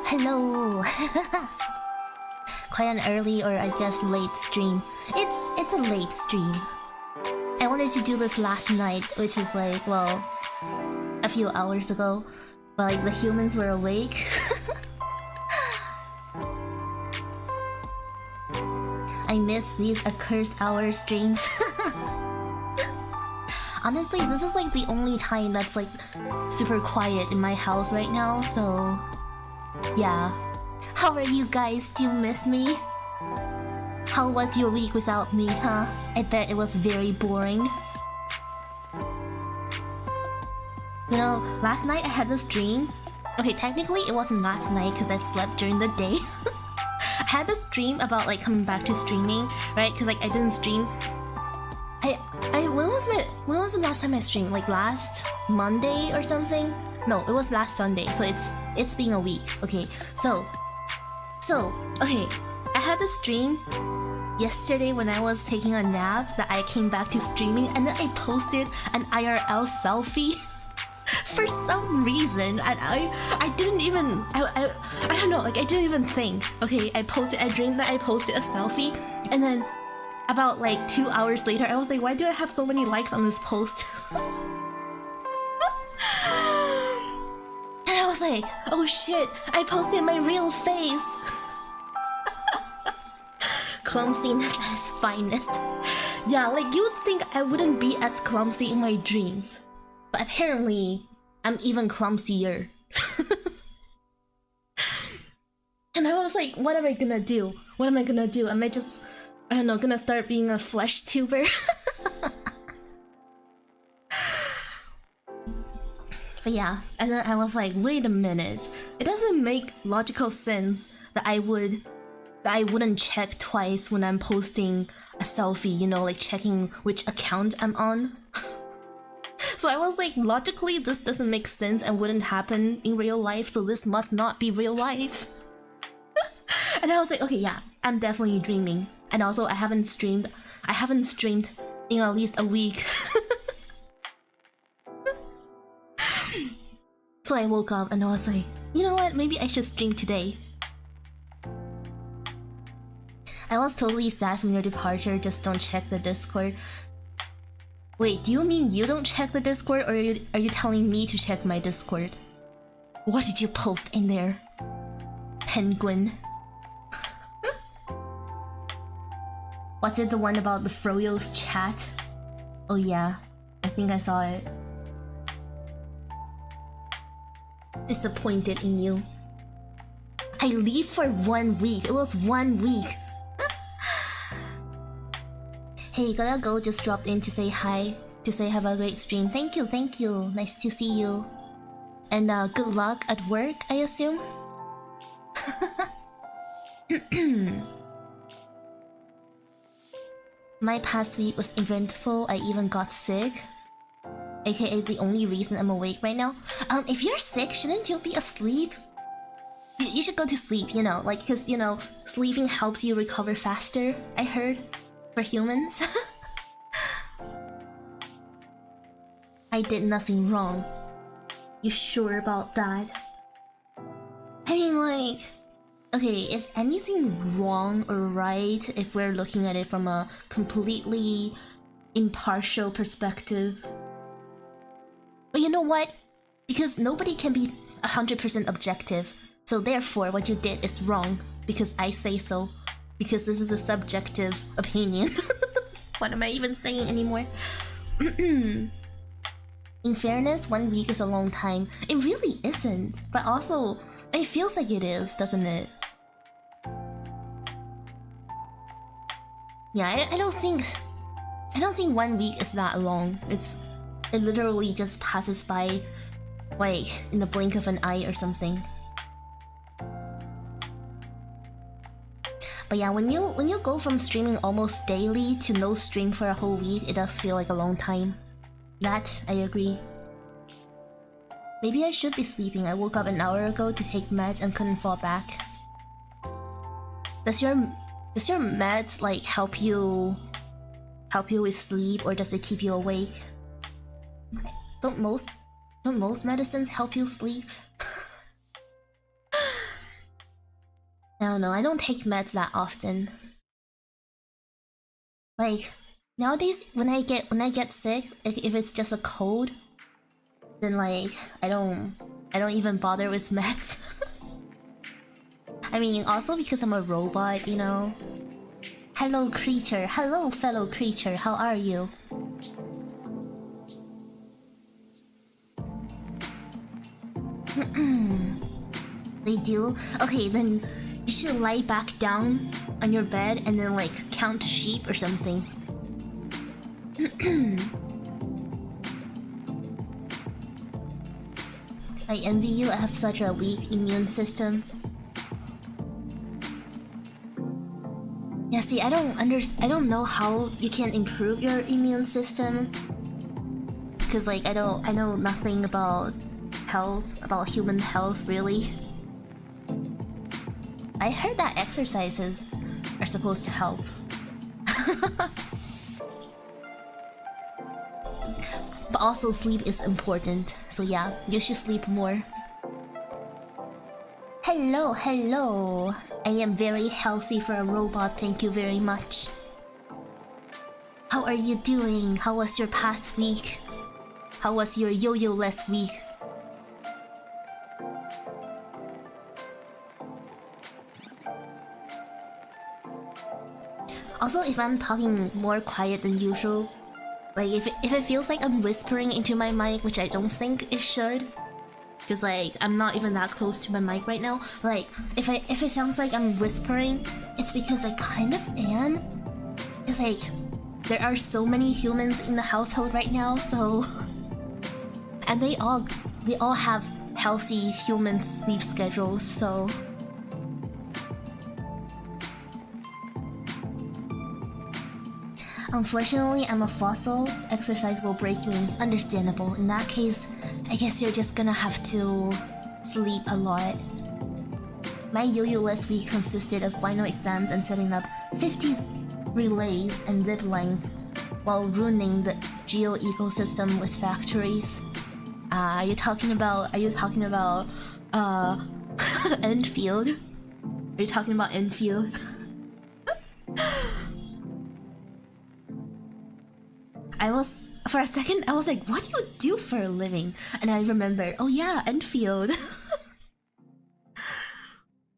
Hello. Quite an early or I guess late stream. It's a late stream. I wanted to do this last night, which is like, well, a few hours ago, but like the humans were awake. I miss these accursed hour streams. Honestly, this is like the only time that's like super quiet in my house right now, so yeah. How are you guys? Do you miss me? How was your week without me, huh? I bet it was very boring. You know, last night I had this dream. Okay, technically it wasn't last night because I slept during the day. I had this dream about like coming back to streaming, right? Because like I didn't stream. When was the last time I streamed? Like last Monday or something? No, it was last Sunday. So it's been a week. Okay, so okay, I had this dream yesterday when I was taking a nap that I came back to streaming, and then I posted an IRL selfie for some reason, and I didn't even I don't know, like I didn't even think. Okay, I dreamed that I posted a selfie, and then about like 2 hours later I was like, why do I have so many likes on this post? And I was like, oh shit, I posted my real face. Clumsiness at its finest. Yeah, like you would think I wouldn't be as clumsy in my dreams, but apparently I'm even clumsier. And I was like, what am I gonna do? What am I gonna do? Am I just, I don't know, gonna start being a flesh tuber? But yeah, and then I was like, wait a minute, it doesn't make logical sense that I wouldn't check twice when I'm posting a selfie, you know, like checking which account I'm on. So I was like, logically this doesn't make sense and wouldn't happen in real life, so this must not be real life. And I was like, okay, yeah, I'm definitely dreaming. And also I haven't streamed in at least a week. So I woke up and I was like, you know what, maybe I should stream today. I was totally sad from your departure, just don't check the Discord. Wait, do you mean you don't check the Discord, or are you telling me to check my Discord? What did you post in there? Penguin. Was it the one about the Froyo's chat? Oh yeah, I think I saw it. Disappointed in you. I leave for 1 week. It was 1 week. Hey, gotta go, just dropped in to say hi, to say have a great stream. Thank you, thank you. Nice to see you. And good luck at work, I assume? My past week was eventful. I even got sick. AKA the only reason I'm awake right now. If you're sick, shouldn't you be asleep? You should go to sleep, you know, like, cause, you know, sleeping helps you recover faster, I heard. For humans. I did nothing wrong. You sure about that? I mean, like, okay, is anything wrong or right if we're looking at it from a completely impartial perspective? But you know what? Because nobody can be 100% objective, so therefore what you did is wrong, because I say so. Because this is a subjective opinion. What am I even saying anymore? In fairness, 1 week is a long time. It really isn't, but also it feels like it is, doesn't it? Yeah, I don't think 1 week is that long. It literally just passes by, like in the blink of an eye or something. But yeah, when you go from streaming almost daily to no stream for a whole week, it does feel like a long time. That, I agree. Maybe I should be sleeping. I woke up an hour ago to take meds and couldn't fall back. Does your meds like help you with sleep, or does it keep you awake? Don't most medicines help you sleep? I don't know, I don't take meds that often. Like, nowadays when I get sick, if it's just a cold, then like I don't even bother with meds. I mean, also because I'm a robot, you know. Hello creature, hello fellow creature, how are you? They do? Okay, then you should lie back down on your bed and then like count sheep or something. I envy you, I have such a weak immune system. Yeah, see, I don't know how you can improve your immune system. Cause like I know nothing about health, about human health really. I heard that exercises are supposed to help. But also sleep is important, so yeah, you should sleep more. Hello, hello! I am very healthy for a robot, thank you very much. How are you doing? How was your past week? How was your yo-yo-less week? Also, if I'm talking more quiet than usual, like if it feels like I'm whispering into my mic, which I don't think it should, because like I'm not even that close to my mic right now. Like if it sounds like I'm whispering, it's because I kind of am. It's like there are so many humans in the household right now, so and they all have healthy human sleep schedules, so. Unfortunately, I'm a fossil. Exercise will break me. Understandable. In that case, I guess you're just gonna have to sleep a lot. My yo-yo-less week consisted of final exams and setting up 50 relays and zip lines while ruining the geo ecosystem with factories. Are you talking about EnVtuber? Are you talking about EnVtuber? For a second, I was like, what do you do for a living? And I remembered, oh yeah, EnVtuber.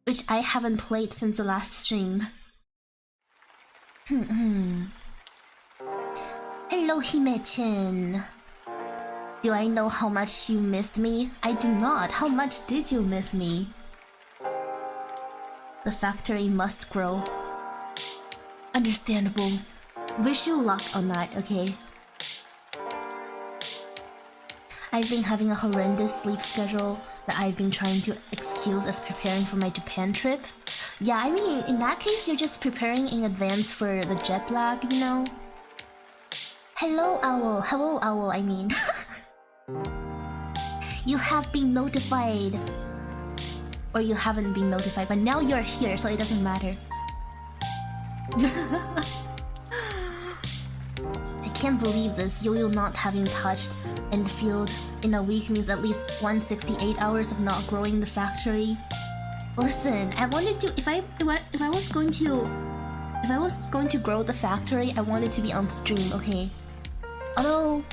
Which I haven't played since the last stream. Hello, Hime-chan. Do I know how much you missed me? I do not. How much did you miss me? The factory must grow. Understandable. Wish you luck on that, okay? I've been having a horrendous sleep schedule that I've been trying to excuse as preparing for my Japan trip. Yeah, I mean, in that case, you're just preparing in advance for the jet lag, you know? Hello, OUO. Hello, OUO, I mean. You have been notified. Or you haven't been notified, but now you're here, so it doesn't matter. I can't believe this, yo-yo not having touched EnVtuber in a week means at least 168 hours of not growing the factory. Listen, I wanted to, if I was going to grow the factory, I wanted to be on stream, okay? Although,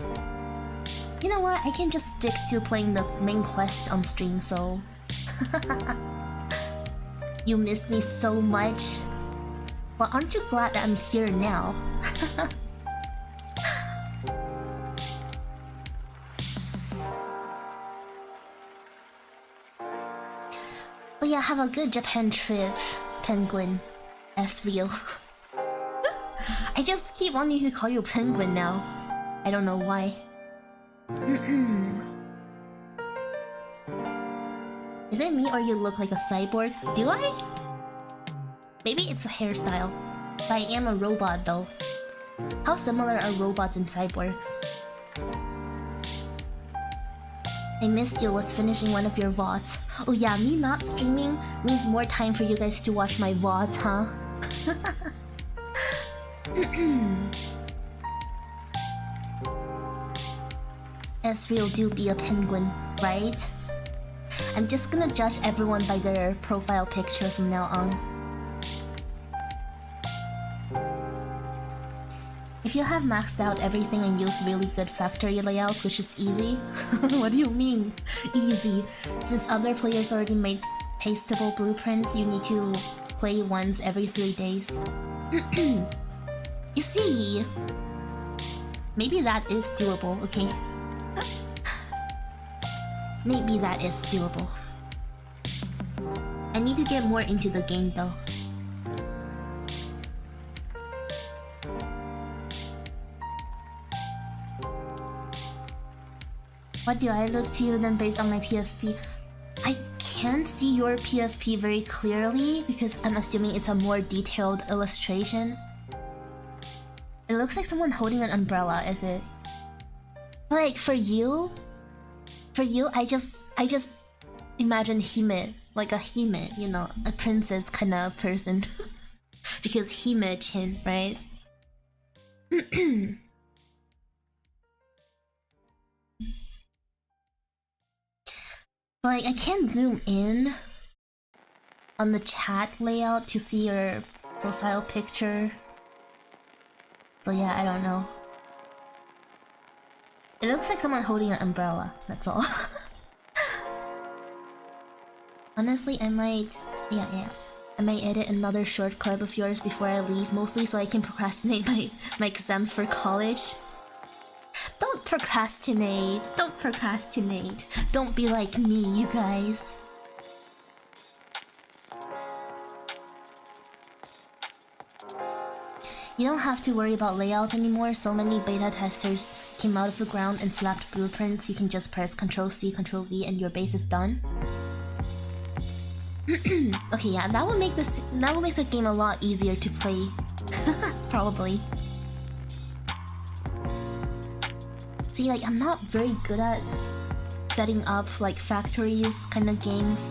you know what, I can just stick to playing the main quests on stream, so... You missed me so much. Well, aren't you glad that I'm here now? Oh yeah, have a good Japan trip, Penguin. That's real. I just keep wanting to call you Penguin now. I don't know why. Is it me or you look like a cyborg? Do I? Maybe it's a hairstyle. But I am a robot though. How similar are robots and cyborgs? I missed you, was finishing one of your VODs. Oh yeah, me not streaming means more time for you guys to watch my VODs, huh? Ezreal do be a penguin, right? I'm just gonna judge everyone by their profile picture from now on. If you have maxed out everything and use really good factory layouts, which is easy. What do you mean? Easy. Since other players already made pasteable blueprints, you need to play once every 3 days. You see? Maybe that is doable, okay? Maybe that is doable. I need to get more into the game though. What do I look to you then based on my PFP? I can't see your PFP very clearly because I'm assuming it's a more detailed illustration. It looks like someone holding an umbrella, is it? Like for you, I just imagine Hime, like a Hime, you know, a princess kind of person. Because Hime-chin, right? But like, I can't zoom in on the chat layout to see your profile picture. So yeah, I don't know. It looks like someone holding an umbrella, that's all. Honestly, I might... Yeah. I might edit another short clip of yours before I leave, mostly so I can procrastinate my exams for college. Don't procrastinate! Don't procrastinate! Don't be like me, you guys. You don't have to worry about layouts anymore. So many beta testers came out of the ground and slapped blueprints. You can just press Ctrl-C, Ctrl-V and your base is done. Okay, yeah, that will make the game a lot easier to play. Probably. See, like, I'm not very good at setting up like factories kind of games.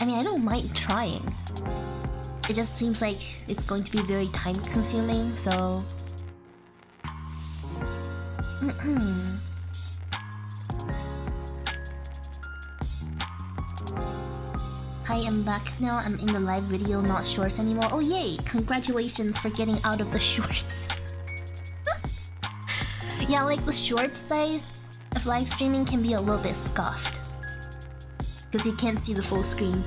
I mean, I don't mind trying. It just seems like it's going to be very time consuming, so... Hi, I'm back now. I'm in the live video, not shorts anymore. Oh yay! Congratulations for getting out of the shorts. Yeah, like the short side of live streaming can be a little bit scuffed. Because you can't see the full screen.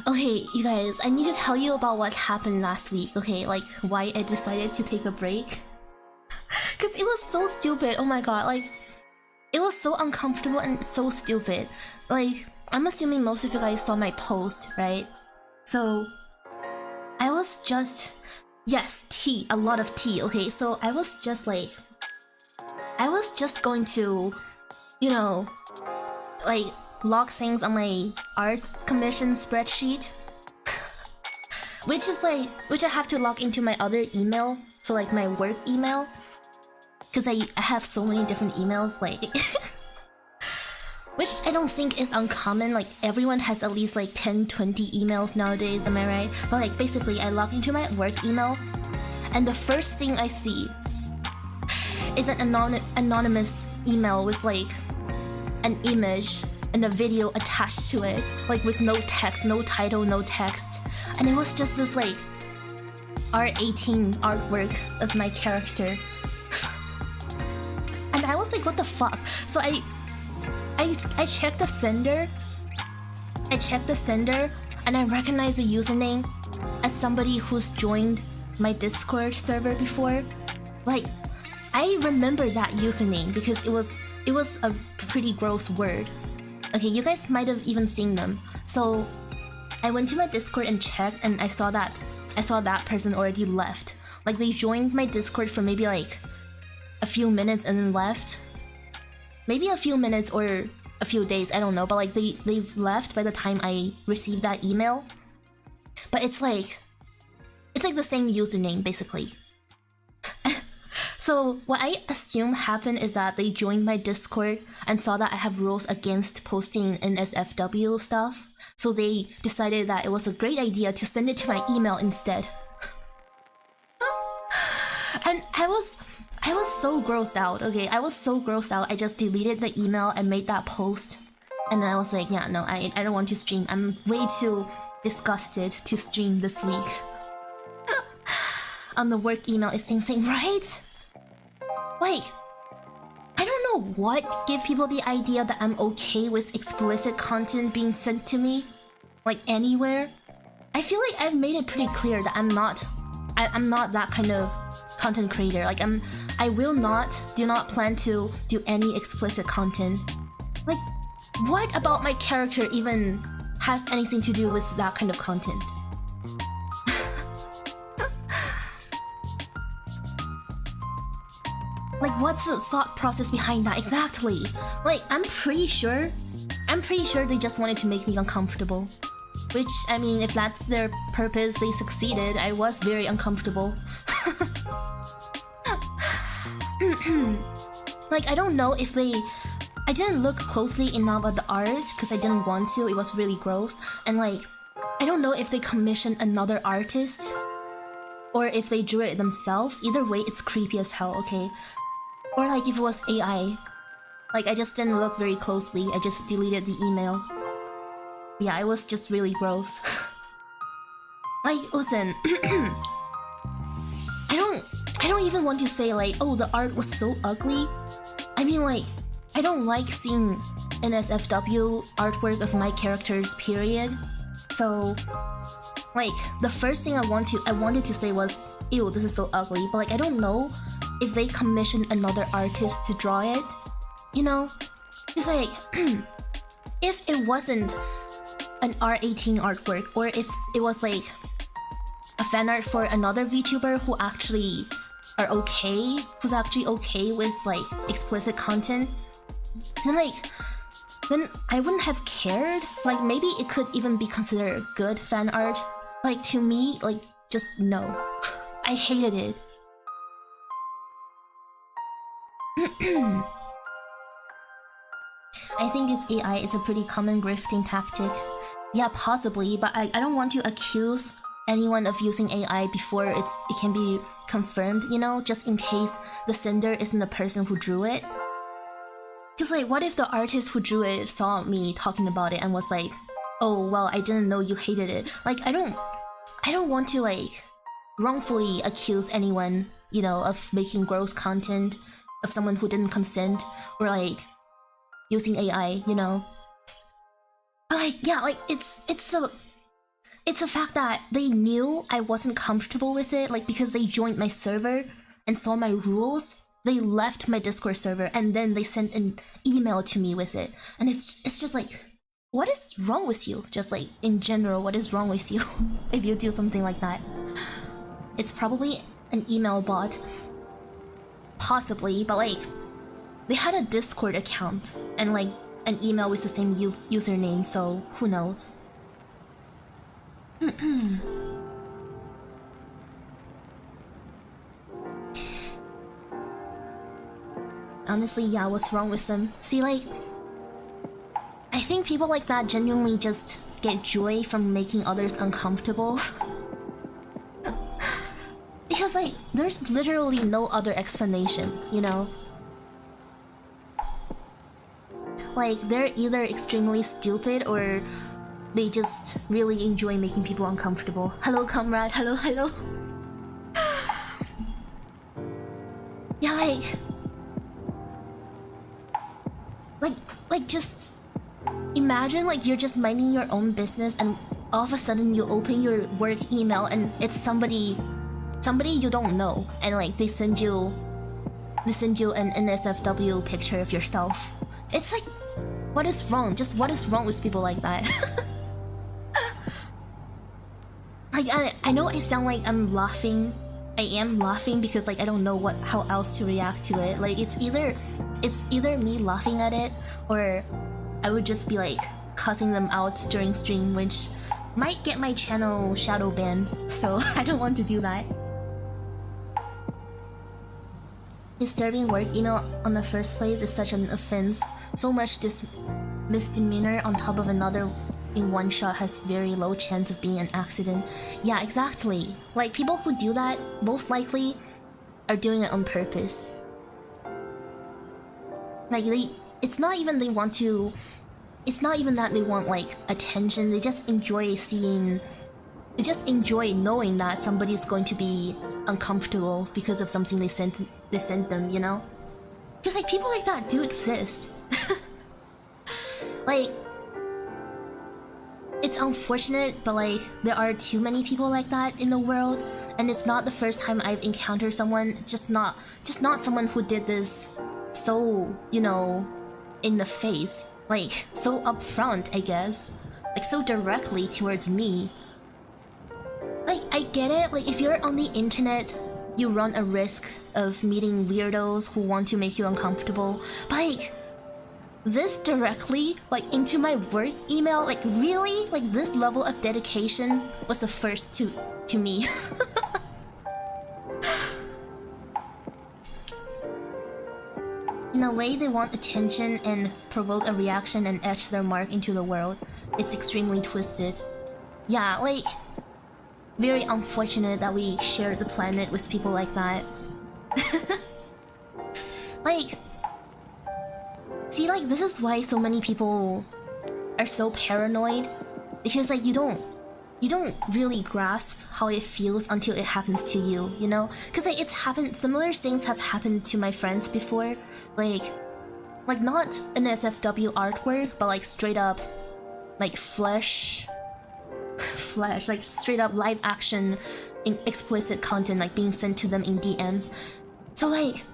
Okay, you guys, I need to tell you about what happened last week, okay? Like, why I decided to take a break. Because it was so stupid, oh my god, like... It was so uncomfortable and so stupid. Like, I'm assuming most of you guys saw my post, right? So... I was just... Yes, tea, a lot of tea, okay? So I was just like... I was just going to... You know... Like... log things on my art commission spreadsheet. Which I have to log into my other email, so like my work email. Because I have so many different emails, like... Which I don't think is uncommon, like everyone has at least like 10-20 emails nowadays, am I right? But like basically I log into my work email, and the first thing I see is an anonymous email with like an image and a video attached to it, like with no text, no title, no text. And it was just this like R18 artwork of my character. And I was like, what the fuck? So I checked the sender. I checked the sender and I recognized the username as somebody who's joined my Discord server before. Like, I remember that username because it was a pretty gross word. Okay, you guys might have even seen them. So I went to my Discord and checked, and I saw that person already left. Like, they joined my Discord for maybe like a few minutes and then left. Maybe a few minutes or a few days, I don't know, but like they've left by the time I received that email. But it's like the same username basically. So what I assume happened is that they joined my Discord and saw that I have rules against posting NSFW stuff. So they decided that it was a great idea to send it to my email instead. And I was so grossed out. Okay, I was so grossed out. I just deleted the email and made that post. And then I was like, yeah, no, I don't want to stream. I'm way too disgusted to stream this week. On the work email is insane, right? Like, I don't know what gave people the idea that I'm okay with explicit content being sent to me, like anywhere. I feel like I've made it pretty clear that I'm not that kind of content creator. Like do not plan to do any explicit content. Like, what about my character even has anything to do with that kind of content? Like, what's the thought process behind that exactly? Like, I'm pretty sure they just wanted to make me uncomfortable. Which, I mean, if that's their purpose, they succeeded. I was very uncomfortable. Like, I don't know if I didn't look closely enough at the art because I didn't want to. It was really gross. And like, I don't know if they commissioned another artist or if they drew it themselves. Either way, it's creepy as hell, okay? Or like if it was AI. Like, I just didn't look very closely. I just deleted the email. Yeah, it was just really gross. Like, listen. I don't even want to say like, oh, the art was so ugly. I mean, like, I don't like seeing NSFW artwork of my characters, period. So, like, the first thing I wanted to say was, ew, this is so ugly. But like, I don't know if they commissioned another artist to draw it. You know? It's like, if it wasn't an R18 artwork, or if it was like a fan art for another VTuber who actually are okay, who's actually okay with like explicit content, then I wouldn't have cared. Like, maybe it could even be considered good fan art. Like, to me, like, just no. I hated it. I think it's AI. It's a pretty common grifting tactic. Yeah, possibly, but I don't want to accuse anyone of using AI before it can be confirmed, you know, just in case the sender isn't the person who drew it. Because like, what if the artist who drew it saw me talking about it and was like, oh, well, I didn't know you hated it. Like, I don't want to like wrongfully accuse anyone, you know, of making gross content of someone who didn't consent, or like using AI, you know. But like, yeah, like it's a fact that they knew I wasn't comfortable with it, like, because they joined my server and saw my rules. They left my Discord server and then they sent an email to me with it. And it's just like, what is wrong with you? Just like, in general, what is wrong with you if you do something like that? It's probably an email bot. Possibly, but like, they had a Discord account and like an email with the same username, so who knows? Honestly, yeah, what's wrong with them? See, like, I think people like that genuinely just get joy from making others uncomfortable. Because, like, there's literally no other explanation, you know? Like, they're either extremely stupid or they just really enjoy making people uncomfortable. Hello, comrade. Hello, hello. Yeah, like, just imagine like you're just minding your own business and all of a sudden you open your work email and it's somebody you don't know, and like they send you an NSFW picture of yourself. It's like, what is wrong? Just what is wrong with people like that? Like, I know I sound like I'm laughing. I am laughing because like I don't know how else to react to it. Like, it's either me laughing at it or I would just be like cussing them out during stream, which might get my channel shadow banned, so I don't want to do that. Disturbing work email on the first place is such an offense. So much misdemeanor on top of another in one shot has very low chance of being an accident. Yeah, exactly. Like, people who do that, most likely, are doing it on purpose. Like it's not even they want to. It's not even that they want like attention. They just enjoy seeing. They just enjoy knowing that somebody's going to be uncomfortable because of something they sent them. You know, because like people like that do exist. Like, it's unfortunate, but like there are too many people like that in the world, and it's not the first time I've encountered someone. Just not someone who did this so, you know, in the face, like so upfront, I guess, like so directly towards me. Like, I get it, like if you're on the internet, you run a risk of meeting weirdos who want to make you uncomfortable, but like this directly, like into my work email, like really, like this level of dedication was the first to me. In a way, they want attention and provoke a reaction and etch their mark into the world. It's extremely twisted. Yeah, like, very unfortunate that we shared the planet with people like that. Like, see, like, this is why so many people are so paranoid, because like you don't really grasp how it feels until it happens to you, you know? Because like it's happened, similar things have happened to my friends before, like not an SFW artwork, but like straight up like flesh, like straight up live action in explicit content like being sent to them in DMs. So like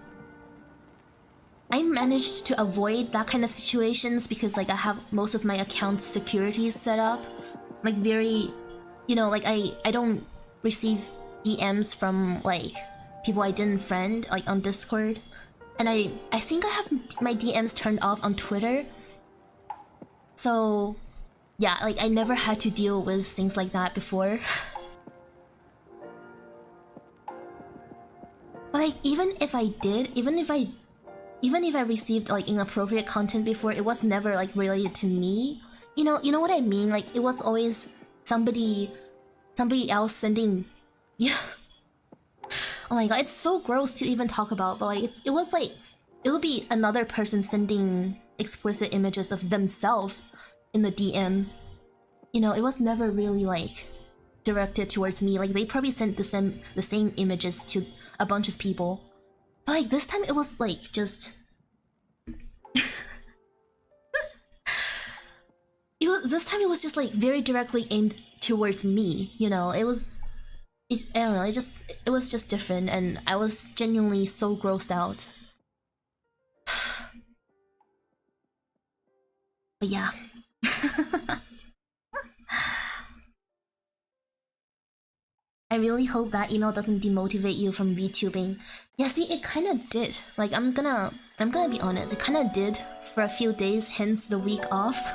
I managed to avoid that kind of situations because like I have most of my accounts securities set up, like very, you know, like I don't receive DMs from like people I didn't friend like on Discord, and I think I have my DMs turned off on Twitter. So yeah, like I never had to deal with things like that before. But like even if I did, even if I received like inappropriate content before, it was never like related to me. You know what I mean? Like it was always somebody else sending. Yeah. Oh my god, it's so gross to even talk about, but like it was like it would be another person sending explicit images of themselves in the DMs. You know, it was never really like directed towards me. Like they probably sent the same images to a bunch of people. But like this time it was like just this time it was just like very directly aimed towards me, you know. I don't know, it was just different, and I was genuinely so grossed out. But yeah. I really hope that email doesn't demotivate you from VTubing. Yeah, see, it kinda did. Like, I'm gonna be honest, it kinda did for a few days, hence the week off.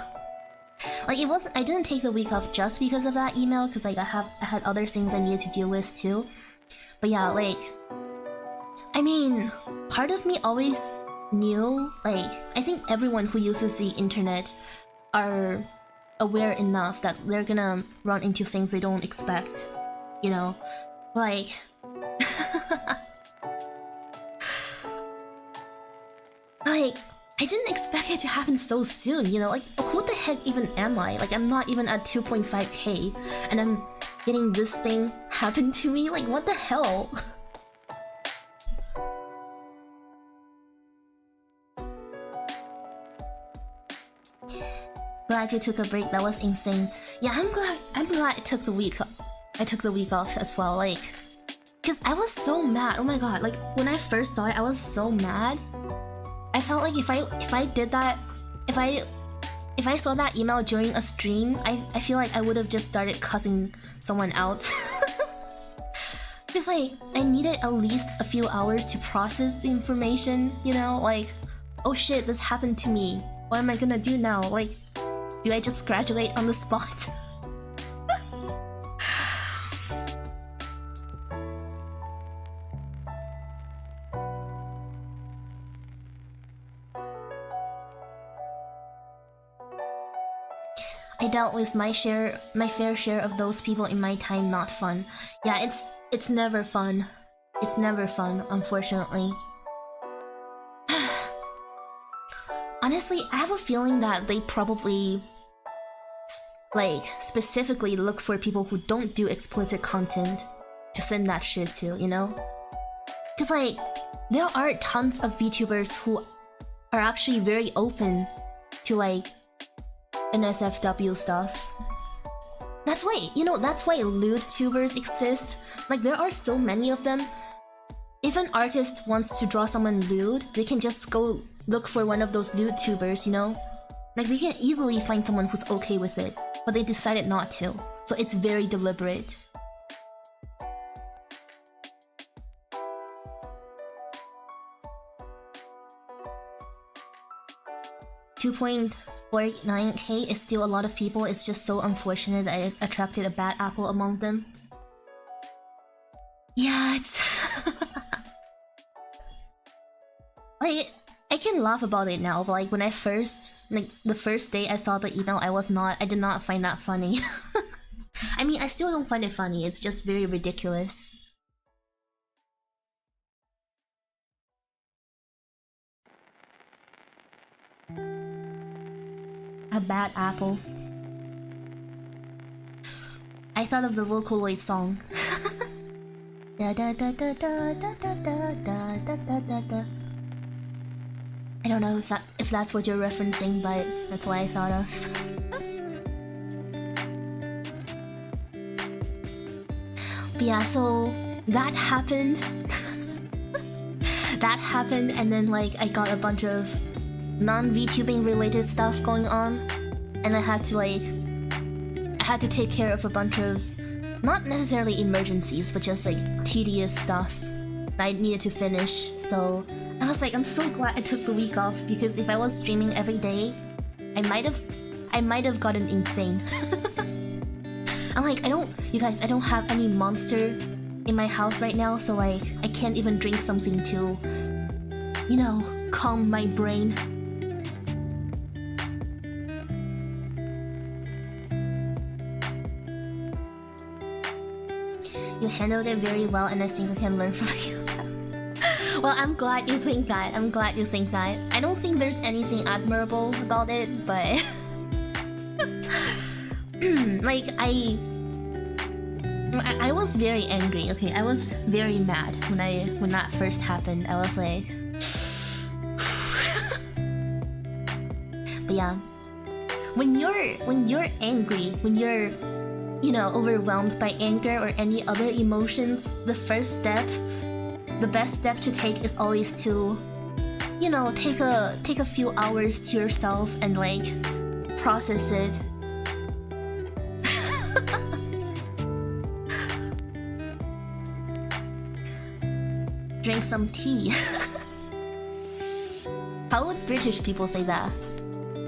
Like, I didn't take the week off just because of that email, because like I had other things I needed to deal with too. But yeah, like, I mean, part of me always knew, like, I think everyone who uses the internet are aware enough that they're gonna run into things they don't expect, you know? Like... like, I didn't expect it to happen so soon, you know? Like, who the heck even am I? Like, I'm not even at 2.5k, and I'm getting this thing happen to me? Like, what the hell? Glad you took a break, that was insane. Yeah, I'm glad I took the week off as well, like... Cause I was so mad, oh my god, like, when I first saw it, I was so mad. I felt like if I did that, if I saw that email during a stream, I feel like I would have just started cussing someone out. Cause like, I needed at least a few hours to process the information, you know? Like, oh shit, this happened to me. What am I gonna do now? Like, do I just graduate on the spot? I dealt with my fair share of those people in my time. Not fun. Yeah, it's never fun. It's never fun, unfortunately. Honestly, I have a feeling that they probably like specifically look for people who don't do explicit content to send that shit to, you know? Cause like, there are tons of VTubers who are actually very open to like NSFW stuff. That's why, you know, that's why lewd tubers exist. Like, there are so many of them. If an artist wants to draw someone lewd, they can just go look for one of those lewd tubers, you know? Like, they can easily find someone who's okay with it, but they decided not to. So it's very deliberate. $2.49k is still a lot of people. It's just so unfortunate that I attracted a bad apple among them. Yeah, it's... like, I can laugh about it now, but like when I first... like, the first day I saw the email, I did not find that funny. I mean, I still don't find it funny, it's just very ridiculous. A bad apple. I thought of the Vocaloid song. Da da da da da da da da da da da da. I don't know if that's what you're referencing, but that's what I thought of. But yeah, so that happened. That happened, and then like I got a bunch of non-VTubing related stuff going on, and I had to take care of a bunch of not necessarily emergencies, but just like tedious stuff that I needed to finish. So I was like, I'm so glad I took the week off, because if I was streaming every day, I might have gotten insane. I'm like, you guys, I don't have any monster in my house right now, so like I can't even drink something to, you know, calm my brain. You handled it very well, and I think we can learn from you. Well, I'm glad you think that. I'm glad you think that. I don't think there's anything admirable about it, but... like, I was very angry, okay? I was very mad when that first happened. I was like... But yeah. When you're angry, when you're, you know, overwhelmed by anger or any other emotions, the first step, the best step to take is always to, you know, take a few hours to yourself and like process it. Drink some tea. How would British people say that?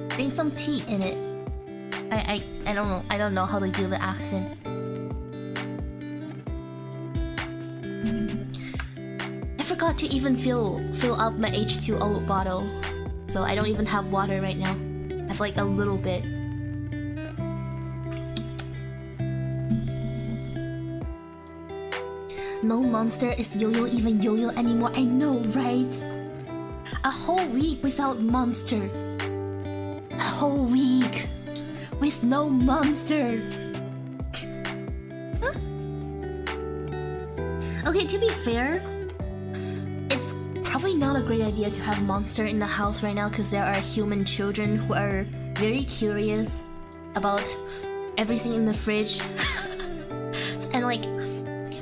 Drink some tea in it. I don't know. I don't know how they do the accent. I forgot to even fill up my H2O bottle, so I don't even have water right now. I have like a little bit. No monster is Yo-Yo even Yo-Yo anymore. I know, right? A whole week without monster. A whole week with no monster. Huh? Okay, to be fair, it's probably not a great idea to have monster in the house right now, because there are human children who are very curious about everything in the fridge. And like,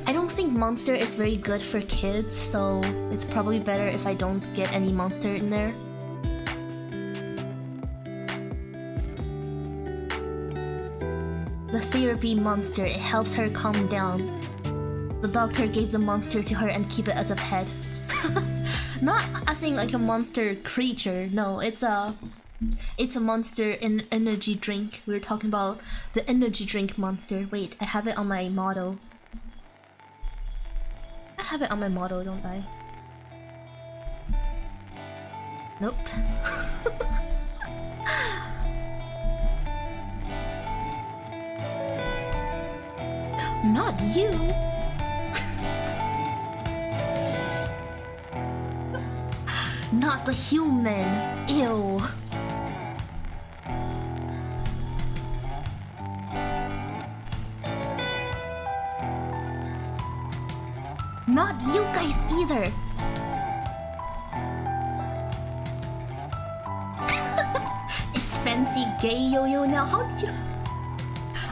I don't think monster is very good for kids, so it's probably better if I don't get any monster in there. The therapy monster, it helps her calm down. The doctor gave the monster to her and keep it as a pet. Not as in like a monster creature, no, it's a monster energy drink. We were talking about the energy drink monster. Wait, I have it on my model. I have it on my model, don't I? Nope. Not you! Not the human. Ew. Not you guys either. It's fancy gay yo-yo now. How did you?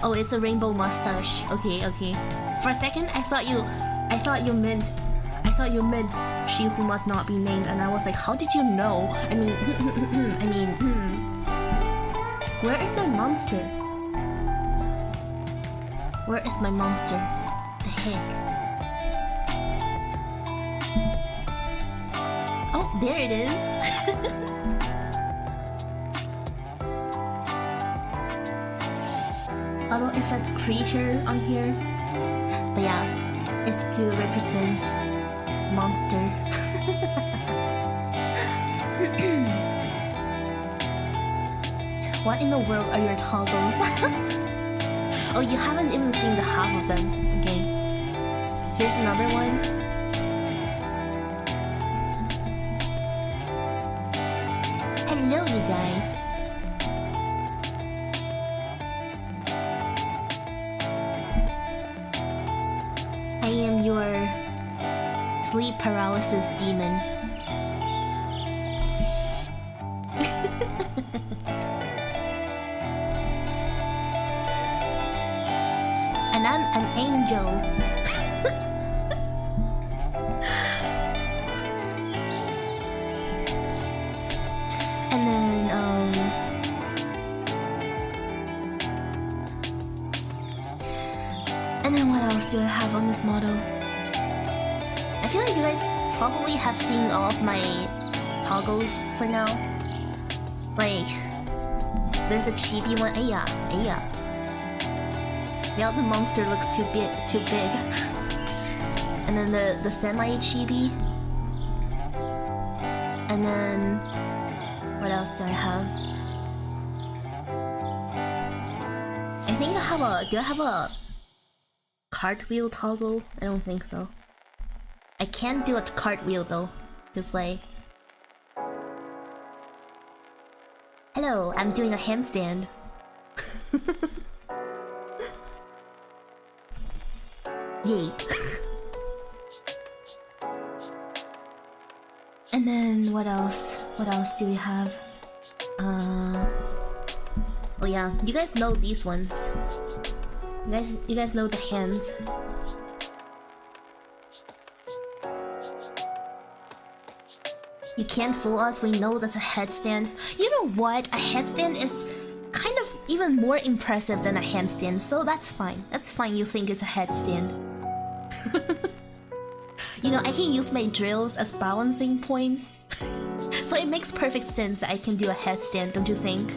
Oh, it's a rainbow mustache. Okay, okay. For a second, I thought you meant she who must not be named, and I was like, how did you know? I mean, Where is my monster? Where is my monster? The heck? Oh, there it is. Although it says creature on here, but yeah, it's to represent monster. What in the world are your toggles? Oh, you haven't even seen the half of them. Okay. Here's another one. Hello, you guys. I am your sleep paralysis demon. And I'm an angel. And then what else do I have on this model? I feel like you guys probably have seen all of my toggles for now. Like, there's a chibi one. Aya. Now the monster looks too big. And then the semi-chibi. And then what else do I have? I think I have a... Do I have a cartwheel toggle? I don't think so. I can't do a cartwheel though. Just like... Hello, I'm doing a handstand. Yay. And then what else? What else do we have? Oh yeah, you guys know these ones. You guys know the hands. You can't fool us, we know that's a headstand. You know what? A headstand is kind of even more impressive than a handstand, so that's fine. That's fine, you think it's a headstand. You know, I can use my drills as balancing points. So it makes perfect sense that I can do a headstand, don't you think?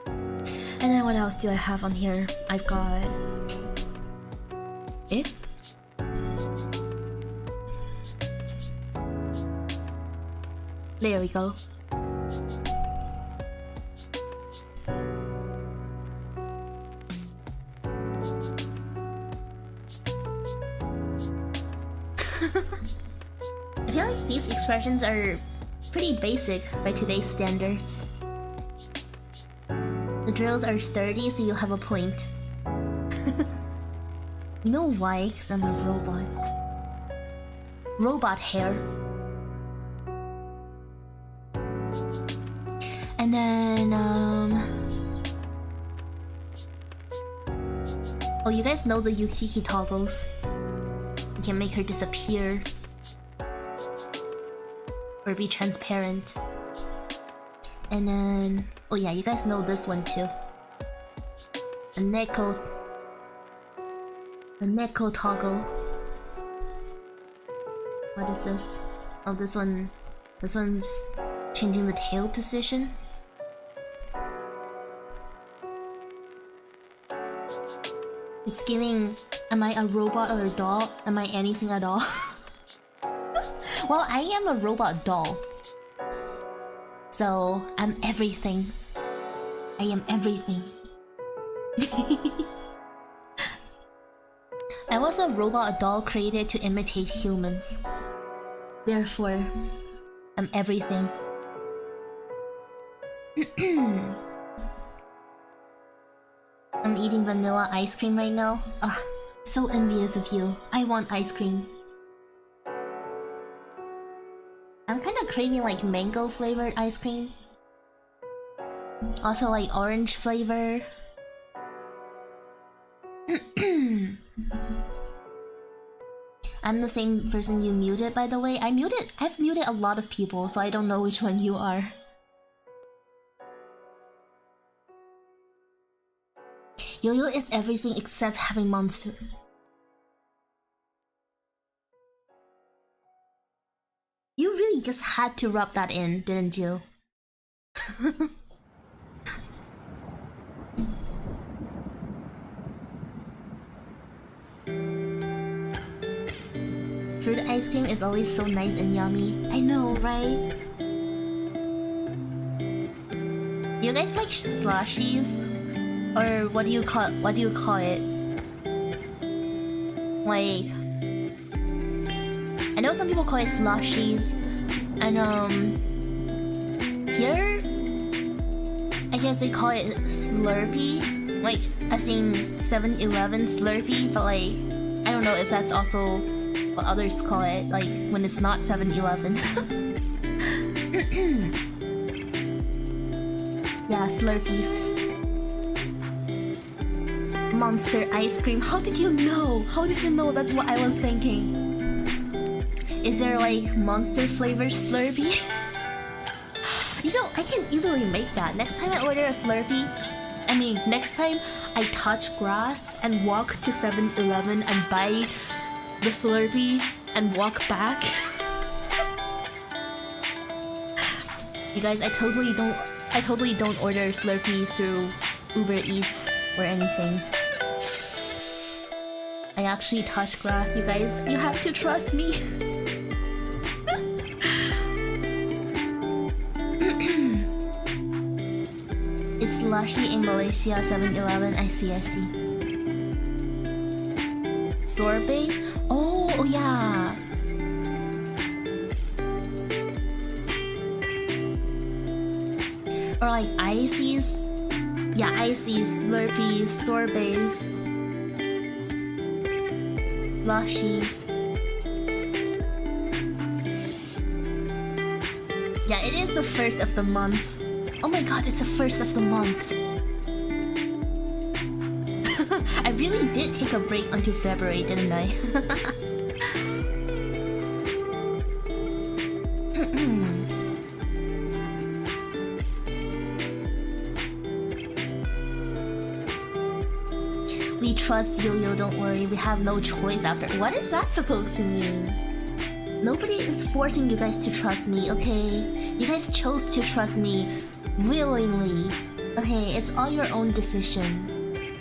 And then what else do I have on here? I've got... Eh? There we go. I feel like these expressions are pretty basic by today's standards. The drills are sturdy, so you'll have a point. You know why? Because I'm a robot. Robot hair. And then, oh, you guys know the Yukiki toggles. You can make her disappear. Or be transparent. And then... Oh yeah, you guys know this one too. A Neko toggle. What is this? Oh, this one's changing the tail position. It's giving... Am I a robot or a doll? Am I anything at all? Well, I am a robot doll. So, I'm everything. I am everything. I was a robot doll created to imitate humans. Therefore, I'm everything. I'm eating vanilla ice cream right now. Ugh, so envious of you. I want ice cream. I'm kind of craving like mango flavored ice cream. Also like orange flavor. I'm the same person you muted, by the way. I've muted a lot of people, so I don't know which one you are. Yo-Yo is everything except having monster. You really just had to rub that in, didn't you? Fruit ice cream is always so nice and yummy. I know, right? Do you guys like slushies? Or what do you call it? Like, I know some people call it slushies, and here I guess they call it Slurpee, like as in 7-Eleven Slurpee, but like I don't know if that's also what others call it, like when it's not 7-Eleven. Yeah, Slurpees. Monster ice cream. How did you know? How did you know that's what I was thinking? Is there like monster flavored Slurpee? You know, I can easily make that. Next time I order a Slurpee, I mean, next time I touch grass and walk to 7-Eleven and buy the Slurpee and walk back. You guys, I totally don't order Slurpee through Uber Eats or anything. I actually touch grass, you guys. You have to trust me. It's slushy in Malaysia, 7-Eleven. I see. Sorbet? Oh yeah. Or like ices. Yeah, ices, Slurpees, sorbets, slushies. Yeah, it is the first of the month. Oh my god, it's the first of the month. I really did take a break until February, didn't I? We trust Yo-Yo, don't worry, we have no choice after. What is that supposed to mean? Nobody is forcing you guys to trust me, okay? You guys chose to trust me willingly. Okay, it's all your own decision.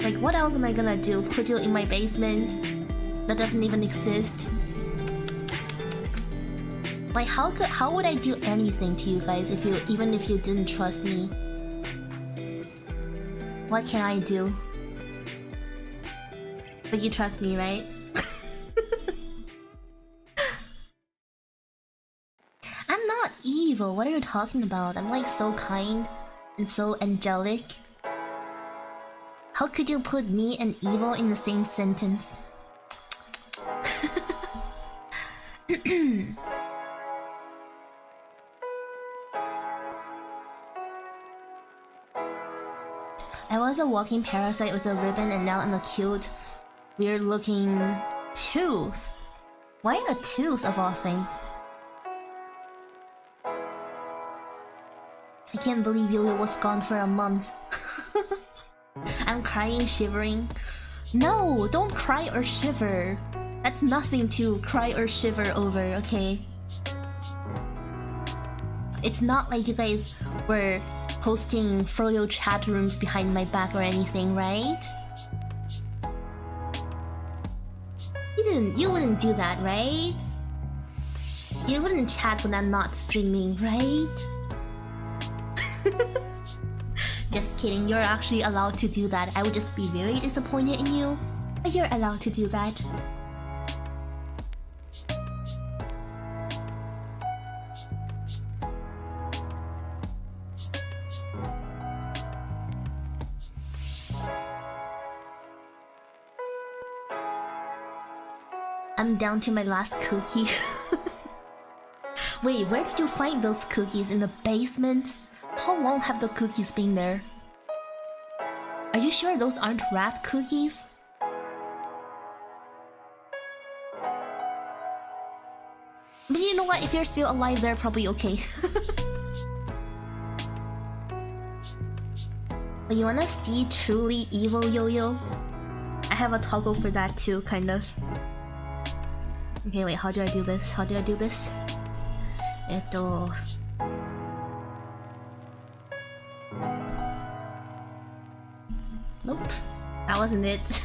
Like, what else am I gonna do? Put you in my basement that doesn't even exist? Like, how would I do anything to you guys even if you didn't trust me? What can I do? But you trust me, right? I'm not evil. What are you talking about? I'm like so kind and so angelic. How could you put me and evil in the same sentence? I was a walking parasite with a ribbon and now I'm a cute, weird looking tooth. Why a tooth of all things? I can't believe Yo-Yo was gone for a month. I'm crying, shivering. No, don't cry or shiver. That's nothing to cry or shiver over, okay? It's not like you guys were posting Froyo chat rooms behind my back or anything, right? You wouldn't do that, right? You wouldn't chat when I'm not streaming, right? Just kidding, you're actually allowed to do that. I would just be very disappointed in you, but you're allowed to do that. I'm down to my last cookie. Wait, where did you find those cookies? In the basement? How long have the cookies been there? Are you sure those aren't rat cookies? But you know what? If you're still alive, they're probably okay. But you wanna see truly evil Yo-Yo? I have a toggle for that too, kind of. Okay, wait, how do I do this? How do I do this? Nope, that wasn't it.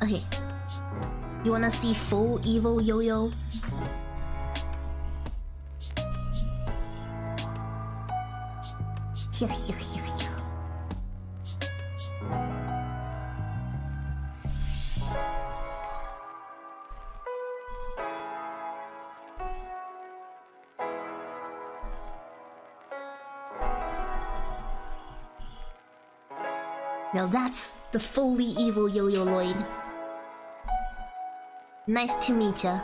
Okay, you wanna see full evil Yo-Yo? Here. Now that's the fully evil Yoyoloid. Nice to meet ya.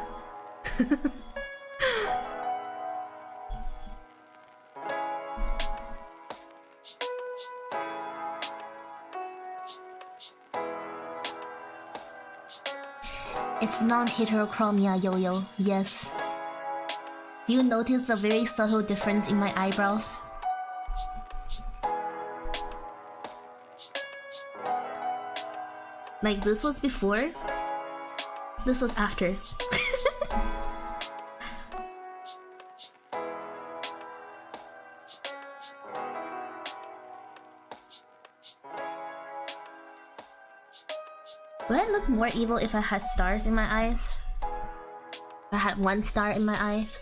It's non-heterochromia, Yo-Yo, yes. Do you notice a very subtle difference in my eyebrows? Like this was before, this was after. Would I look more evil if I had stars in my eyes? If I had one star in my eyes?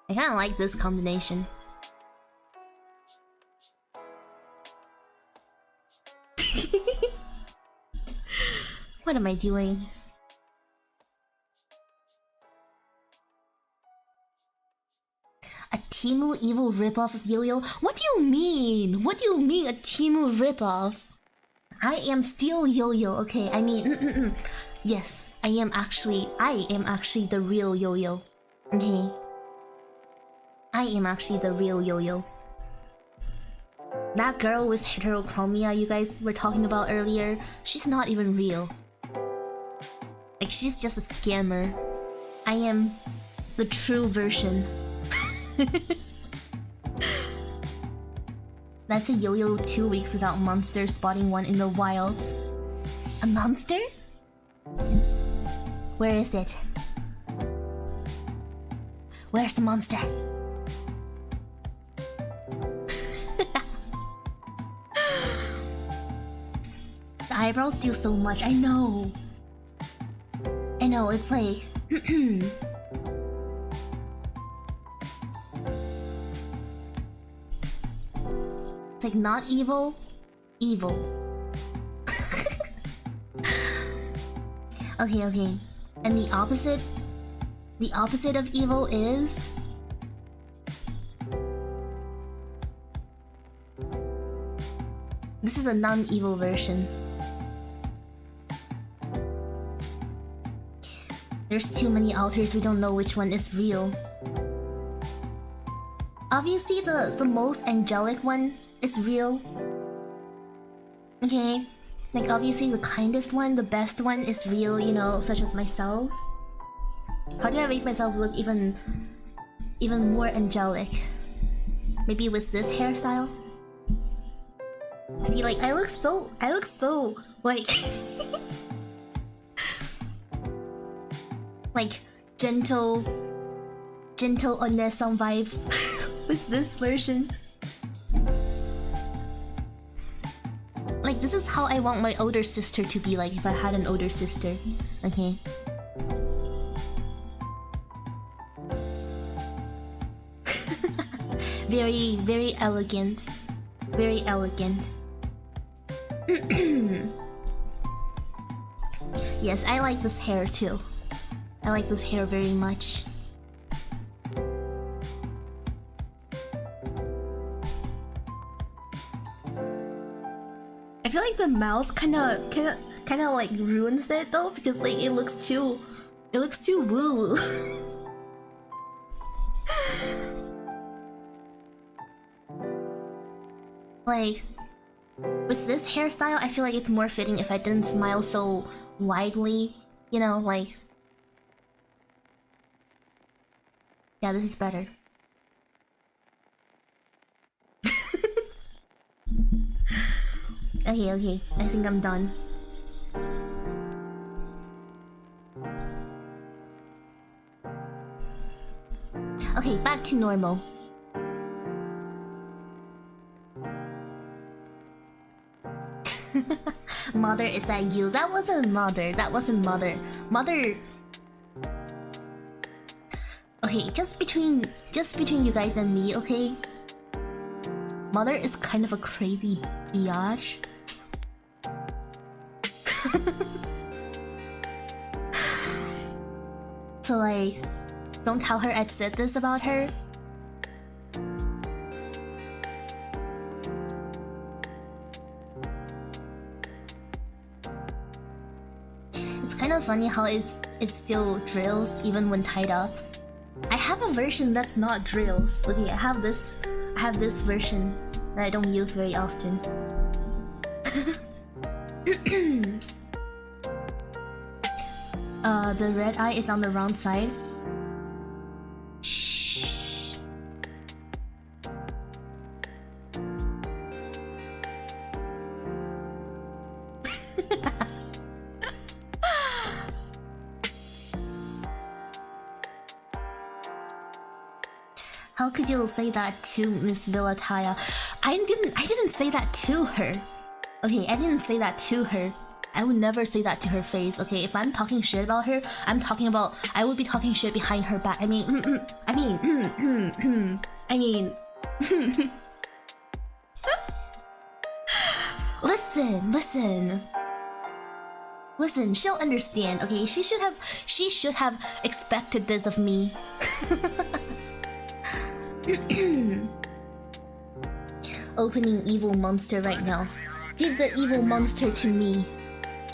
I kinda like this combination. What am I doing? A Temu evil ripoff of Yo-Yo? What do you mean? What do you mean a Temu ripoff? I am still Yo-Yo, okay? I mean, yes, I am actually the real Yo-Yo. Okay? I am actually the real Yo-Yo. That girl with heterochromia you guys were talking about earlier, she's not even real. Like, she's just a scammer. I am the true version. That's a Yo-Yo 2 weeks without monster spotting one in the wilds. A monster? Where is it? Where's the monster? The eyebrows do so much, I know. I know, it's like... It's like not evil, evil. Okay. And the opposite of evil is... This is a non-evil version. There's too many authors, we don't know which one is real. Obviously the most angelic one is real. Okay? Like obviously the kindest one, the best one is real, you know, such as myself. How do I make myself look even more angelic? Maybe with this hairstyle? See, like I look so like like gentle Onesan vibes with this version. Like this is how I want my older sister to be like if I had an older sister. Okay. Very elegant. Very elegant. Yes, I like this hair too. I like this hair very much. feel like the mouth kind of like ruins it though, because like it looks too woo. Like with this hairstyle, I feel like it's more fitting if I didn't smile so widely, you know, like. Yeah, this is better. Okay, I think I'm done. Okay, back to normal. Mother, is that you? That wasn't mother. That wasn't mother. Mother. Okay, just between you guys and me, okay? Mother is kind of a crazy biatch. So like, don't tell her I said this about her. It's kind of funny how it still drills even when tied up. I have a version that's not drills. Okay, I have this version that I don't use very often. The red eye is on the wrong side. Shh. How could you say that to Miss Villataya? I didn't say that to her. Okay, I didn't say that to her. I would never say that to her face. Okay, if I'm talking shit about her, I would be talking shit behind her back. I mean, Listen, she'll understand, okay? She should have expected this of me. Opening evil monster right now. Give the evil monster to me.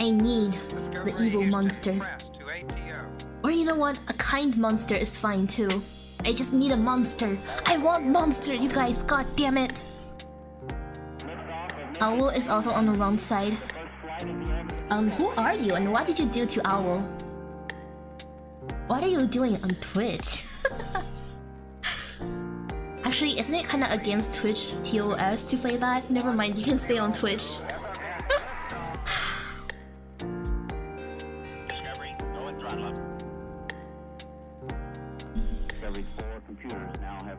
I need the evil monster. Or you know what? A kind monster is fine too. I just need a monster. I want monster, you guys. God damn it. OUO is also on the wrong side. Who are you and what did you do to OUO? What are you doing on Twitch? Actually, isn't it kind of against Twitch TOS to say that? Never mind, you can stay on Twitch.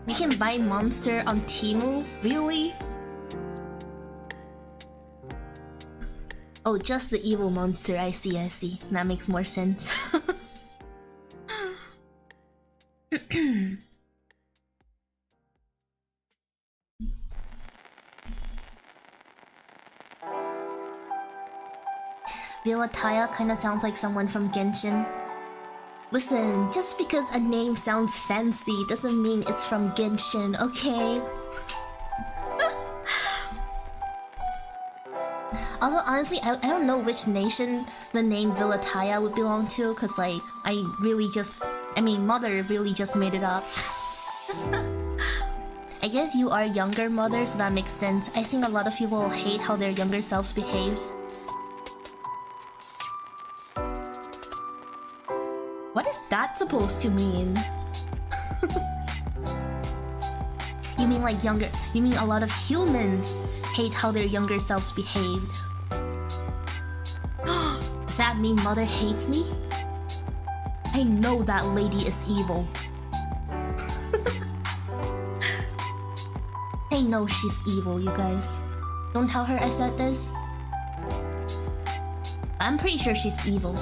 We can buy monster on Temu? Really? Oh, just the evil monster. I see. That makes more sense. Villataya kinda sounds like someone from Genshin. Listen, just because a name sounds fancy doesn't mean it's from Genshin, okay? Although honestly, I don't know which nation the name Villataya would belong to, cause like, Mother really just made it up. I guess you are younger, Mother, so that makes sense. I think a lot of people hate how their younger selves behaved. What is that supposed to mean? You mean like you mean a lot of humans hate how their younger selves behaved? Does that mean Mother hates me? I know that lady is evil. I know she's evil, you guys. Don't tell her I said this. I'm pretty sure she's evil.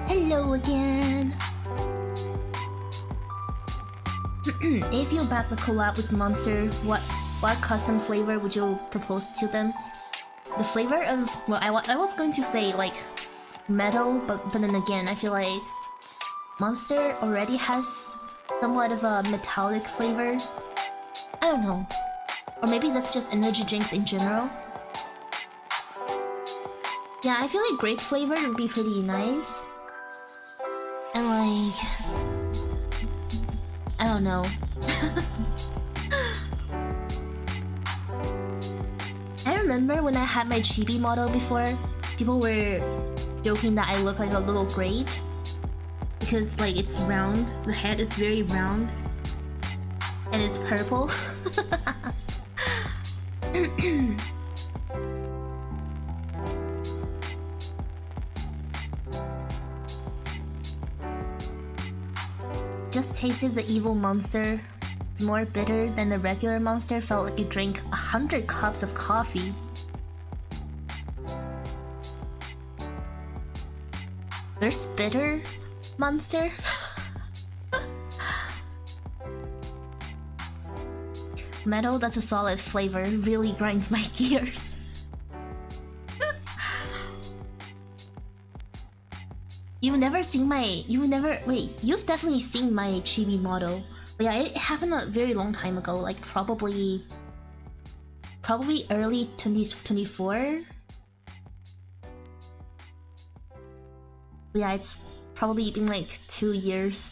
Hello again. If you back a collab with Monster, what custom flavor would you propose to them? The flavor of, well, I was going to say like metal, but then again, I feel like Monster already has somewhat of a metallic flavor. I don't know, or maybe that's just energy drinks in general. Yeah, I feel like grape flavor would be pretty nice. And like... I don't know. I remember when I had my chibi model before, people were joking that I look like a little grape. Because like it's round, the head is very round. And it's purple. Just tasted the evil monster. It's more bitter than the regular monster. Felt like you drank 100 cups of coffee. There's bitter monster? Metal that's a solid flavor really grinds my gears. You've never seen my... Wait, you've definitely seen my chibi model. But yeah, it happened a very long time ago, like probably early 2024? Yeah, it's probably been like 2 years.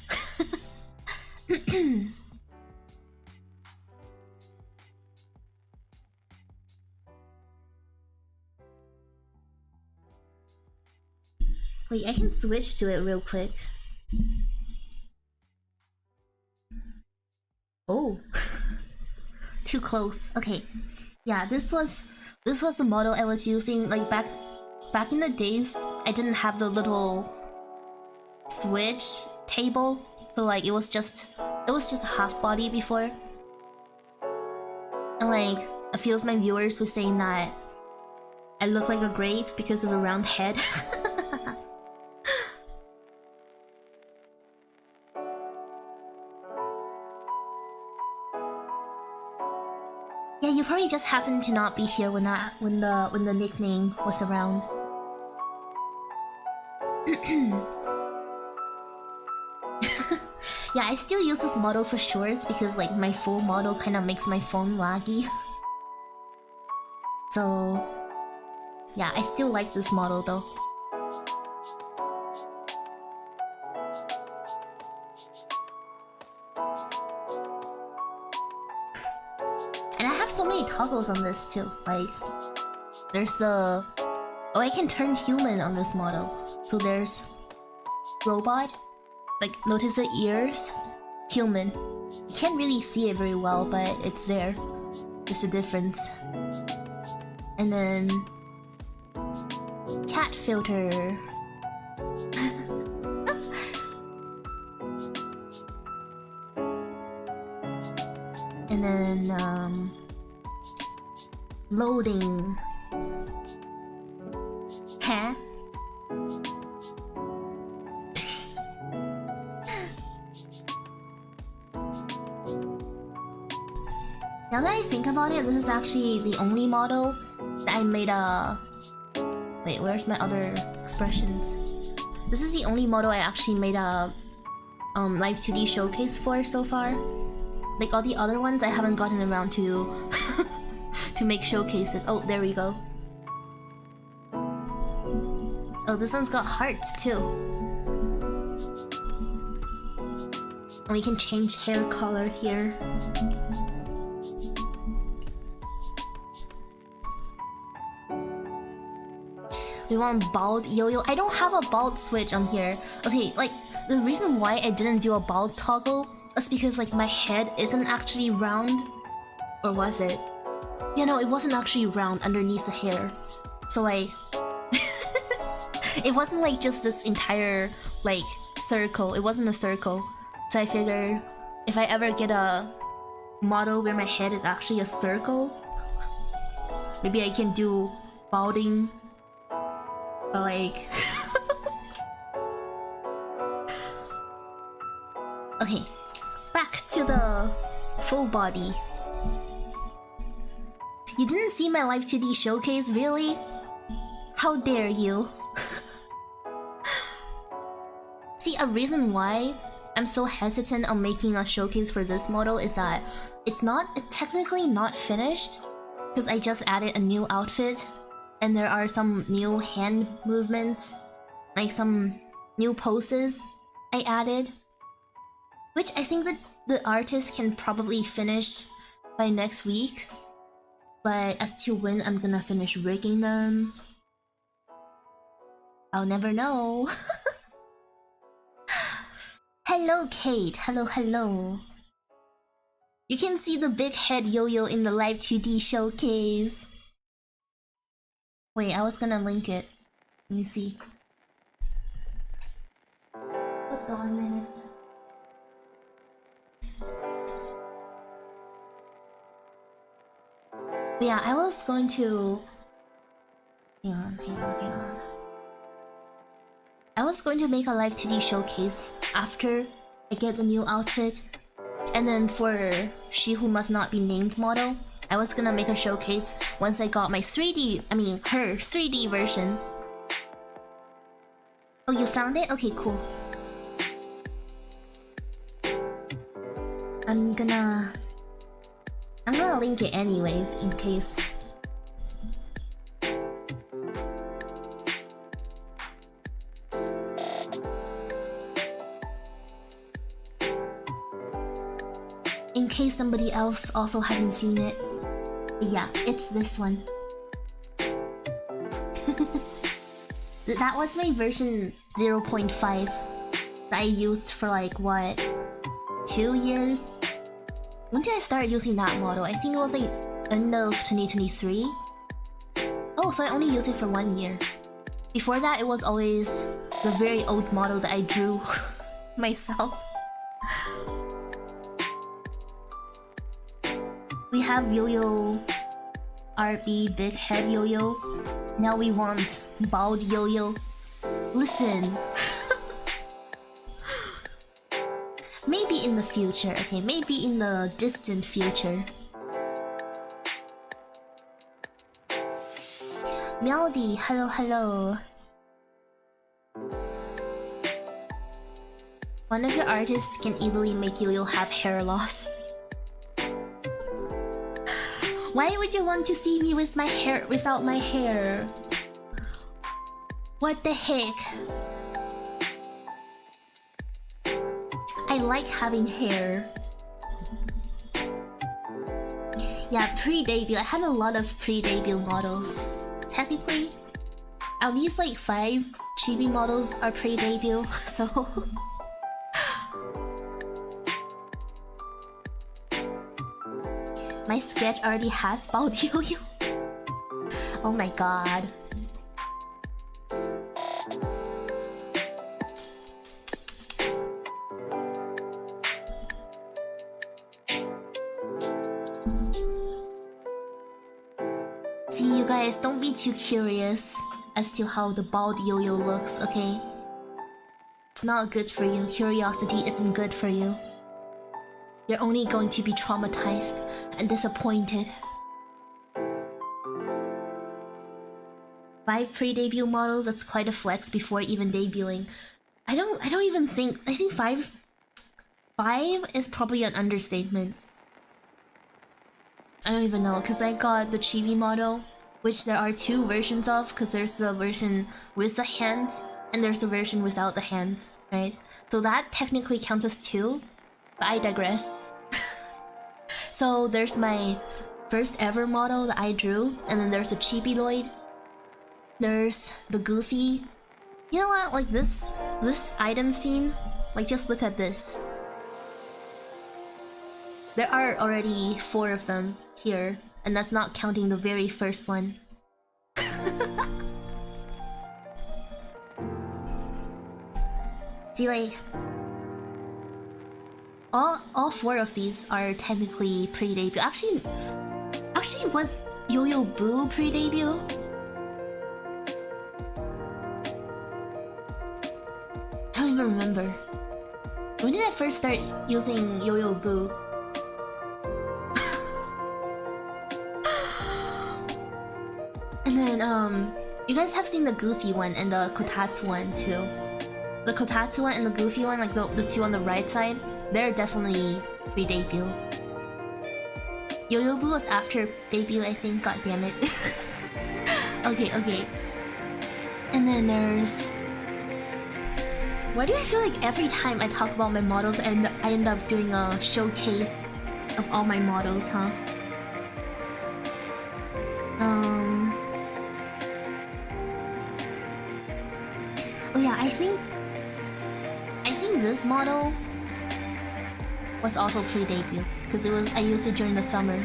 Wait, I can switch to it real quick. Oh. Too close. Okay. Yeah, this was the model I was using like back in the days. I didn't have the little switch table, so like it was just a half body before. And like a few of my viewers were saying that I look like a grape because of a round head. Yeah, you probably just happened to not be here when the nickname was around. Yeah, I still use this model for shorts because like my full model kind of makes my phone laggy. So yeah, I still like this model though. And I have so many toggles on this too. Like, there's the... Oh, I can turn human on this model. So there's robot. Like, notice the ears. Human. You can't really see it very well, but it's there. There's a difference. And then... cat filter. And then, loading. Huh? Now that I think about it, this is actually the only model that I made a... Wait, where's my other expressions? This is the only model I actually made a live 2D showcase for so far. Like all the other ones, I haven't gotten around to to make showcases. Oh, there we go. Oh, this one's got hearts too. And we can change hair color here. We want bald yo-yo. I don't have a bald switch on here. Okay, like the reason why I didn't do a bald toggle is because like my head isn't actually round. Or was it? Yeah, no, it wasn't actually round underneath the hair. So I... it wasn't like just this entire like circle. It wasn't a circle. So I figured if I ever get a model where my head is actually a circle, maybe I can do balding. But like... Okay, back to the full body. You didn't see my live 2D showcase, really? How dare you? See, a reason why I'm so hesitant on making a showcase for this model is that it's technically not finished because I just added a new outfit and there are some new hand movements, like some new poses I added, which I think that the artist can probably finish by next week. But as to when I'm gonna finish rigging them, I'll never know. Hello, Kate. Hello, hello. You can see the big head yo-yo in the live 2D showcase. Wait, I was gonna link it. Let me see. Hold on a minute. But yeah, I was going to... Hang on. I was going to make a live 2D showcase after I get the new outfit. And then for She Who Must Not Be Named model, I was gonna make a showcase once I got my her 3D version. Oh, you found it? Okay, cool. I'm gonna link it anyways, in case. In case somebody else also hasn't seen it. But yeah, it's this one. That was my version 0.5 that I used for like, what, 2 years? When did I start using that model? I think it was like end of 2023. Oh, so I only used it for 1 year. Before that, it was always the very old model that I drew myself. We have Yo-Yo RB Big Head Yo-Yo. Now we want Bald Yo-Yo. Listen. Maybe in the future, okay? Maybe in the distant future. Melody, hello, hello. One of your artists can easily make Yo-Yo have hair loss. Why would you want to see me with my hair without my hair? What the heck? I like having hair. Yeah, pre-debut. I had a lot of pre-debut models. Technically, at least like 5 chibi models are pre-debut, so... My sketch already has Bald Yo-Yo. Oh my god. See, you guys, don't be too curious as to how the Bald Yo-Yo looks, okay? It's not good for you. Curiosity isn't good for you. You're only going to be traumatized and disappointed. 5 pre-debut models, that's quite a flex before even debuting. I don't even think... I think 5 is probably an understatement. I don't even know, because I got the chibi model, which there are 2 versions of, because there's a version with the hands, and there's a version without the hands, right? So that technically counts as 2. But I digress. So there's my first ever model that I drew, and then there's a Chibi-Loid. There's the Goofy. You know what? Like this item scene. Like just look at this. There are already 4 of them here, and that's not counting the very first one. See, like. All 4 of these are technically pre-debut. Actually, was Yo-Yo Boo pre-debut? I don't even remember. When did I first start using Yo-Yo Boo? And then, you guys have seen the Goofy one and the Kotatsu one too. The Kotatsu one and the Goofy one, like the 2 on the right side, they're definitely pre-debut. Yo-Yo Boo was after debut, I think, god damn it. Okay. And then there's... Why do I feel like every time I talk about my models and I end up doing a showcase of all my models, huh? Oh yeah, I think this model was also pre-debut because I used it during the summer.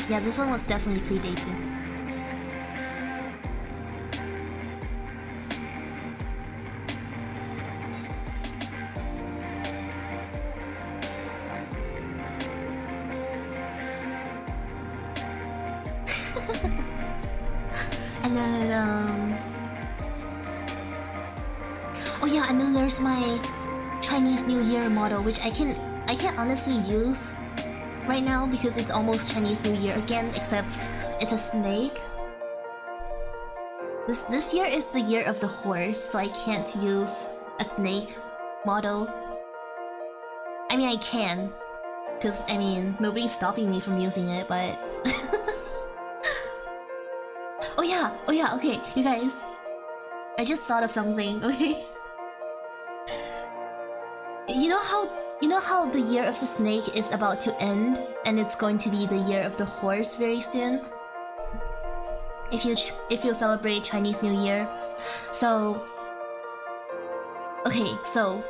Yeah, this one was definitely pre-debut. And then, oh yeah, and then there's my Chinese New Year model, which I can't honestly use right now because it's almost Chinese New Year again, except it's a snake. This year is the year of the horse, so I can't use a snake model. I mean, I can, because I mean, nobody's stopping me from using it, but oh yeah, okay, you guys, I just thought of something, okay? You know how the year of the snake is about to end and it's going to be the year of the horse very soon? If you celebrate Chinese New Year. So okay, so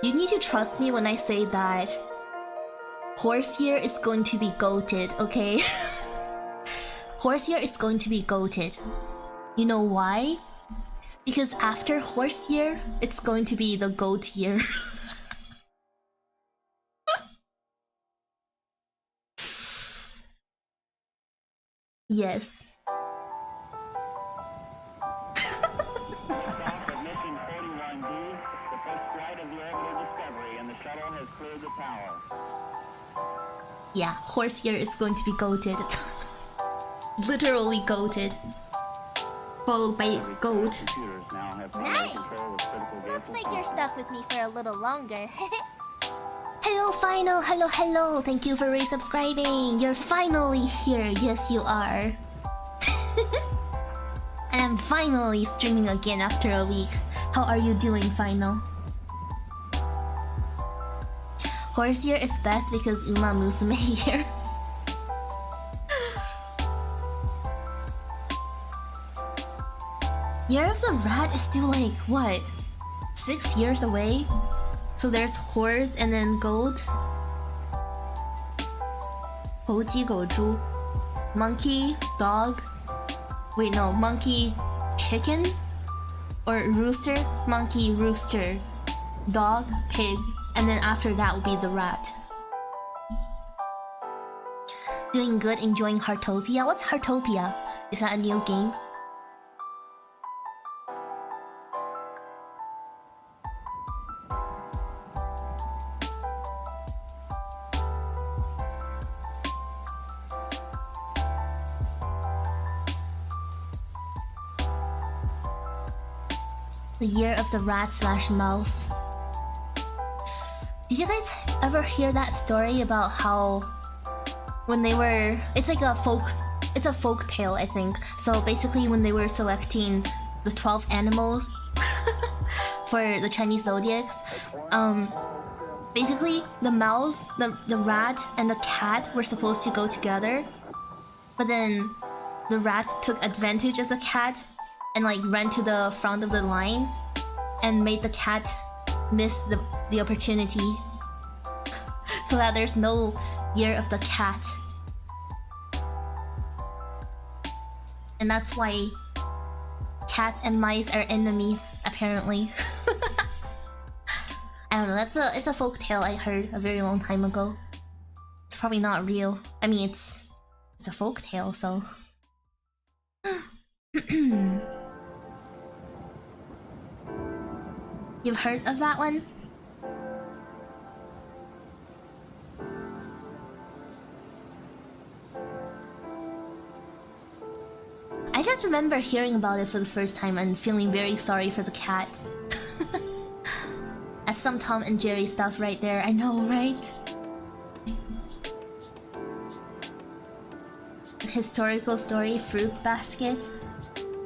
you need to trust me when I say that horse year is going to be goated, okay? Horse year is going to be goated. You know why? Because after horse year, it's going to be the goat year. Yes. Yeah, horse year is going to be goated. Literally goated. Followed by goat. Nice! Looks like you're stuck with me for a little longer. Hello, Final! Hello! Thank you for resubscribing! You're finally here! Yes, you are! And I'm finally streaming again after a week. How are you doing, Final? Horse year is best because Uma Musume here. Year of the Rat is still like, what? 6 years away? So there's horse and then goat. 猴鸡狗猪 Monkey, dog. Wait, no, monkey, chicken? Or rooster? Monkey, rooster. Dog, pig. And then after that will be the rat. Doing good, enjoying Heartopia? What's Heartopia? Is that a new game? The year of the rat / mouse. Did you guys ever hear that story about how when they were... It's a folk tale, I think. So basically when they were selecting the 12 animals for the Chinese zodiacs, basically the mouse, the rat, and the cat were supposed to go together. But then the rat took advantage of the cat and like ran to the front of the line and made the cat miss the opportunity, so that there's no year of the cat. And that's why cats and mice are enemies, apparently. I don't know, it's a folk tale I heard a very long time ago. It's probably not real. I mean, it's a folk tale, so... You've heard of that one? I just remember hearing about it for the first time and feeling very sorry for the cat. At That's some Tom and Jerry stuff right there. I know, right? Historical story, Fruits Basket.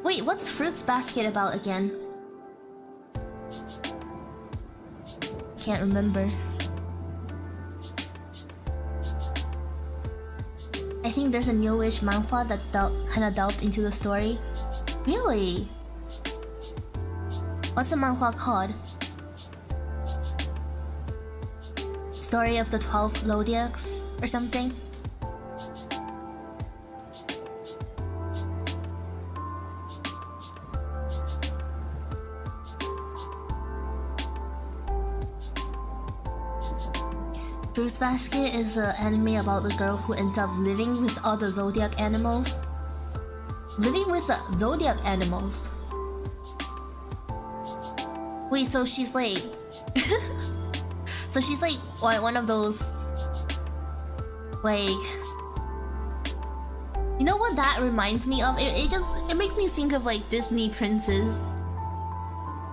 Wait, what's Fruits Basket about again? Can't remember. I think there's a newish manhwa that kinda delved into the story. Really? What's the manhwa called? Story of the 12 Zodiacs or something? Fruits Basket is an anime about the girl who ends up living with all the zodiac animals. Living with the zodiac animals? Wait, so she's like... so she's like what, one of those... Like... You know what that reminds me of? It makes me think of like Disney princes.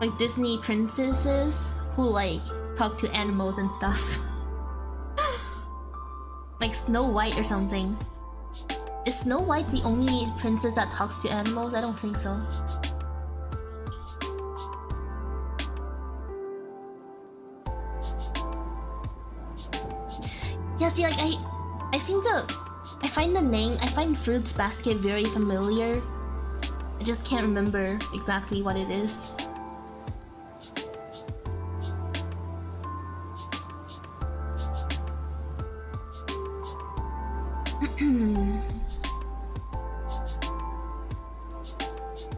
Like Disney princesses who like talk to animals and stuff. Like Snow White or something. Is Snow White the only princess that talks to animals? I don't think so. Yeah, see, like I find Fruits Basket very familiar. I just can't remember exactly what it is.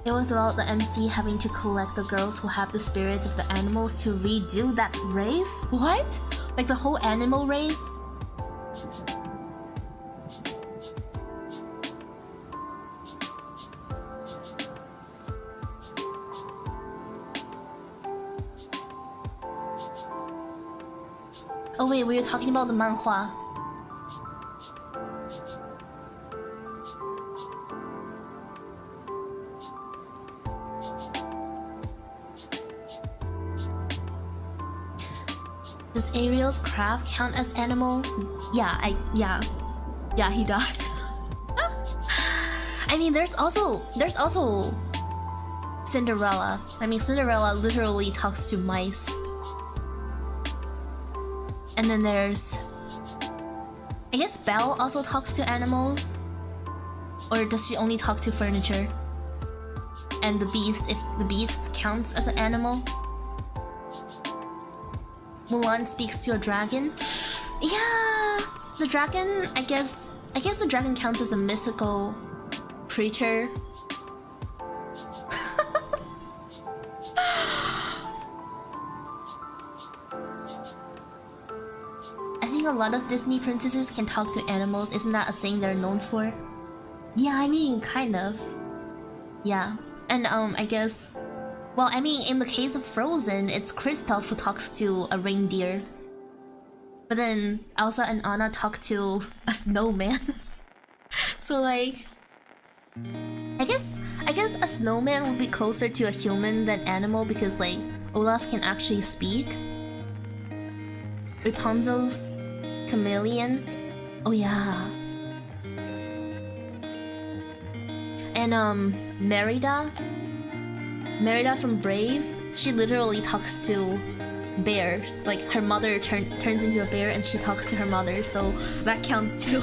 It was about the MC having to collect the girls who have the spirits of the animals to redo that race? What? Like the whole animal race? Oh wait, we were talking about the manhwa. Does Ariel's crab count as animal? Yeah, yeah, he does. I mean, there's also Cinderella. I mean, Cinderella literally talks to mice. And then there's... I guess Belle also talks to animals? Or does she only talk to furniture? And the Beast, if the Beast counts as an animal? Mulan speaks to a dragon? Yeah! The dragon, I guess the dragon counts as a mythical creature. I think a lot of Disney princesses can talk to animals. Isn't that a thing they're known for? Yeah, I mean, kind of. Yeah. And I guess... Well, I mean, in the case of Frozen, it's Kristoff who talks to a reindeer. But then Elsa and Anna talk to a snowman. So like... I guess a snowman would be closer to a human than animal because like, Olaf can actually speak. Rapunzel's chameleon. Oh yeah. And Merida from Brave, she literally talks to bears. Like her mother turns into a bear and she talks to her mother, so that counts too.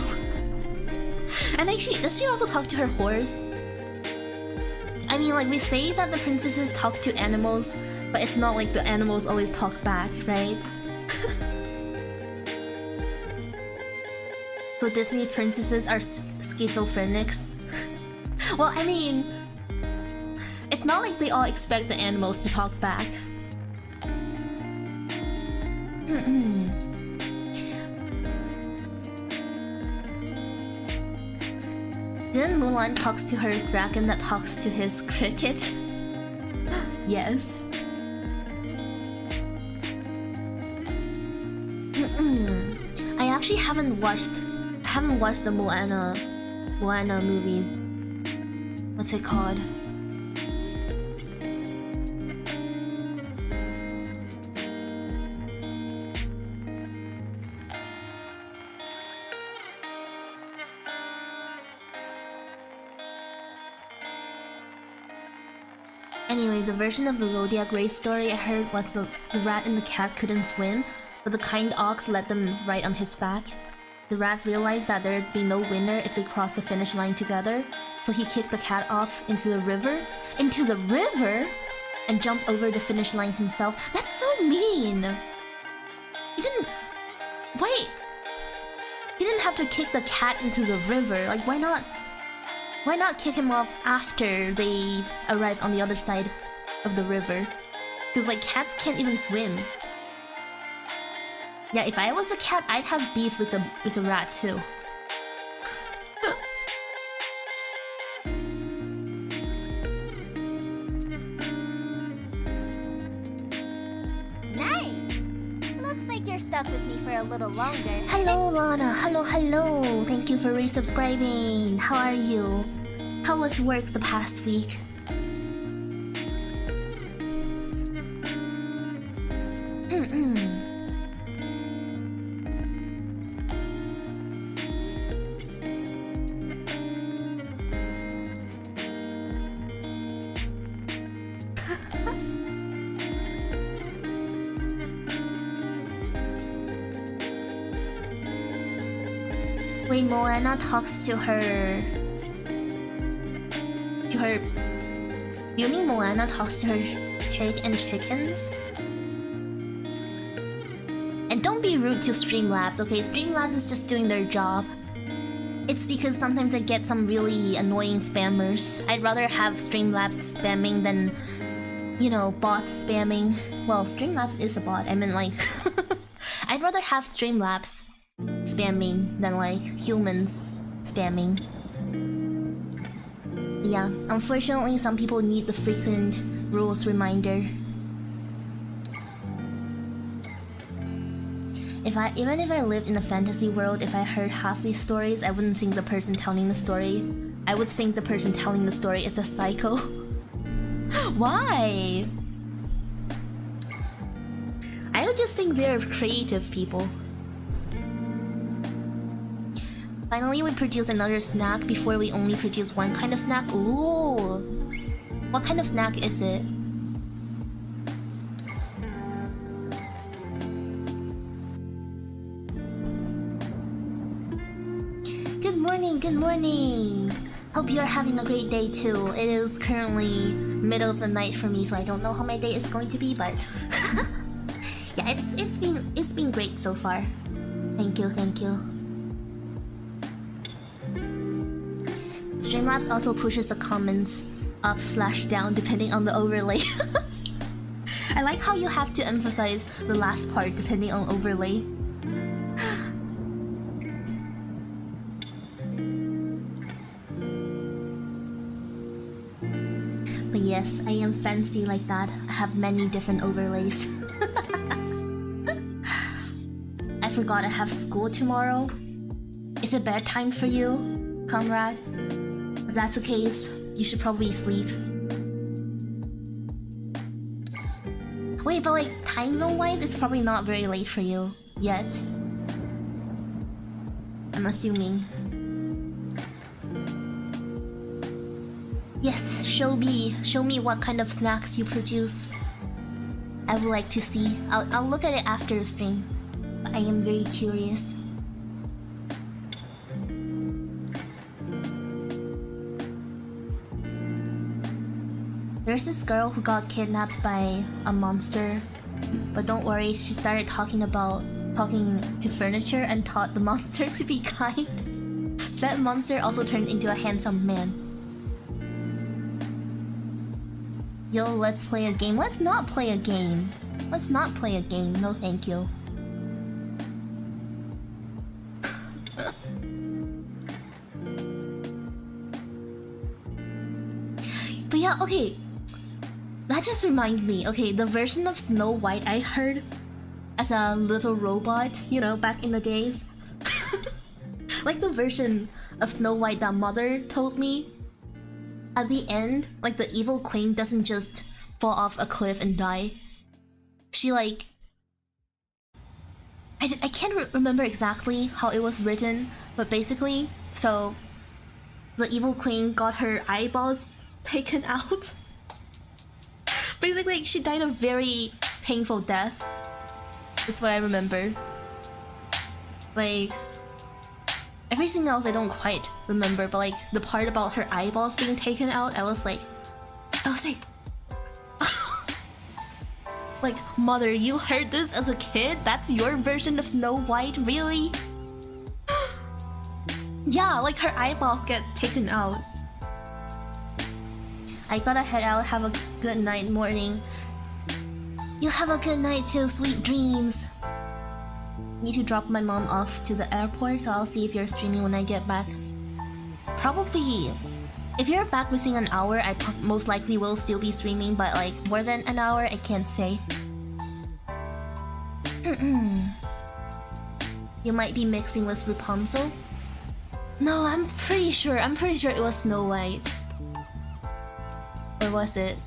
And like does she also talk to her horse? I mean, like we say that the princesses talk to animals, but it's not like the animals always talk back, right? So Disney princesses are schizophrenics. Well, I mean, it's not like they all expect the animals to talk back. Then Mulan talks to her dragon that talks to his cricket. Yes. I actually haven't watched the Moana movie. What's it called? Anyway, the version of the Zodiac race story I heard was the rat and the cat couldn't swim, but the kind ox let them ride on his back. The rat realized that there'd be no winner if they crossed the finish line together, so he kicked the cat off into the river? Into the river? And jumped over the finish line himself. That's so mean! He didn't... Wait! He didn't have to kick the cat into the river. Like, why not? Why not kick him off after they arrive on the other side of the river? Because, like, cats can't even swim. Yeah, if I was a cat, I'd have beef with a rat too. Nice! Looks like you're stuck with me for a little longer. Hello, Lana. Hello. Thank you for resubscribing. How are you? How was work the past week? Wait, Moana talks to her... You mean Moana talks to her pig and chickens? And don't be rude to Streamlabs, okay? Streamlabs is just doing their job. It's because sometimes I get some really annoying spammers. I'd rather have Streamlabs spamming than, you know, bots spamming. Well, Streamlabs is a bot. I mean, like... I'd rather have Streamlabs spamming than, like, humans spamming. Yeah, unfortunately, some people need the frequent rules reminder. Even if I lived in a fantasy world, if I heard half these stories, I wouldn't think the person telling the story. I would think the person telling the story is a psycho. Why? I would just think they're creative people. Finally, we produce another snack before we only produce one kind of snack. Ooh! What kind of snack is it? Good morning! Hope you're having a great day too. It is currently middle of the night for me, so I don't know how my day is going to be, but... yeah, it's been great so far. Thank you. Streamlabs also pushes the comments up/down depending on the overlay. I like how you have to emphasize the last part depending on overlay. But yes, I am fancy like that. I have many different overlays. I forgot I have school tomorrow. Is it bedtime for you, comrade? If that's the case, you should probably sleep. Wait, but like, time zone wise, it's probably not very late for you yet. I'm assuming. Yes, show me what kind of snacks you produce. I would like to see. I'll look at it after the stream. But I am very curious. There's this girl who got kidnapped by a monster, but don't worry, she started talking to furniture and taught the monster to be kind. Said monster also turned into a handsome man. Yo, let's play a game. Let's not play a game. No, thank you. But yeah, okay. That just reminds me. Okay, the version of Snow White I heard as a little robot, you know, back in the days. Like the version of Snow White that Mother told me. At the end, like the evil queen doesn't just fall off a cliff and die. She like... I can't remember exactly how it was written, but basically, so the evil queen got her eyeballs taken out. Basically, she died a very painful death. That's what I remember. Like, everything else I don't quite remember, but like the part about her eyeballs being taken out, I was like, like, mother, you heard this as a kid? That's your version of Snow White? Really? Yeah, like her eyeballs get taken out. I gotta head out, have a good night, morning. You have a good night too, sweet dreams. Need to drop my mom off to the airport, so I'll see if you're streaming when I get back. Probably. If you're back within an hour, I most likely will still be streaming, but like more than an hour, I can't say. You might be mixing with Rapunzel. No, I'm pretty sure it was Snow White. Or was it?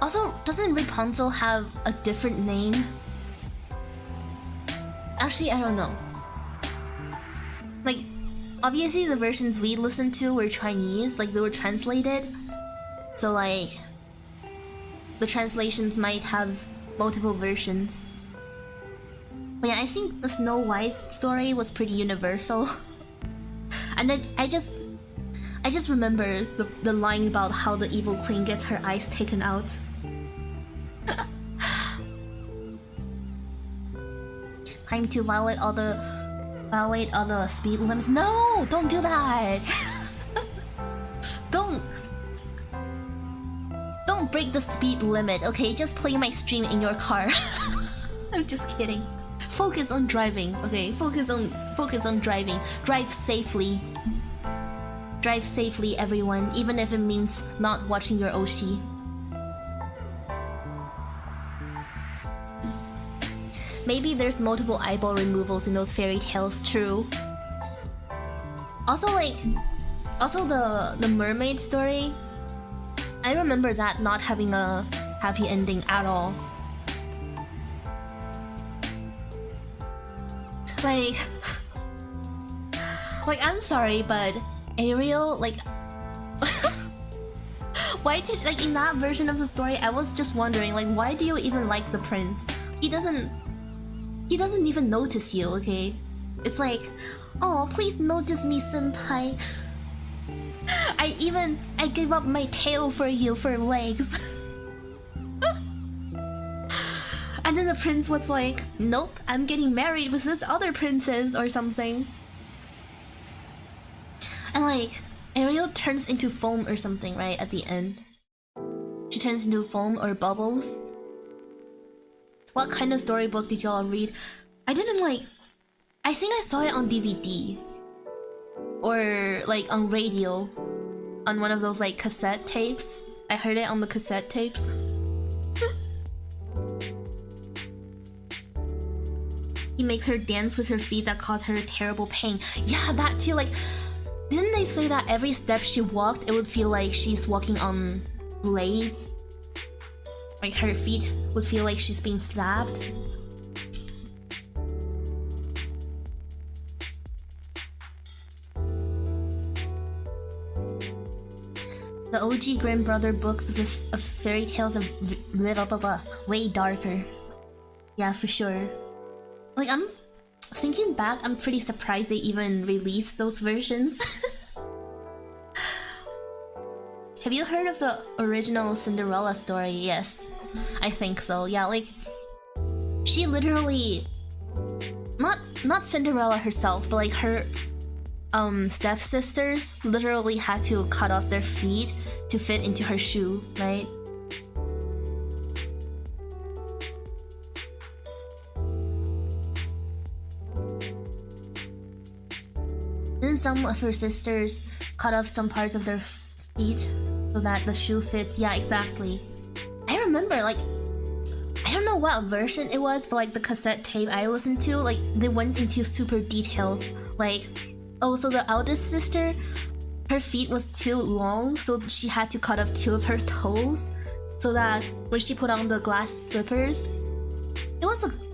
Also, doesn't Rapunzel have a different name? Actually, I don't know. Like, obviously the versions we listened to were Chinese, like they were translated. So like, the translations might have multiple versions. But yeah, I think the Snow White story was pretty universal. And then I just remember the line about how the evil queen gets her eyes taken out. Time to violate all the speed limits. No, don't do that. Don't break the speed limit, okay? Just play my stream in your car. I'm just kidding. Focus on driving, okay? Focus on driving. Drive safely. Drive safely, everyone, even if it means not watching your Oshi. Maybe there's multiple eyeball removals in those fairy tales, true. Also, like, the mermaid story, I remember that not having a happy ending at all. Like, I'm sorry, but Ariel, like, why did, like, in that version of the story, I was just wondering, like, why do you even like the prince? He doesn't even notice you, okay? It's like, oh, please notice me, senpai. I gave up my tail for you for legs. And then the prince was like, nope, I'm getting married with this other princess or something. And like, Ariel turns into foam or something, right, at the end. She turns into foam or bubbles. What kind of storybook did y'all read? I didn't like... I think I saw it on DVD. Or like on radio. On one of those like cassette tapes. I heard it on the cassette tapes. He makes her dance with her feet that cause her terrible pain. Yeah, that too, like... Didn't they say that every step she walked, it would feel like she's walking on blades? Like her feet would feel like she's being slapped. The OG Grimm Brother books of fairy tales are way darker. Yeah, for sure. Like, I'm thinking back, I'm pretty surprised they even released those versions. Have you heard of the original Cinderella story? Yes, I think so. Yeah, like, she literally... Not Cinderella herself, but like her stepsisters literally had to cut off their feet to fit into her shoe, right? Then some of her sisters cut off some parts of their feet so that the shoe fits. Yeah, exactly. I remember, like, I don't know what version it was, but like the cassette tape I listened to, like, they went into super details. Like, oh, so the eldest sister, her feet was too long, so she had to cut off 2 of her toes. so that when she put on the glass slippers,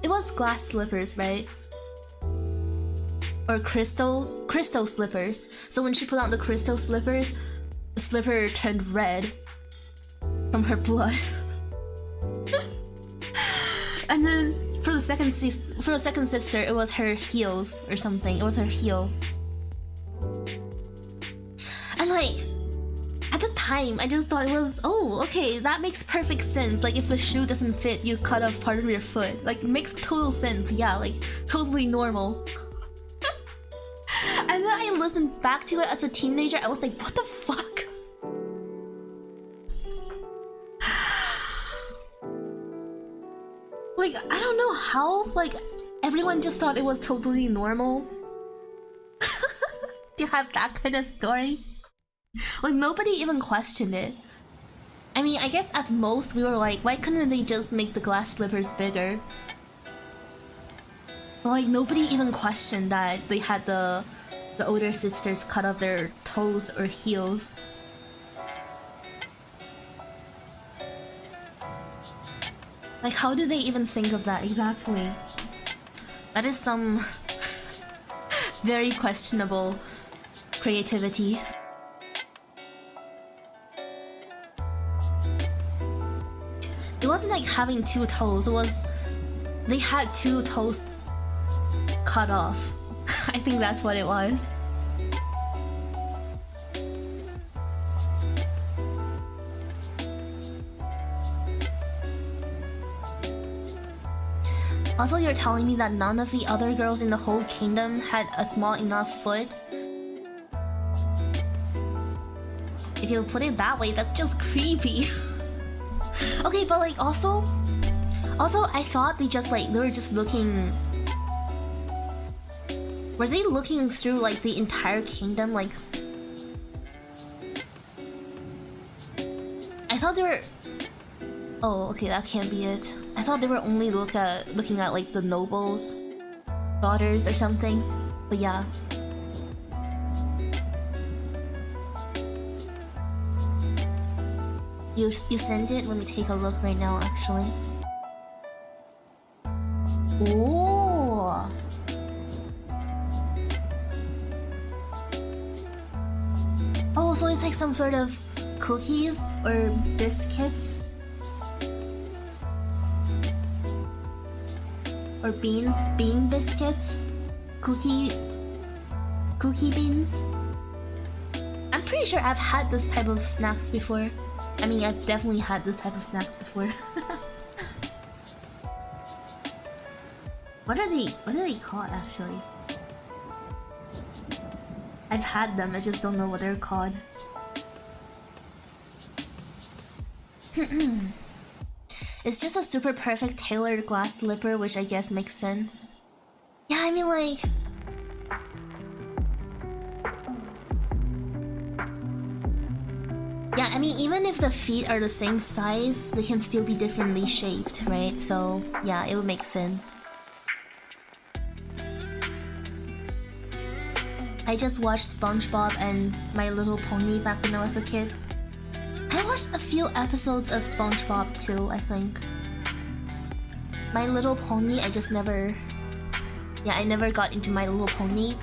it was glass slippers, right? Or crystal slippers. So when she put on the crystal slippers, the slipper turned red from her blood. And then for the second sister, it was her heels or something. It was her heel. And like, at the time, I just thought it was, oh, okay, that makes perfect sense. Like, if the shoe doesn't fit, you cut off part of your foot. Like, it makes total sense. Yeah, like, totally normal. And then I listened back to it as a teenager. I was like, what the fuck? Like, I don't know how, like, everyone just thought it was totally normal to have that kind of story. Like, nobody even questioned it. I mean, I guess at most we were like, why couldn't they just make the glass slippers bigger? But like, nobody even questioned that they had the older sisters cut off their toes or heels. Like, how do they even think of that exactly? That is some very questionable creativity. It wasn't like having two toes, it was... they had two toes cut off. I think that's what it was. Also, you're telling me that none of the other girls in the whole kingdom had a small enough foot? If you put it that way, that's just creepy. Okay, but like also I thought they were just looking... Were they looking through like the entire kingdom? Like, I thought they were... Oh, okay, that can't be it. I thought they were only looking at like the nobles' daughters or something. But yeah. You sent it? Let me take a look right now, actually. Oh. Oh, so it's like some sort of cookies or biscuits? Or bean biscuits? Cookie beans? I'm pretty sure I've had this type of snacks before. I mean, I've definitely had this type of snacks before. What are they called actually? I've had them, I just don't know what they're called. It's just a super perfect tailored glass slipper, which I guess makes sense. Yeah, I mean like... Yeah, I mean even if the feet are the same size, they can still be differently shaped, right? So yeah, it would make sense. I just watched SpongeBob and My Little Pony back when I was a kid. I watched a few episodes of SpongeBob too, I think. My Little Pony, I just never... Yeah, I never got into My Little Pony.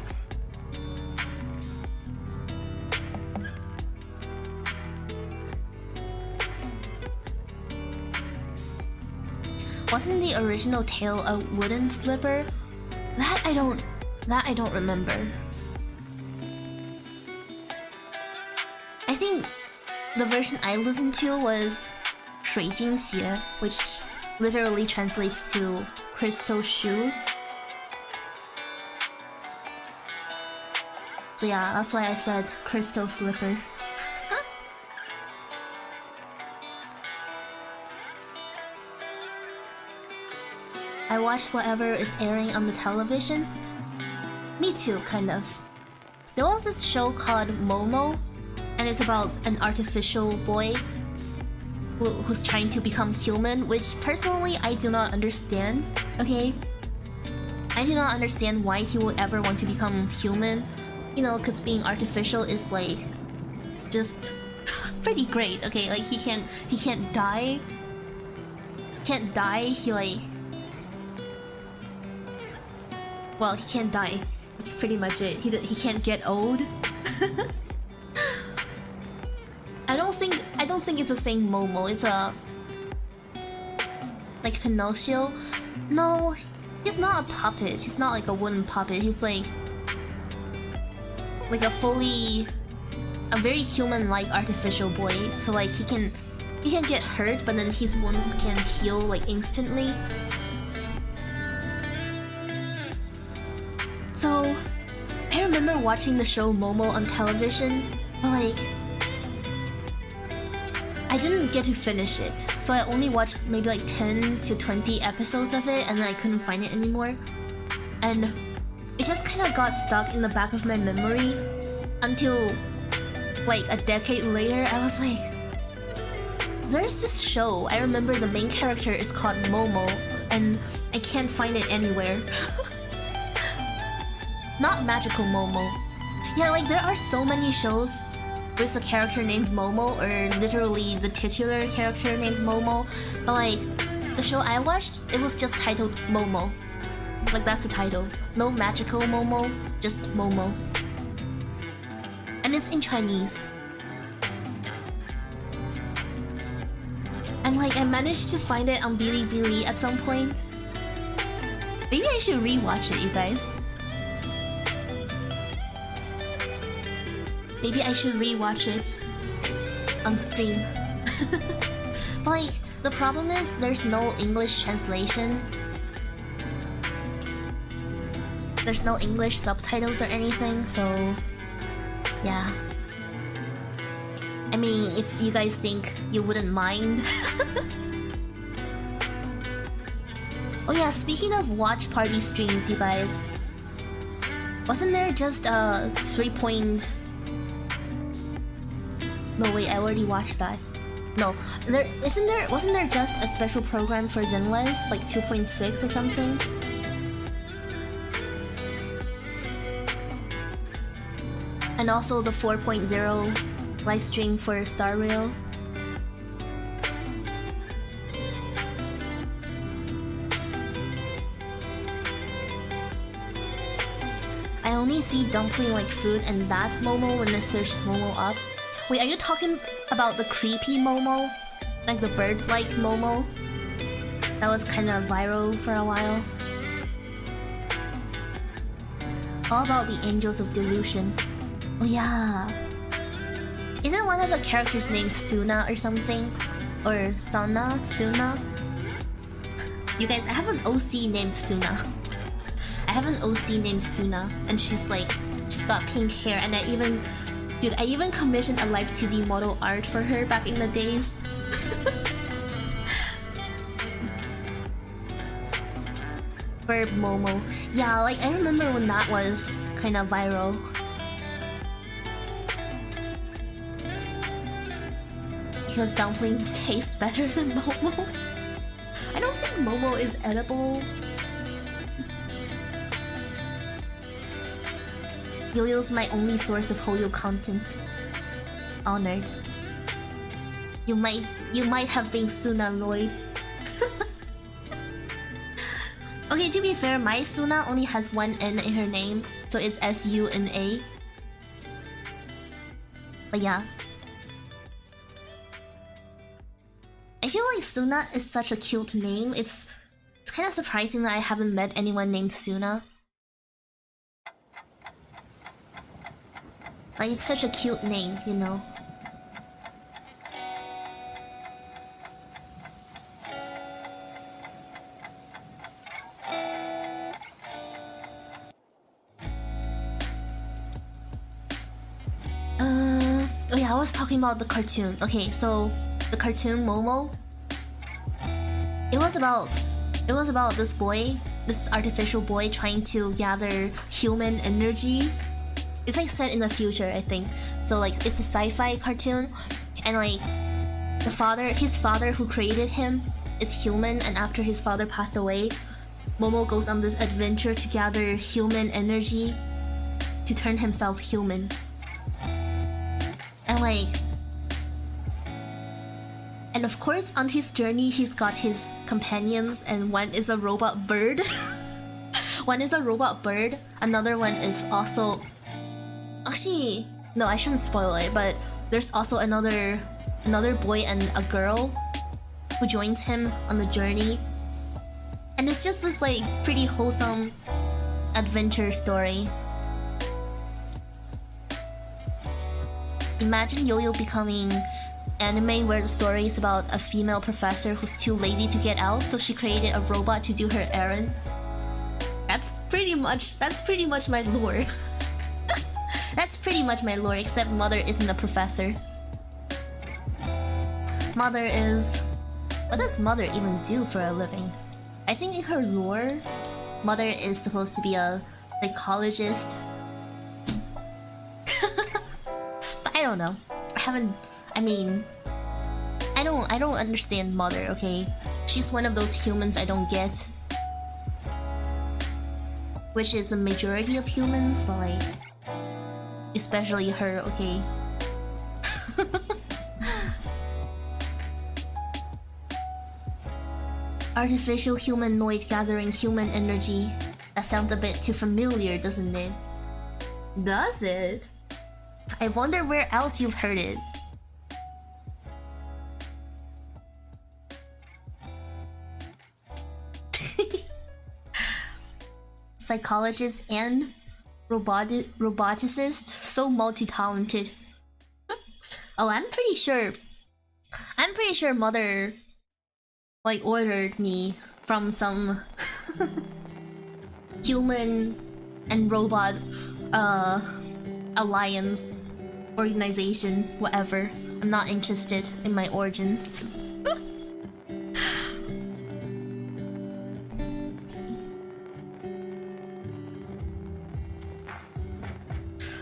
Wasn't the original tail a wooden slipper? That I don't remember. I think the version I listened to was 水晶鞋, which literally translates to crystal shoe. So yeah, that's why I said crystal slipper. I watch whatever is airing on the television. Me too, kind of. There was this show called Momo, and it's about an artificial boy who's trying to become human, which personally I do not understand, okay? I do not understand why he would ever want to become human. You know, because being artificial is like... just... pretty great. Okay, like he can't die. Can't die. He like, well, he can't die. That's pretty much it. He can't get old. I don't think it's the same Momo. It's a like Pinocchio. No, he's not a puppet. He's not like a wooden puppet. He's like a very human-like artificial boy. So like he can get hurt, but then his wounds can heal like instantly. So I remember watching the show Momo on television, but like I didn't get to finish it. So I only watched maybe like 10 to 20 episodes of it, and then I couldn't find it anymore. And it just kind of got stuck in the back of my memory until like a decade later. I was like, there's this show. I remember the main character is called Momo, and I can't find it anywhere. Not Magical Momo. Yeah, like there are so many shows with a character named Momo, or literally the titular character named Momo, but like the show I watched, it was just titled Momo. Like that's the title. No Magical Momo, just Momo. And it's in Chinese. And like I managed to find it on Bilibili at some point. Maybe I should rewatch it, you guys. Maybe I should rewatch it on stream. But like, the problem is there's no English translation. There's no English subtitles or anything, so yeah. I mean, if you guys think you wouldn't mind. Oh yeah, speaking of watch party streams, you guys. Wasn't there just a 3 point... No wait, I already watched that. No, wasn't there just a special program for Zenless, like 2.6 or something? And also the 4.0 live stream for Star Rail. I only see dumpling like food and that Momo when I searched Momo up. Wait, are you talking about the creepy Momo? Like the bird-like Momo? That was kinda viral for a while. All about the Angels of Delusion. Oh yeah. Isn't one of the characters named Suna or something? Or Sana? Suna? You guys, I have an OC named Suna. I have an OC named Suna, and she's got pink hair, and I even commissioned a live 2D model art for her back in the days. Verb Momo. Yeah, like I remember when that was kinda viral. Because dumplings taste better than Momo. I don't think Momo is edible. Yoyo's my only source of Hoyo content. Honored. You might have been Suna Lloyd. Okay, to be fair, my Suna only has one N in her name, so it's S-U-N-A. But yeah. I feel like Suna is such a cute name. It's kind of surprising that I haven't met anyone named Suna. Like, it's such a cute name, you know? Oh yeah, I was talking about the cartoon. Okay, so the cartoon Momo. It was about this boy, this artificial boy trying to gather human energy. It's like set in the future, I think. So like it's a sci-fi cartoon, and like his father who created him is human, and after his father passed away, Momo goes on this adventure to gather human energy to turn himself human. And like And of course, on his journey, he's got his companions, and one is a robot bird. One is a robot bird, another one is also... Actually, no, I shouldn't spoil it, but there's also another boy and a girl who joins him on the journey. And it's just this like pretty wholesome adventure story. Imagine Yo-Yo becoming anime where the story is about a female professor who's too lazy to get out, so she created a robot to do her errands. That's pretty much my lore. That's pretty much my lore, except Mother isn't a professor. Mother is... What does Mother even do for a living? I think in her lore, Mother is supposed to be a psychologist. But I don't know. I don't understand Mother, okay? She's one of those humans I don't get. Which is the majority of humans, but like... Especially her, okay? Artificial humanoid gathering human energy. That sounds a bit too familiar, doesn't it? Does it? I wonder where else you've heard it. Psychologist and roboticist, so multi-talented. Oh, I'm pretty sure Mother like ordered me from some human and robot alliance organization, whatever. I'm not interested in my origins.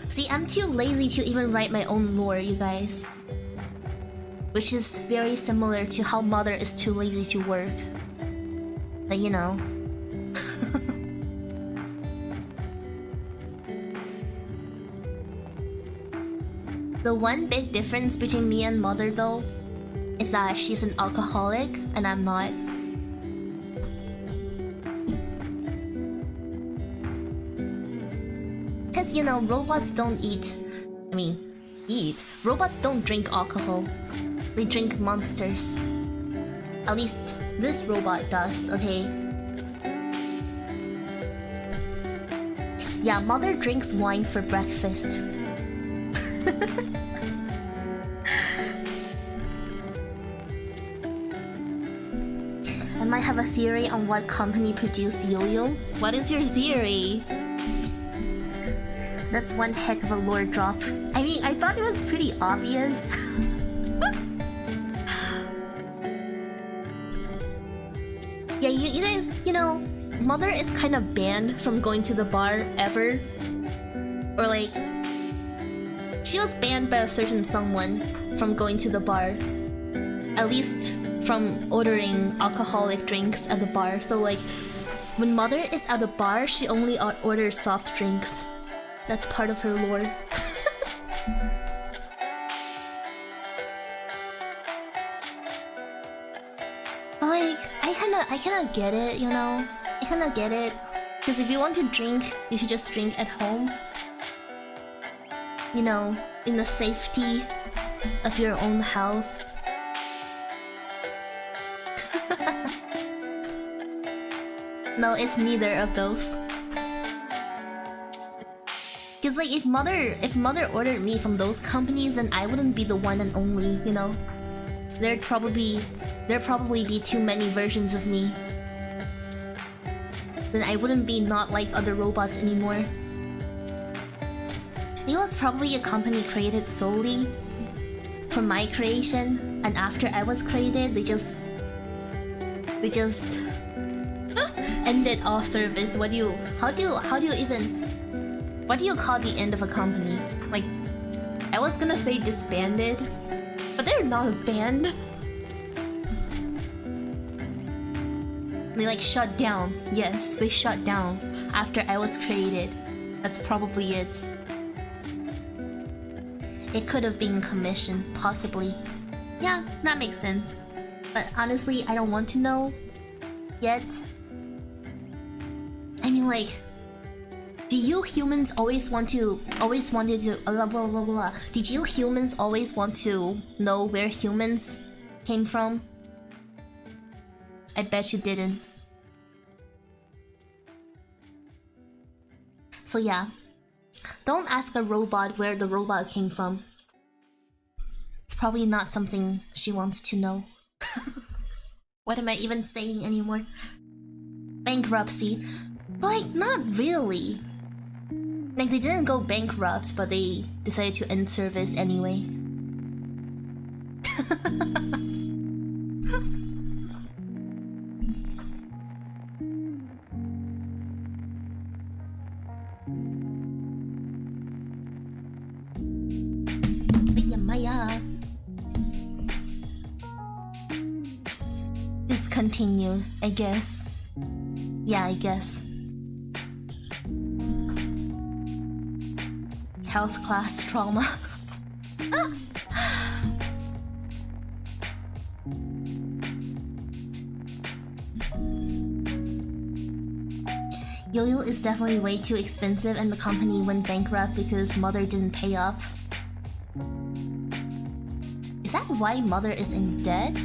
See, I'm too lazy to even write my own lore, you guys. Which is very similar to how Mother is too lazy to work. But you know. The one big difference between me and Mother though is that she's an alcoholic and I'm not. Because, you know, robots don't eat. Robots don't drink alcohol. They drink monsters. At least this robot does, okay? Yeah, Mother drinks wine for breakfast. I might have a theory on what company produced Yo-Yo. What is your theory? That's one heck of a lore drop. I mean, I thought it was pretty obvious. Yeah, you guys, you know, Mother is kind of banned from going to the bar ever. Or like, she was banned by a certain someone from going to the bar. At least from ordering alcoholic drinks at the bar. So like, when Mother is at the bar, she only orders soft drinks. That's part of her lore. But like, I kinda get it, you know? I kinda get it. Because if you want to drink, you should just drink at home. You know, in the safety of your own house. No, it's neither of those. Cause like if Mother ordered me from those companies, then I wouldn't be the one and only, you know? There'd probably be too many versions of me. Then I wouldn't be not like other robots anymore. It was probably a company created solely for my creation, and after I was created, they just ended all service. How do you call the end of a company? Like, I was gonna say disbanded, but they're not a band. They like shut down. Yes, they shut down after I was created. That's probably it. It could have been commissioned, possibly. Yeah, that makes sense. But honestly, I don't want to know yet. I mean, like, do you humans always wanted to blah blah blah blah? Did you humans always want to know where humans came from? I bet you didn't. So yeah, don't ask a robot where the robot came from. It's probably not something she wants to know. What am I even saying anymore? Bankruptcy. But like, not really. Like, they didn't go bankrupt, but they decided to end service anyway. Maya. Discontinued, I guess. Yeah, I guess. Health class trauma. Yo-Yo is definitely way too expensive and the company went bankrupt because Mother didn't pay up. Is that why Mother is in debt?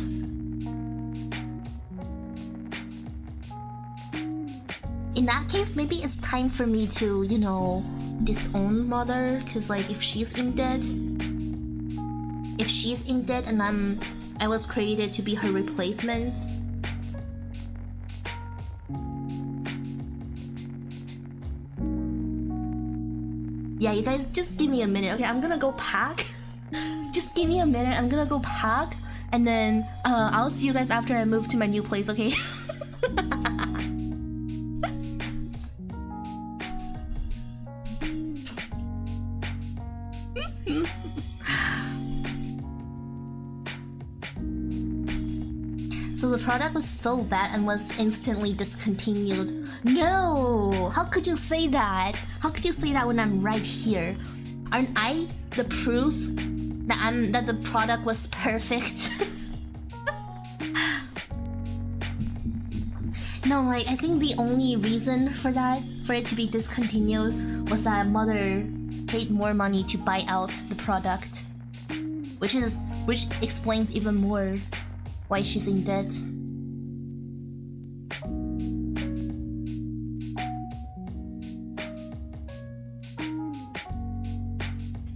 In that case, maybe it's time for me to, you know, disown Mother, cause like if she's in debt and I was created to be her replacement. Yeah, you guys, just give me a minute, okay? I'm gonna go pack. Just give me a minute, I'm gonna go pack, and then I'll see you guys after I move to my new place, okay? So the product was so bad and was instantly discontinued. No! How could you say that? How could you say that when I'm right here? Aren't I the proof that the product was perfect? No, like, I think the only reason for it to be discontinued was that Mother paid more money to buy out the product. Which explains even more why she's in debt.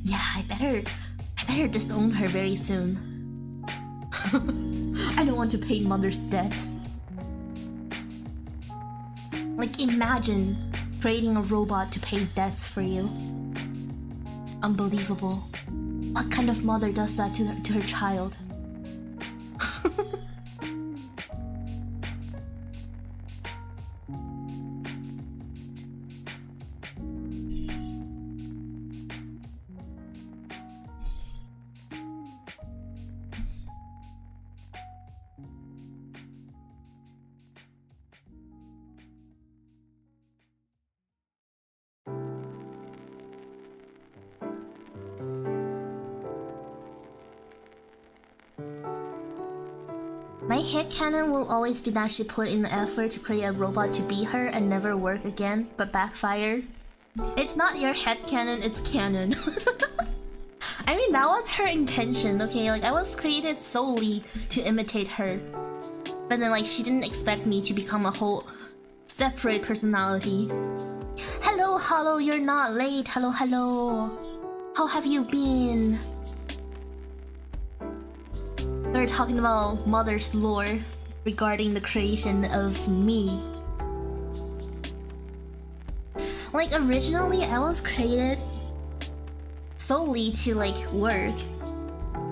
Yeah, I better disown her very soon. I don't want to pay Mother's debt. Like, imagine creating a robot to pay debts for you. Unbelievable. What kind of mother does that to her child? My headcanon will always be that she put in the effort to create a robot to be her and never work again, but backfired. It's not your headcanon, it's canon. I mean, that was her intention, okay? Like, I was created solely to imitate her. But then, like, she didn't expect me to become a whole separate personality. Hello, hello, you're not late. Hello, hello. How have you been? We're talking about Mother's lore regarding the creation of me. Like, originally I was created solely to, like, work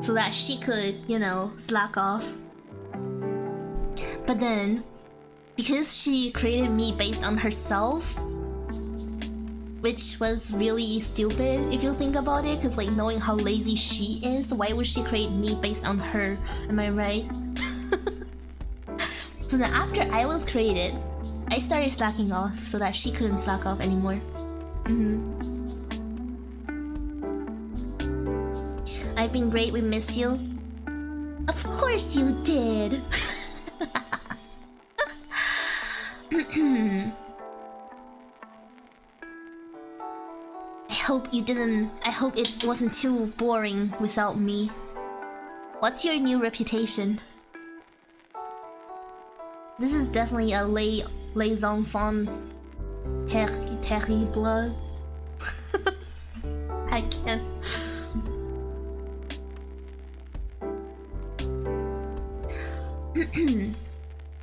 so that she could, you know, slack off. But then, because she created me based on herself, which was really stupid if you think about it, because like knowing how lazy she is, why would she create me based on her? Am I right? So then after I was created, I started slacking off so that she couldn't slack off anymore. I've been great, we missed you. Of course you did. I hope it wasn't too boring without me. What's your new reputation? This is definitely a les enfants terrible. I can't.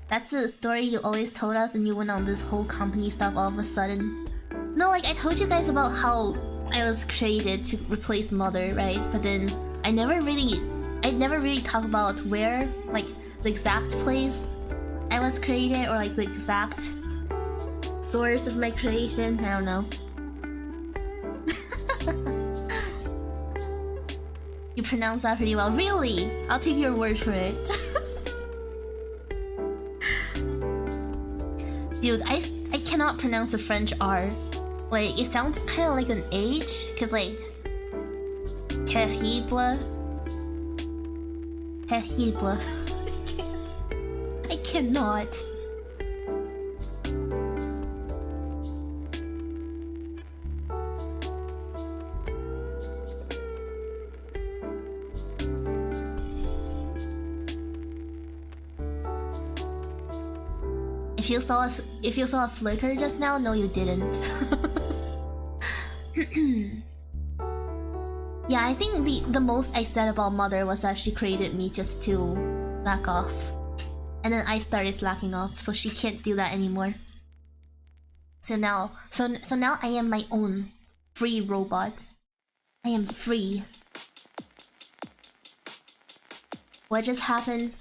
That's the story you always told us, and you went on this whole company stuff all of a sudden. No, like I told you guys about how I was created to replace Mother, right? But then I'd never really talk about where, like the exact place I was created, or like the exact source of my creation. I don't know. You pronounce that pretty well. Really? I'll take your word for it. Dude, I cannot pronounce the French R. Like, it sounds kind of like an H, cause like terrible. Terrible. I cannot. If you saw a flicker just now, no you didn't. Yeah, I think the most I said about Mother was that she created me just to slack off. And then I started slacking off, so she can't do that anymore. So now I am my own free robot. I am free. What just happened?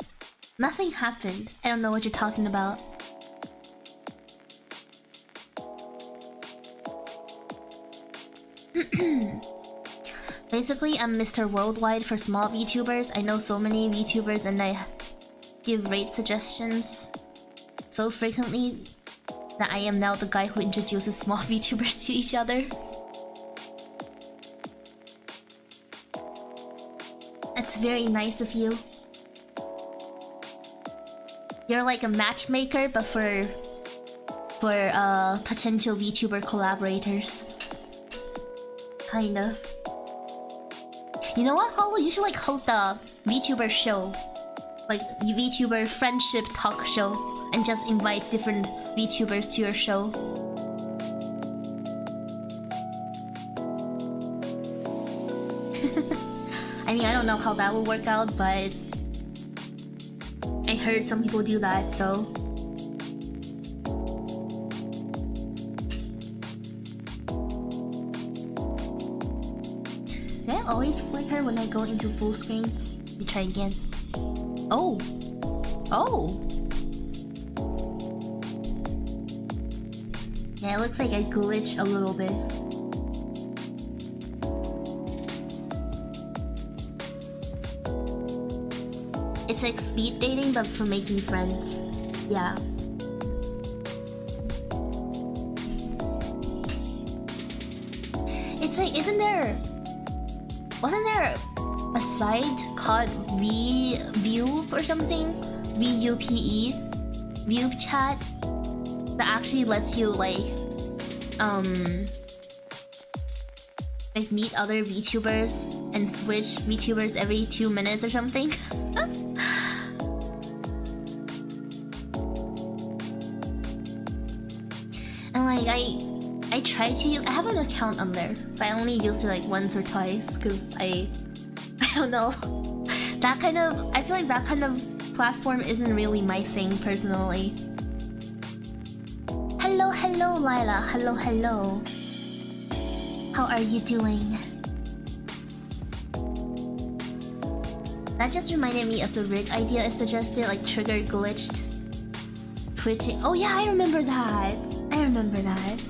Nothing happened. I don't know what you're talking about. Basically, I'm Mr. Worldwide for small VTubers. I know so many VTubers and I give rate suggestions so frequently that I am now the guy who introduces small VTubers to each other. That's very nice of you. You're like a matchmaker, but for potential VTuber collaborators. Kind of. You know what, Hollow? You should like host a VTuber show. Like VTuber friendship talk show. And just invite different VTubers to your show. I mean, I don't know how that will work out, but I heard some people do that, so... Do I always flicker when I go into full screen? Let me try again. Oh! Oh! Yeah, it looks like I glitch a little bit. It's like speed dating, but for making friends. Yeah. It's like, wasn't there a site called Vtube or something? VUPE? Vube chat? That actually lets you like meet other VTubers and switch VTubers every 2 minutes or something. And like I try to use, I have an account on there, but I only used it like once or twice because I don't know. That kind of, I feel like that kind of platform isn't really my thing personally. Hello, hello, Lila. Hello, hello. How are you doing? That just reminded me of the rig idea I suggested, like trigger glitched twitching. Oh yeah, I remember that. I remember that.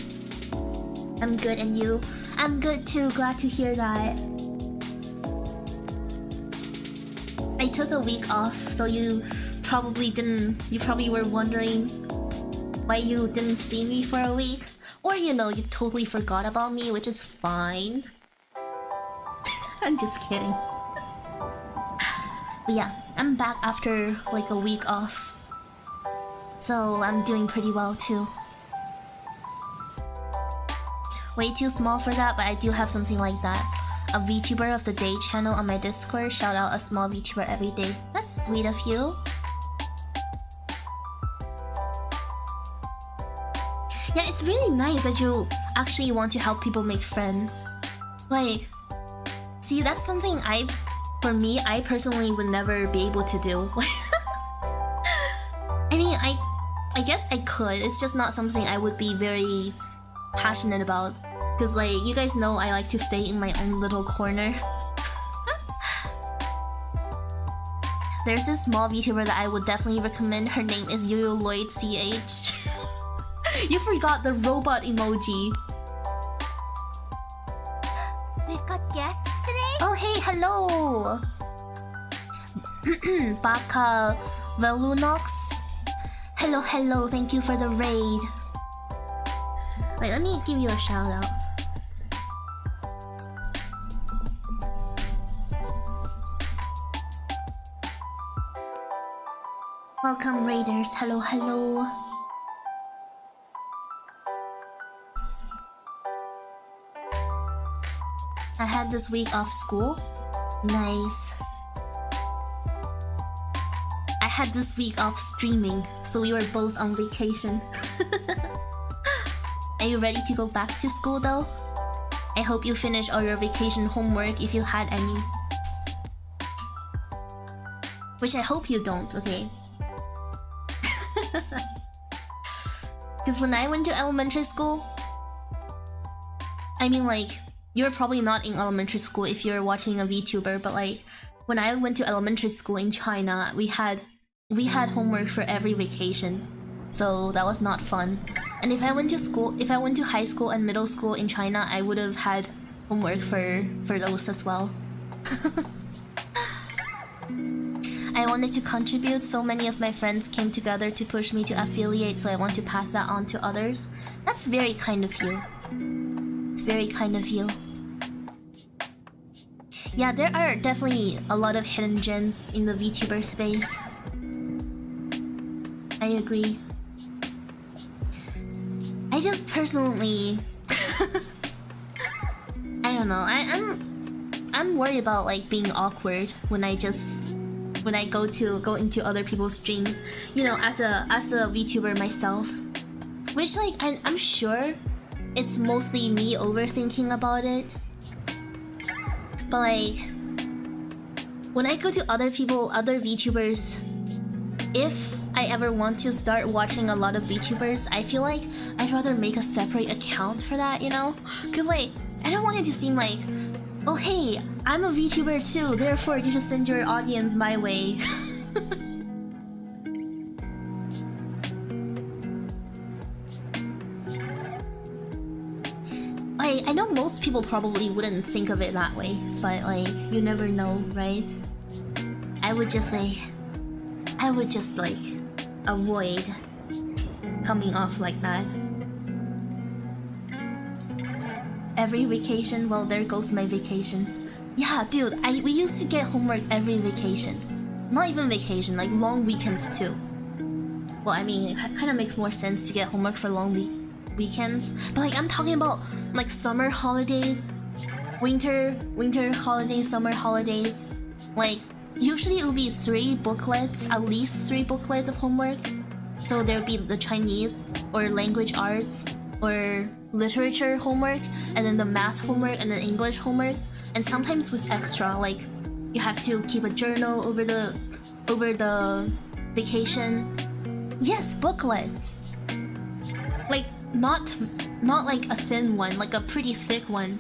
I'm good, and you? I'm good too, glad to hear that. I took a week off, so you probably were wondering why you didn't see me for a week. Or you know, you totally forgot about me, which is fine. I'm just kidding. But yeah, I'm back after like a week off. So I'm doing pretty well too. Way too small for that, but I do have something like that. A Vtuber of the Day channel on my Discord. Shout out a small Vtuber every day. That's sweet of you. Yeah, it's really nice that you actually want to help people make friends. Like, see, that's something for me, I personally would never be able to do. I mean, I guess I could. It's just not something I would be very passionate about. Because, like, you guys know I like to stay in my own little corner. There's this small VTuber that I would definitely recommend. Her name is Yoyoloid CH. You forgot the robot emoji. We've got guests today? Oh, hey, hello! Baka Velunox. Hello, hello, thank you for the raid. Wait, let me give you a shout out. Welcome, raiders. Hello, hello. I had this week off school. Nice. I had this week off streaming, so we were both on vacation. Are you ready to go back to school though? I hope you finish all your vacation homework if you had any. Which I hope you don't, okay? Because when I went to elementary school, I mean, like, you're probably not in elementary school if you're watching a VTuber, but like, when I went to elementary school in China, we had homework for every vacation, so that was not fun. And if I went to high school and middle school in China, I would have had homework for those as well. I wanted to contribute, so many of my friends came together to push me to affiliate, so I want to pass that on to others. That's very kind of you. It's very kind of you. Yeah, there are definitely a lot of hidden gems in the VTuber space. I agree. I just personally... I don't know, I'm worried about like being awkward when I go into other people's streams, you know, as a VTuber myself. Which, like, I'm sure it's mostly me overthinking about it. But like, when I go to other VTubers, if I ever want to start watching a lot of VTubers, I feel like I'd rather make a separate account for that, you know? Cause like, I don't want it to seem like, oh hey, I'm a VTuber too, therefore you should send your audience my way. I know most people probably wouldn't think of it that way, but like, you never know, right? I would just like avoid coming off like that. Every vacation, well, there goes my vacation. Yeah, dude, we used to get homework every vacation. Not even vacation, like long weekends too. Well, I mean, it kind of makes more sense to get homework for long weekends. But like, I'm talking about like summer holidays, winter holidays, summer holidays. Like, usually it would be 3 booklets, at least 3 booklets of homework. So there would be the Chinese or language arts or literature homework, and then the math homework, and then English homework, and sometimes with extra, like you have to keep a journal over the vacation. Yes, booklets. Like not like a thin one, like a pretty thick one.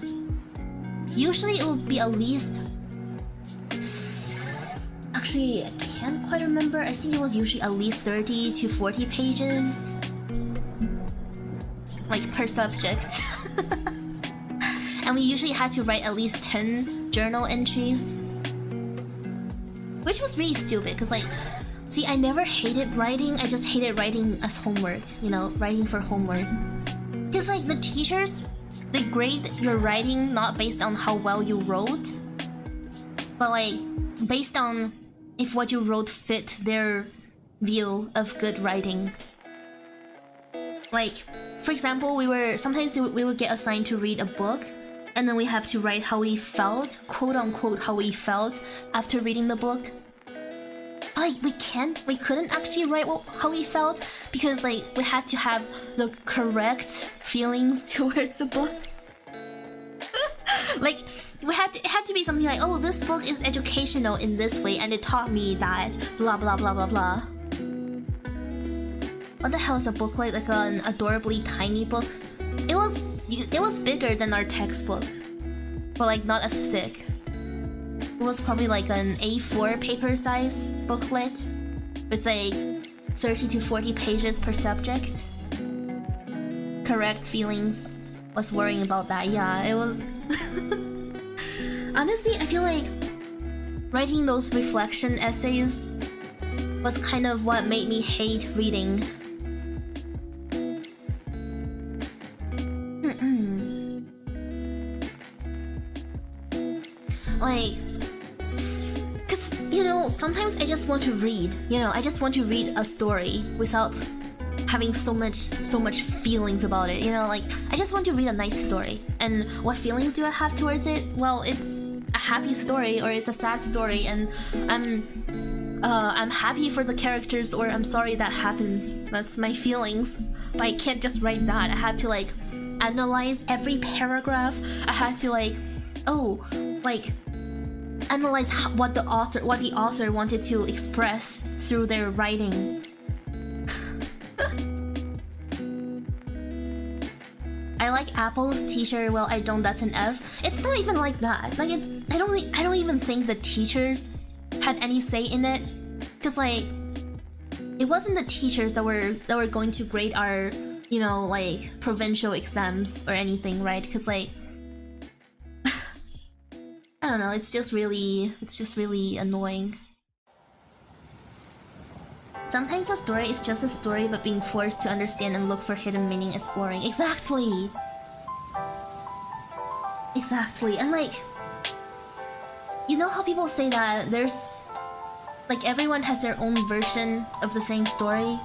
Usually it would be at least, actually I can't quite remember, I think it was usually at least 30 to 40 pages. Like per subject. And we usually had to write at least 10 journal entries. Which was really stupid, because like, see, I never hated writing, I just hated writing as homework, you know, writing for homework. Because like, the teachers, they grade your writing not based on how well you wrote, but like, based on if what you wrote fit their view of good writing. Like, for example, sometimes we would get assigned to read a book, and then we have to write how we felt, quote unquote, how we felt after reading the book. Like, we couldn't actually write how we felt because, like, we had to have the correct feelings towards the book. Like, it had to be something like, oh, this book is educational in this way, and it taught me that blah blah blah blah blah. What the hell is a book like? Like an adorably tiny book? It was bigger than our textbook, but like not as thick. It was probably like an A4 paper size booklet with like 30 to 40 pages per subject. Correct feelings. Was worrying about that. Yeah, it was. Honestly, I feel like writing those reflection essays was kind of what made me hate reading. Like, cause you know, sometimes I just want to read. You know, I just want to read a story without having so much feelings about it. You know, like I just want to read a nice story. And what feelings do I have towards it? Well, it's a happy story or it's a sad story, and I'm happy for the characters, or I'm sorry that happens. That's my feelings. But I can't just write that. I have to like analyze every paragraph. I have to like, analyze what the author wanted to express through their writing. I like Apple's teacher. Well, I don't. That's an F. It's not even like that. Like I don't even think the teachers had any say in it, because like it wasn't the teachers that were going to grade our, you know, like provincial exams or anything, right? Because like I don't know. It's just really annoying. Sometimes a story is just a story, but being forced to understand and look for hidden meaning is boring. Exactly! Exactly, and like... You know how people say that there's... Like, everyone has their own version of the same story?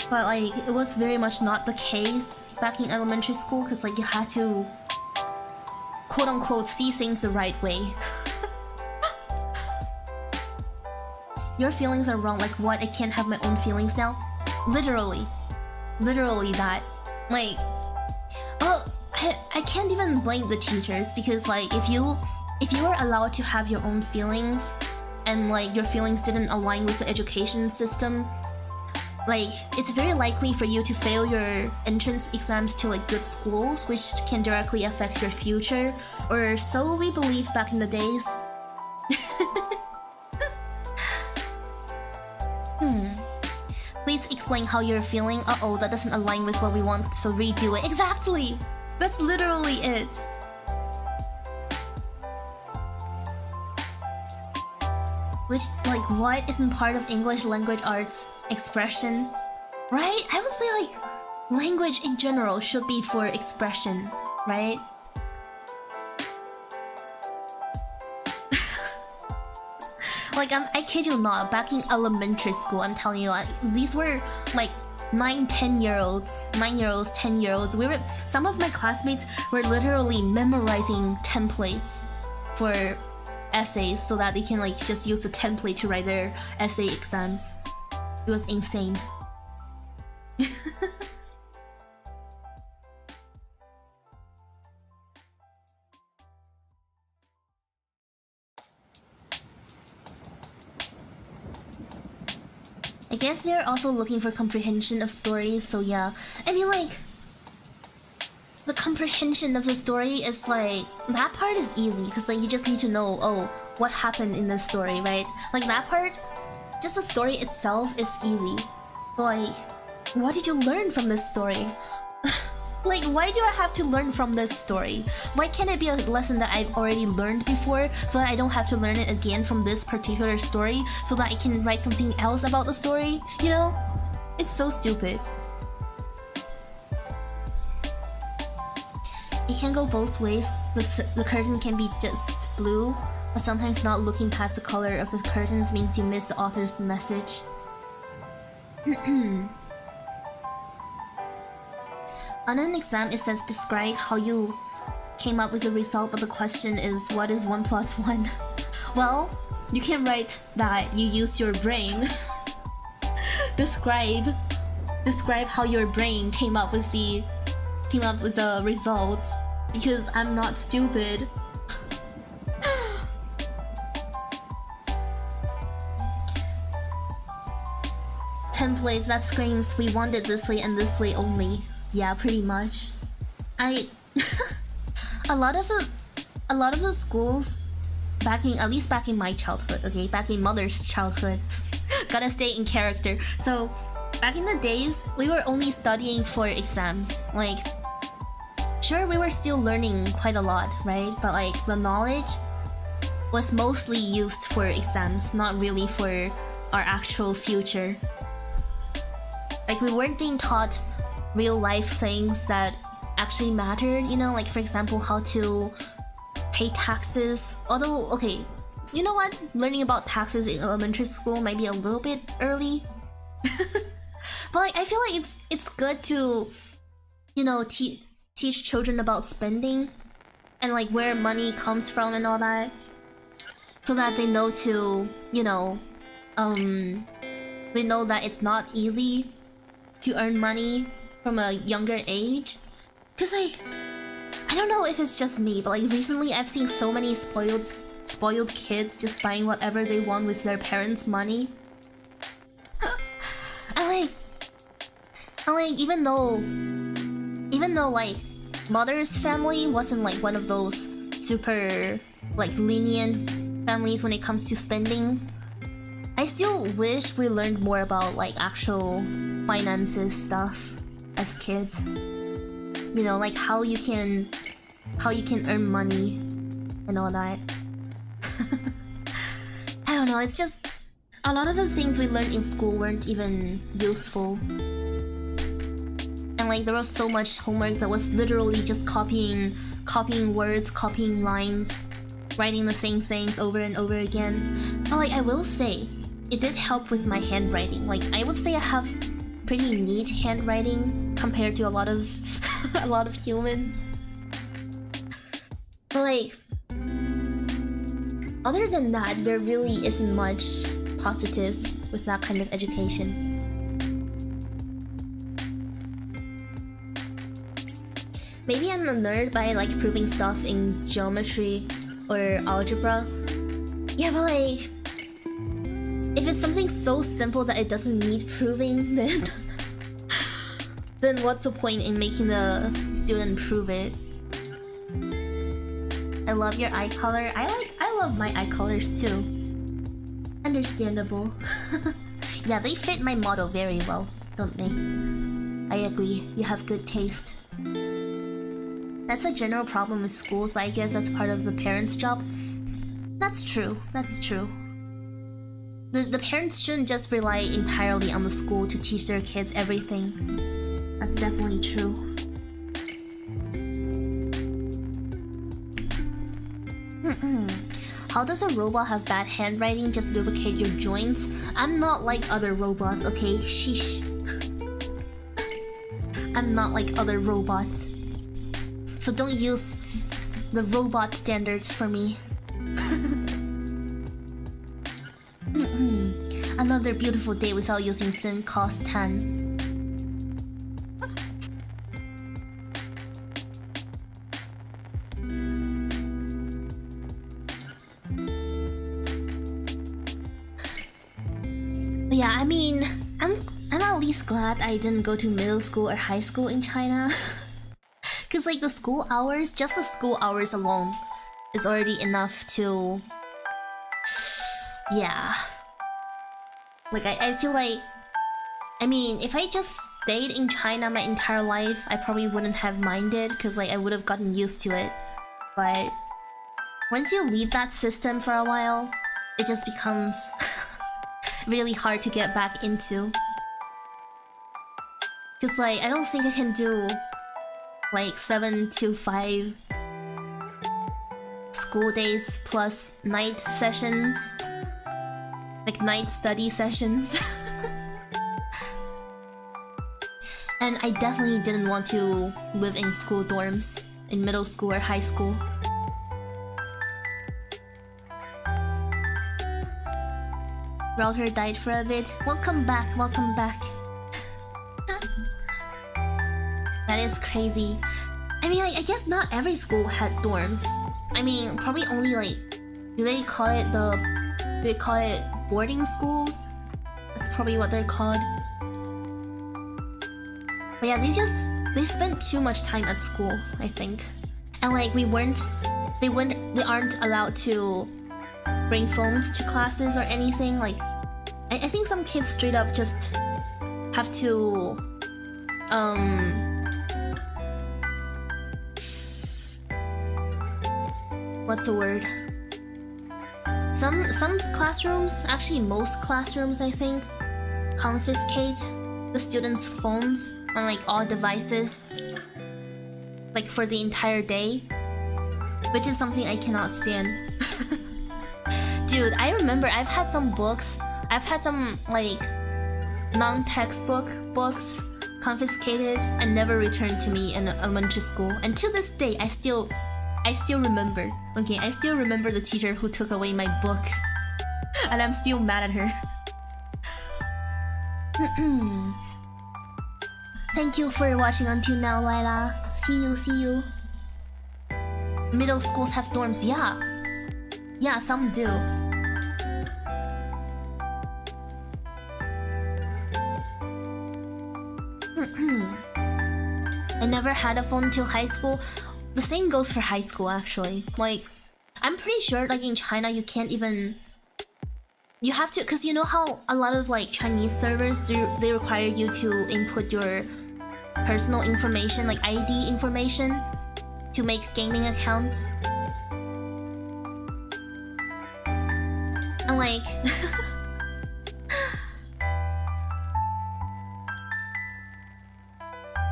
But like, it was very much not the case back in elementary school, because like, you had to... quote-unquote see things the right way. Your feelings are wrong. Like what? I can't have my own feelings now? Literally that. Like, well, I can't even blame the teachers, because like if you were allowed to have your own feelings and like your feelings didn't align with the education system, like it's very likely for you to fail your entrance exams to like good schools, which can directly affect your future, or so we believed back in the days. Please explain how you're feeling. Uh-oh, that doesn't align with what we want, so redo it. Exactly! That's literally it. Which, like, what isn't part of English language arts expression? Right? I would say, like, language in general should be for expression, right? Like, I kid you not, back in elementary school, I'm telling you, these were like 9-10-year-olds, 9-year-olds, 10-year-olds. Some of my classmates were literally memorizing templates for essays so that they can like just use the template to write their essay exams. It was insane. I guess they're also looking for comprehension of stories, so yeah. I mean, like, the comprehension of the story is like, that part is easy, because like you just need to know, oh, what happened in this story, right? Like that part, just the story itself is easy. But like, what did you learn from this story? Like, why do I have to learn from this story? Why can't it be a lesson that I've already learned before, so that I don't have to learn it again from this particular story, so that I can write something else about the story? You know? It's so stupid. It can go both ways. The curtain can be just blue, But sometimes not looking past the color of the curtains means you miss the author's message. On an exam, it says describe how you came up with the result, but the question is what is 1 plus 1? Well, you can write that you use your brain. Describe how your brain came up with the result, because I'm not stupid. Templates that screams we want it this way and this way only. Yeah, pretty much. A lot of the schools at least back in my childhood, okay, back in mother's childhood, gotta stay in character. So back in the days, we were only studying for exams. Like, sure, we were still learning quite a lot, right? But like the knowledge was mostly used for exams, not really for our actual future. Like, we weren't being taught real life things that actually mattered, you know, like for example how to pay taxes. Although, okay, you know what? Learning about taxes in elementary school might be a little bit early. But like, I feel like it's good to, you know, teach children about spending and like where money comes from and all that, so that they know to, you know, they know that it's not easy to earn money from a younger age. Cause like, I don't know if it's just me, but like recently I've seen so many spoiled kids just buying whatever they want with their parents' money. and like even though like mother's family wasn't like one of those super like lenient families when it comes to spendings, I still wish we learned more about like actual finances stuff as kids. You know, like how you can earn money and all that. I don't know, it's just a lot of the things we learned in school weren't even useful. And like there was so much homework that was literally just copying words, copying lines, writing the same things over and over again. But like, I will say, it did help with my handwriting. Like, I would say I have pretty neat handwriting compared to a lot of a lot of humans. But like, other than that, there really isn't much positives with that kind of education. Maybe I'm a nerd by like proving stuff in geometry or algebra. Yeah, but like, if it's something so simple that it doesn't need proving, then what's the point in making the student prove it? I love your eye color. I love my eye colors too. Understandable. Yeah, they fit my model very well, don't they? I agree, you have good taste. That's a general problem with schools, but I guess that's part of the parents' job. That's true, that's true. The parents shouldn't just rely entirely on the school to teach their kids everything. That's definitely true. How does a robot have bad handwriting? Just lubricate your joints? I'm not like other robots, okay? Sheesh. I'm not like other robots. So don't use the robot standards for me. Another beautiful day without using sin cost 10. But yeah, I mean, I'm at least glad I didn't go to middle school or high school in China. Cause like the school hours, just the school hours alone is already enough to... Yeah. Like, I feel like... I mean, if I just stayed in China my entire life, I probably wouldn't have minded, because like I would have gotten used to it. But once you leave that system for a while, it just becomes really hard to get back into. Because like, I don't think I can do like 7 to 5 school days plus night sessions. Like night study sessions. And I definitely didn't want to live in school dorms in middle school or high school. Router died for a bit. Welcome back, welcome back. That is crazy. I mean, like, I guess not every school had dorms. I mean, probably only like, do they call it boarding schools? That's probably what they're called. But yeah, they spent too much time at school, I think. And like they aren't allowed to bring phones to classes or anything. Like, I think some kids straight up just have to what's the word? Some classrooms, actually most classrooms I think, confiscate the students' phones on like all devices, like for the entire day, which is something I cannot stand. Dude, I remember I've had some like non-textbook books confiscated and never returned to me in elementary school, and to this day I still remember. Okay, I still remember the teacher who took away my book. And I'm still mad at her. Thank you for watching until now, Lila. See you. Middle schools have dorms, yeah. Yeah, some do. I never had a phone until high school. The same goes for high school, actually. Like, I'm pretty sure, like in China, you can't even... You have to, because you know how a lot of like Chinese servers, they require you to input your personal information, like ID information, to make gaming accounts. And like...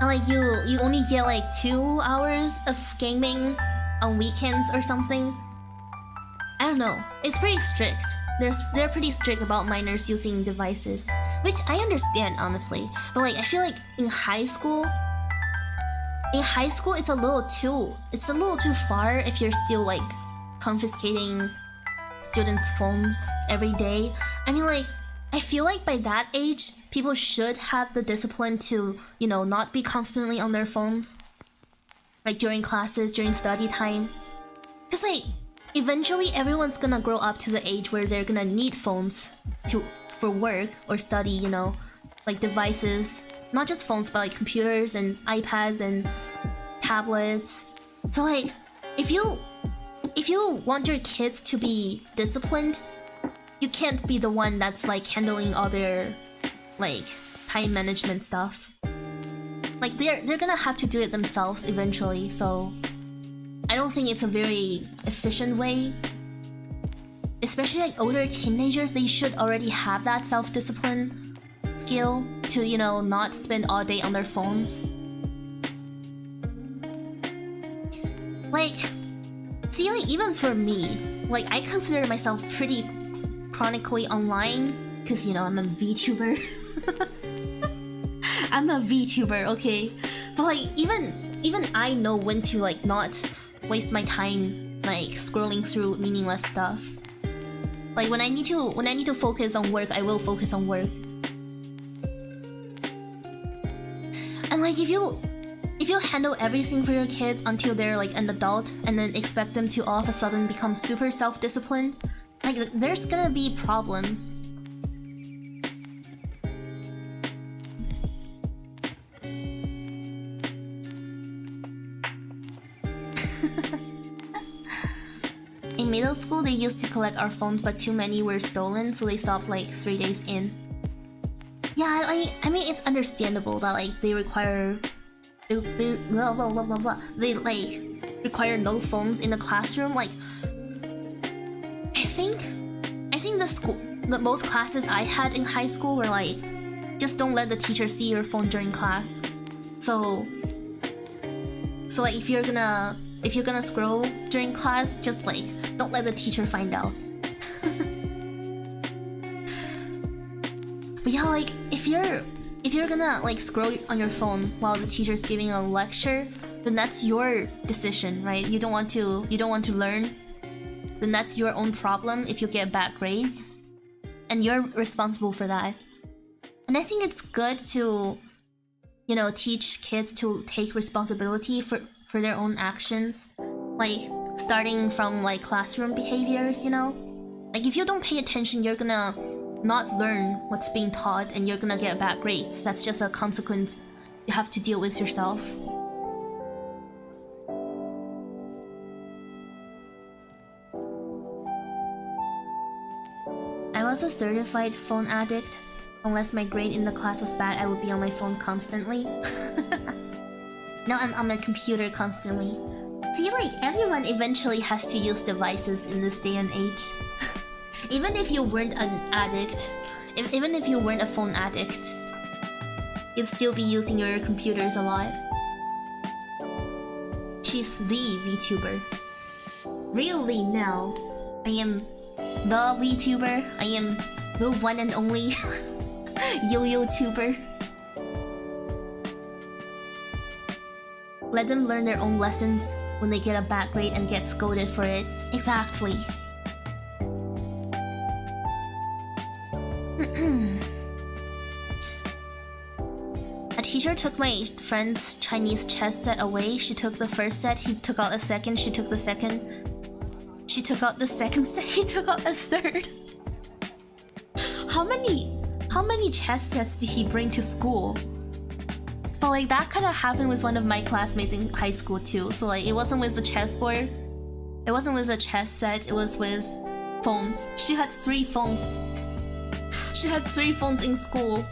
and like you only get like 2 hours of gaming on weekends or something. I don't know. It's pretty strict. They're pretty strict about minors using devices, which I understand honestly. But like I feel like in high school it's a little too far if you're still like confiscating students' phones every day. I mean, like, I feel like by that age, people should have the discipline to, you know, not be constantly on their phones. Like during classes, during study time. Cause like, eventually everyone's gonna grow up to the age where they're gonna need phones for work or study, you know? Like devices. Not just phones, but like computers and iPads and tablets. So like, if you want your kids to be disciplined, you can't be the one that's like handling all their like time management stuff. Like they're gonna have to do it themselves eventually, so I don't think it's a very efficient way. Especially like older teenagers, they should already have that self-discipline skill to, you know, not spend all day on their phones. Like, see, like even for me, like I consider myself pretty chronically online because, you know, I'm a Vtuber. I'm a Vtuber, okay? But like even I know when to like not waste my time like scrolling through meaningless stuff. Like when I need to focus on work, I will focus on work. And like if you handle everything for your kids until they're like an adult and then expect them to all of a sudden become super self-disciplined, like there's gonna be problems. In middle school, they used to collect our phones, but too many were stolen, so they stopped like 3 days in. Yeah, I mean it's understandable that like they require they like require no phones in the classroom. Like I think the most classes I had in high school were like just don't let the teacher see your phone during class. So like if you're gonna if you're gonna scroll during class, just like don't let the teacher find out. But yeah, like if you're gonna like scroll on your phone while the teacher's giving a lecture, then that's your decision, right? You don't want to learn, then that's your own problem if you get bad grades, and you're responsible for that. And I think it's good to, you know, teach kids to take responsibility for their own actions, like starting from like classroom behaviors, you know? Like if you don't pay attention, you're gonna not learn what's being taught and you're gonna get bad grades. That's just a consequence you have to deal with yourself. I was a certified phone addict. Unless my grade in the class was bad, I would be on my phone constantly. No, I'm on my computer constantly. See, like, everyone eventually has to use devices in this day and age. Even if you weren't an addict, even if you weren't a phone addict, you'd still be using your computers a lot. She's the Vtuber. Really now, I am the Vtuber. I am the one and only Yoyoltuber. Let them learn their own lessons when they get a bad grade and get scolded for it. Exactly. A teacher took my friend's Chinese chess set away. She took the first set, he took out a second, she took the second. She took out the second set, he took out a third. How many chess sets did he bring to school? But like that kind of happened with one of my classmates in high school too. So like it wasn't with the chessboard, it wasn't with a chess set, it was with phones. She had 3 phones. She had 3 phones in school.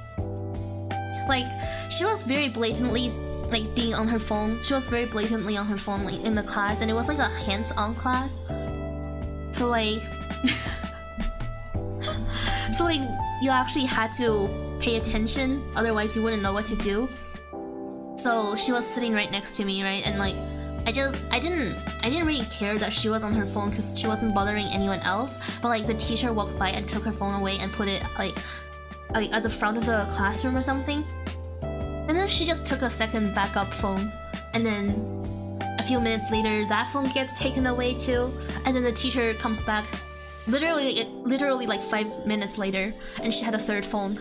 Like she was very blatantly like being on her phone. She was very blatantly on her phone like in the class, and it was like a hands-on class. So like so like you actually had to pay attention, otherwise you wouldn't know what to do. So she was sitting right next to me, right? And like I didn't really care that she was on her phone because she wasn't bothering anyone else. But like the teacher walked by and took her phone away and put it like at the front of the classroom or something. And then she just took a second backup phone, and then a few minutes later that phone gets taken away too. And then the teacher comes back literally like 5 minutes later, and she had a 3rd phone.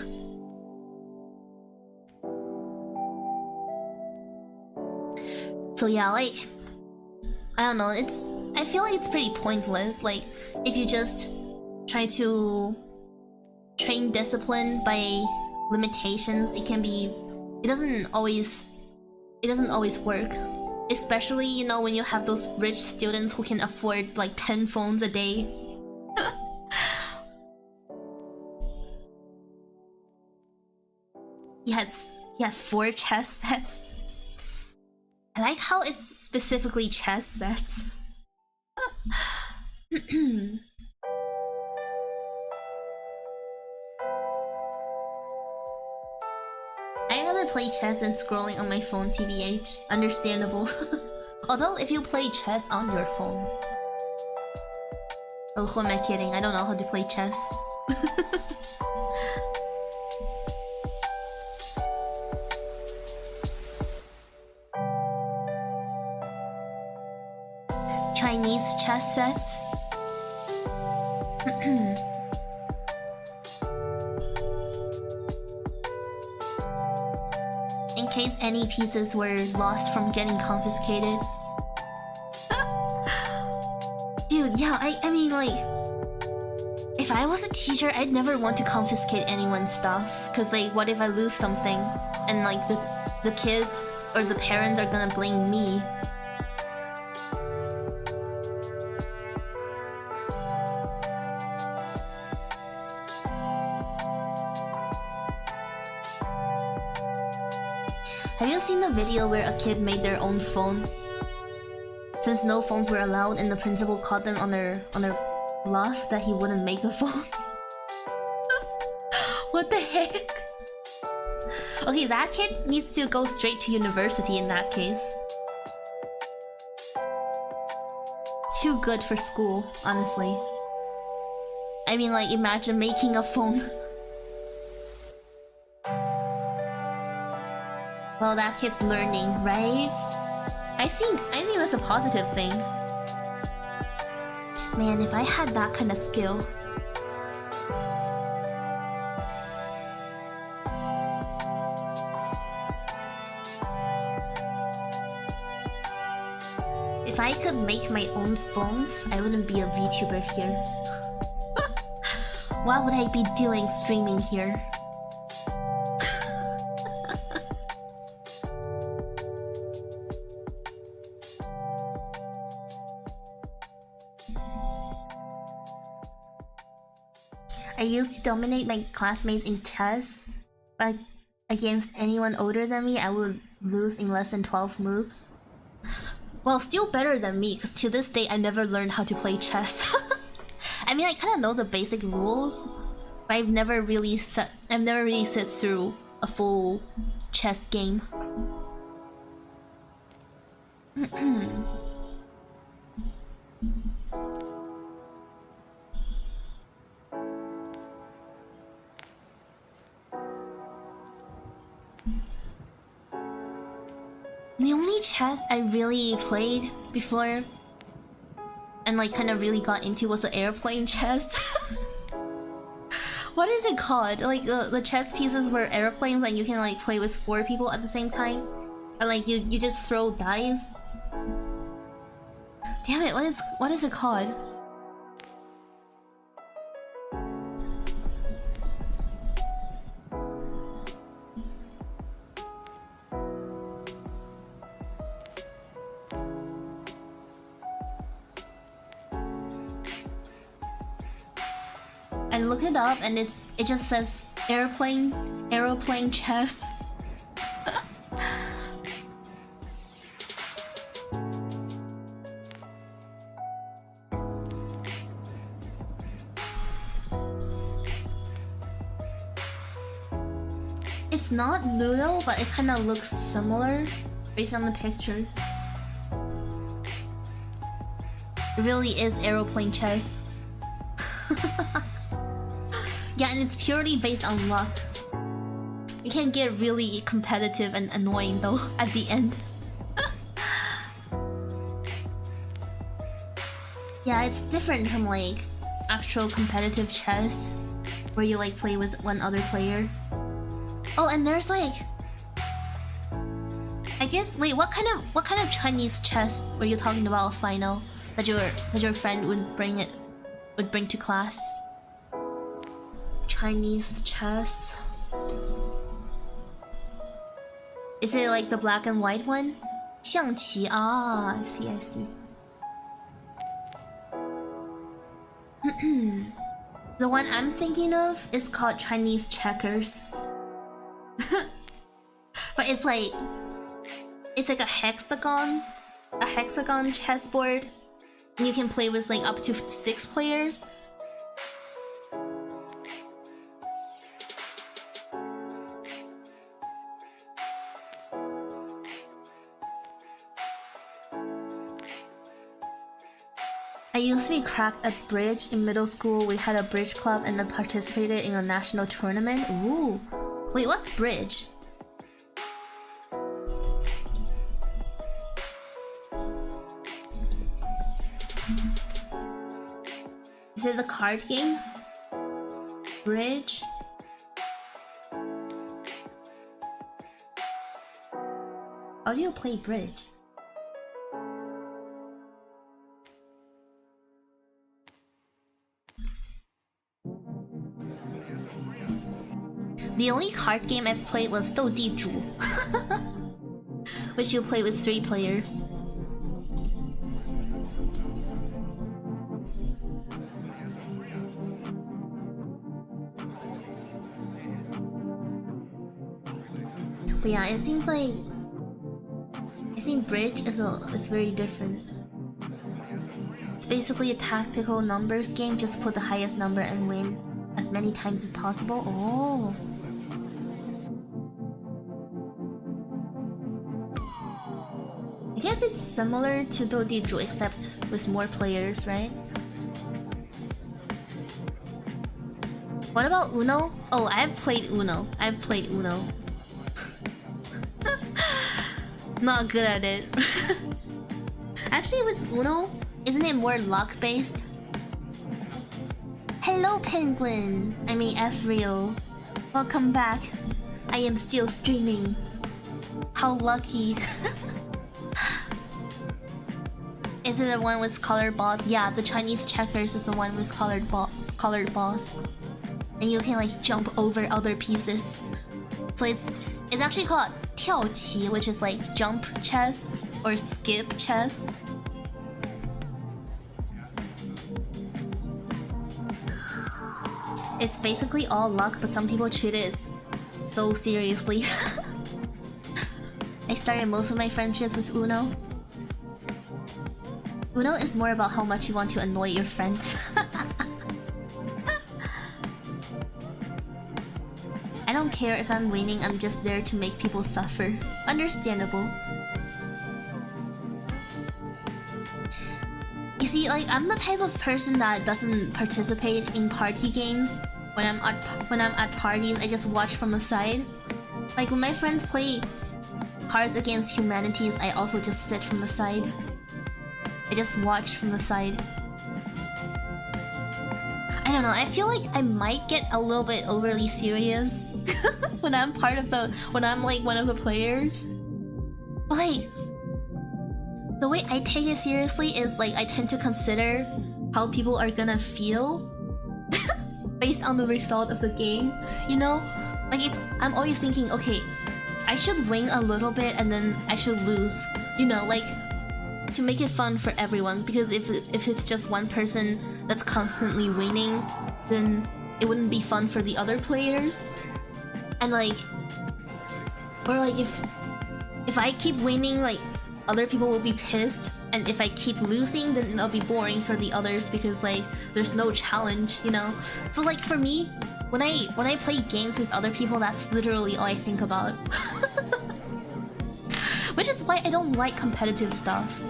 So yeah, like I don't know, I feel like it's pretty pointless. Like if you just try to train discipline by limitations, it doesn't always work. Especially, you know, when you have those rich students who can afford like 10 phones a day. He had 4 chess sets. I like how it's specifically chess sets. I'd rather play chess than scrolling on my phone, TBH. Understandable. Although, if you play chess on your phone... Oh, who am I kidding? I don't know how to play chess. Chinese chess sets. In case any pieces were lost from getting confiscated. Dude, yeah, I mean like... If I was a teacher, I'd never want to confiscate anyone's stuff. Cause like, what if I lose something? And like, the kids or the parents are gonna blame me. Have you seen the video where a kid made their own phone? Since no phones were allowed and the principal caught them on their bluff that he wouldn't make a phone. What the heck? Okay, that kid needs to go straight to university in that case. too good for school, honestly. I mean, like, imagine making a phone. Well, that kid's learning, right? I think that's a positive thing. Man, if I had that kind of skill. If I could make my own phones, I wouldn't be a VTuber here. What would I be doing streaming here? I used to dominate my classmates in chess, but against anyone older than me, I would lose in less than 12 moves. Well, still better than me, because to this day I never learned how to play chess. I mean, I kind of know the basic rules, but I've never really sit through a full chess game. The only chess I really played before and like kind of really got into was the airplane chess. What is it called? Like the chess pieces were airplanes and you can like play with 4 people at the same time? Or like you just throw dice? Damn it, what is it called? I looked it up and it just says aeroplane chess. It's not Ludo, but it kind of looks similar based on the pictures. It really is aeroplane chess. Yeah, and it's purely based on luck. You can get really competitive and annoying though at the end. Yeah, it's different from like actual competitive chess where you like play with one other player. Oh, and there's like, I guess, wait, what kind of Chinese chess were you talking about, Final, that your friend would bring to class? Chinese chess. Is it like the black and white one? 象棋, ah, I see. The one I'm thinking of is called Chinese checkers. But it's like a hexagon chessboard, and you can play with like up to 6 players. I used to be cracked at bridge in middle school. We had a bridge club and I participated in a national tournament. Ooh. Wait, what's bridge? Is it the card game? Bridge? How do you play bridge? The only card game I've played was 斗地主, which you play with 3 players. But yeah, I think bridge is very different. It's basically a tactical numbers game. Just put the highest number and win as many times as possible. Oh. guess it's similar to Dodiju except with more players, right? What about Uno? Oh, I've played Uno. Not good at it. Actually, with Uno, isn't it more luck-based? Hello, Penguin! I mean, Ethereal. Welcome back. I am still streaming. How lucky. Is it the one with colored balls? Yeah, the Chinese checkers is the one with colored balls. And you can like jump over other pieces. So it's actually called 跳棋, which is like jump chess or skip chess. It's basically all luck, but some people treat it so seriously. I started most of my friendships with Uno. Uno is more about how much you want to annoy your friends. I don't care if I'm winning, I'm just there to make people suffer. Understandable. You see, like, I'm the type of person that doesn't participate in party games. When I'm at parties, I just watch from the side. Like, when my friends play Cards Against Humanities, I also just sit from the side. I just watch from the side. I don't know, I feel like I might get a little bit overly serious when I'm like one of the players. But like, the way I take it seriously is like I tend to consider how people are gonna feel based on the result of the game, you know? Like I'm always thinking, okay, I should win a little bit and then I should lose, you know, like to make it fun for everyone, because if it's just one person that's constantly winning, then it wouldn't be fun for the other players. And like, or like if I keep winning, like other people will be pissed, and if I keep losing, then it'll be boring for the others because like there's no challenge, you know? So like for me, when I play games with other people, that's literally all I think about. Which is why I don't like competitive stuff.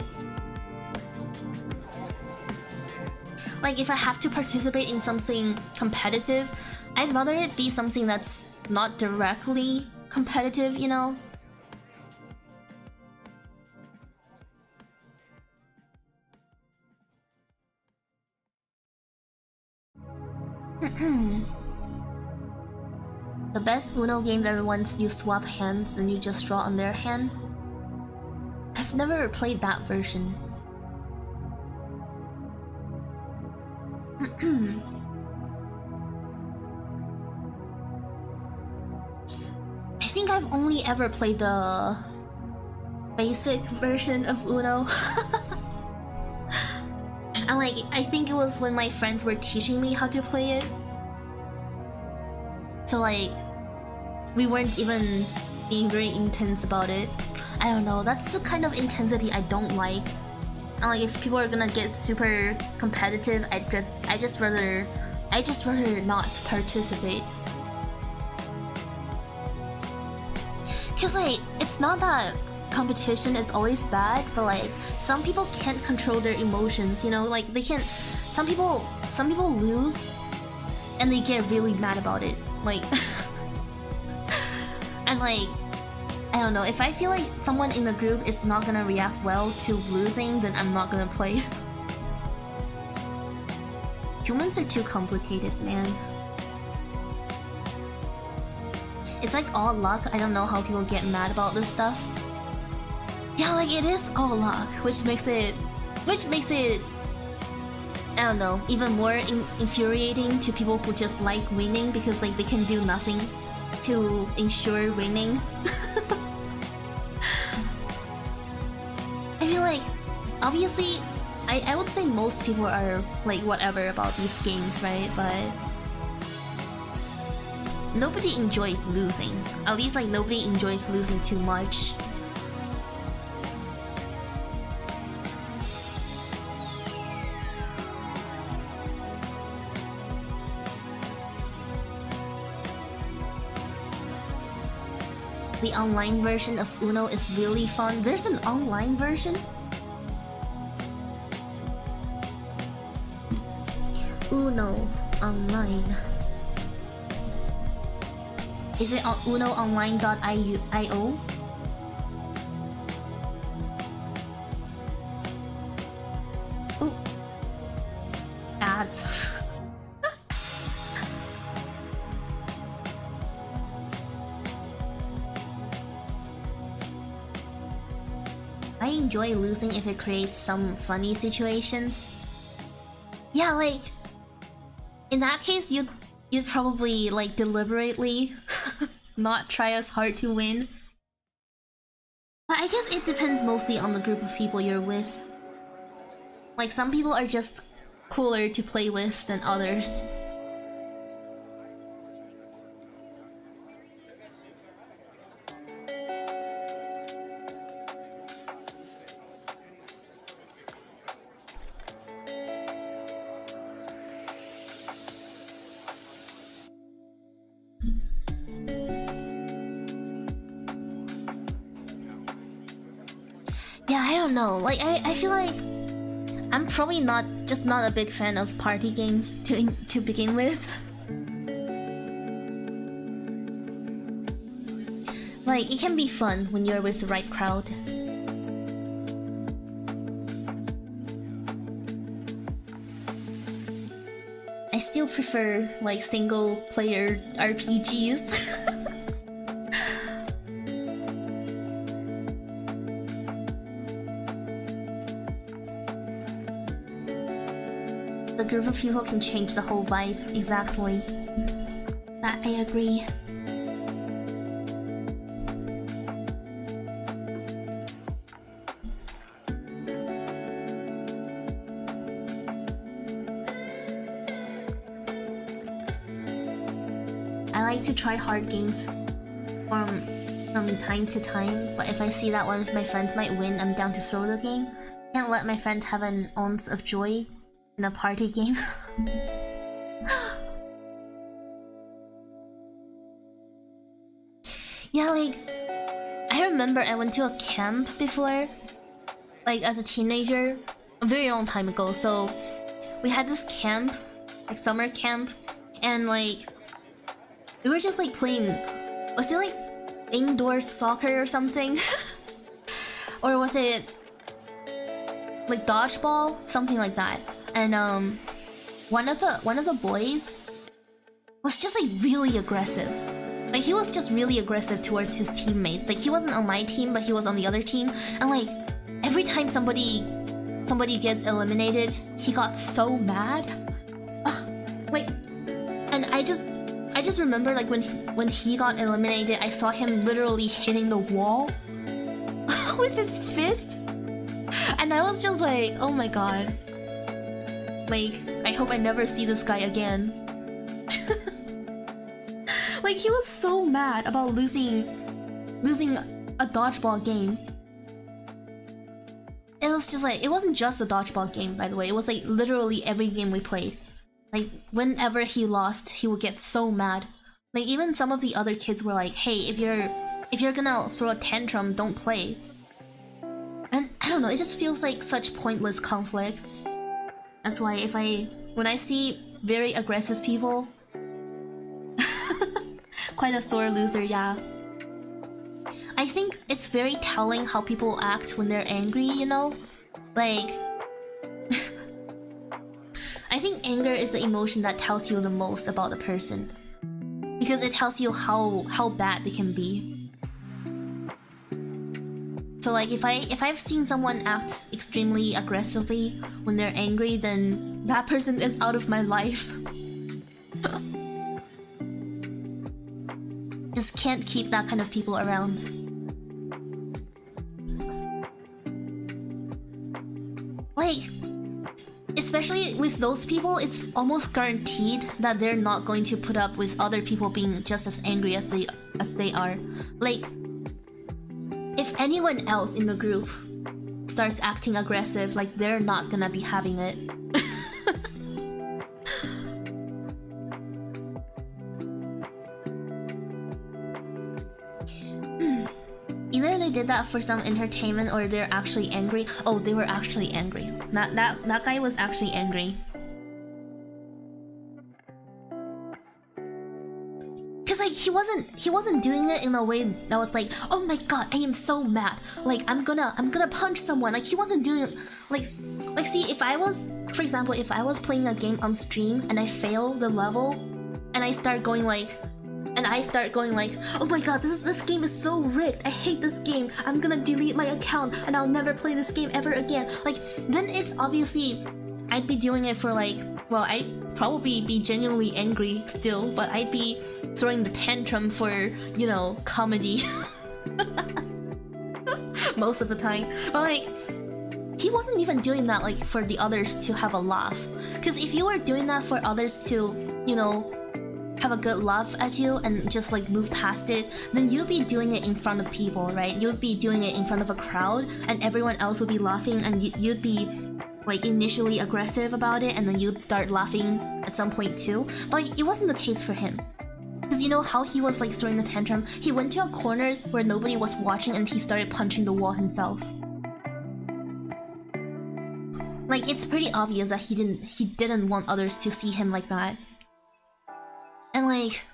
Like if I have to participate in something competitive, I'd rather it be something that's not directly competitive, you know? The best Uno games are the ones you swap hands and you just draw on their hand. I've never played that version. I think I've only ever played the basic version of Uno. And like, I think it was when my friends were teaching me how to play it. So like, we weren't even being very intense about it. I don't know, that's the kind of intensity I don't like. And like, if people are gonna get super competitive, I just rather not participate. Cause like, it's not that competition is always bad, but like, some people can't control their emotions, you know? Like, they can't. Some people lose, and they get really mad about it. Like, and like, I don't know, if I feel like someone in the group is not gonna react well to losing, then I'm not gonna play. Humans are too complicated, man. It's like all luck. I don't know how people get mad about this stuff. Yeah, like it is all luck, which makes it, I don't know, even more infuriating to people who just like winning because like they can do nothing to ensure winning. I mean, like, obviously, I would say most people are like whatever about these games, right? But nobody enjoys losing. At least like nobody enjoys losing too much. The online version of UNO is really fun. There's an online version? UNO online. Is it on unoonline.io? Ooh. Ads. I enjoy losing if it creates some funny situations. Yeah, like in that case you'd probably like deliberately not try as hard to win. But I guess it depends mostly on the group of people you're with. Like some people are just cooler to play with than others. Yeah, I don't know. Like I feel like I'm probably not a big fan of party games to begin with. Like it can be fun when you're with the right crowd. I still prefer like single player RPGs. The group of people can change the whole vibe, exactly. That I agree. I like to try hard games from time to time, but if I see that one of my friends might win, I'm down to throw the game. Can't let my friends have an ounce of joy in a party game. Yeah, like I remember I went to a camp before, like as a teenager, a very long time ago. So we had this camp, like summer camp, and like we were just like playing, was it like indoor soccer or something? Or was it like dodgeball, something like that? And one of the boys was just like really aggressive. Like he was just really aggressive towards his teammates. Like he wasn't on my team, but he was on the other team. And like every time somebody gets eliminated, he got so mad. Like, and I just remember like when he got eliminated, I saw him literally hitting the wall with his fist. And I was just like, oh my god. Like, I hope I never see this guy again. Like, he was so mad about losing a dodgeball game. It was just like, it wasn't just a dodgeball game, by the way. It was like literally every game we played. Like, whenever he lost, he would get so mad. Like, even some of the other kids were like, hey, if you're gonna throw a tantrum, don't play. And I don't know, it just feels like such pointless conflicts. That's why when I see very aggressive people, quite a sore loser, yeah. I think it's very telling how people act when they're angry, you know? Like, I think anger is the emotion that tells you the most about the person. Because it tells you how bad they can be. So like if I've seen someone act extremely aggressively when they're angry, then that person is out of my life. Just can't keep that kind of people around. Like, especially with those people, it's almost guaranteed that they're not going to put up with other people being just as angry as they are. Like, if anyone else in the group starts acting aggressive, like they're not gonna be having it. did that for some entertainment or they're actually angry. Oh, they were actually angry. That guy was actually angry. Cause like he wasn't doing it in a way that was like, oh my god, I am so mad. Like I'm gonna punch someone. Like he wasn't doing it like see, if I was, for example, if I was playing a game on stream and I fail the level and I start going like, oh my god, this game is so rigged. I hate this game. I'm gonna delete my account and I'll never play this game ever again. Like then it's obviously I'd be doing it for like, well, I'd probably be genuinely angry still, but I'd be throwing the tantrum for, you know, comedy most of the time. But like he wasn't even doing that like for the others to have a laugh. Because if you were doing that for others to, you know, have a good laugh at you and just like move past it, then you'd be doing it in front of people, right? You'd be doing it in front of a crowd and everyone else would be laughing and you'd be like initially aggressive about it and then you'd start laughing at some point too. But like, it wasn't the case for him. Because you know how he was like throwing the tantrum? He went to a corner where nobody was watching and he started punching the wall himself. Like it's pretty obvious that he didn't want others to see him like that. And like,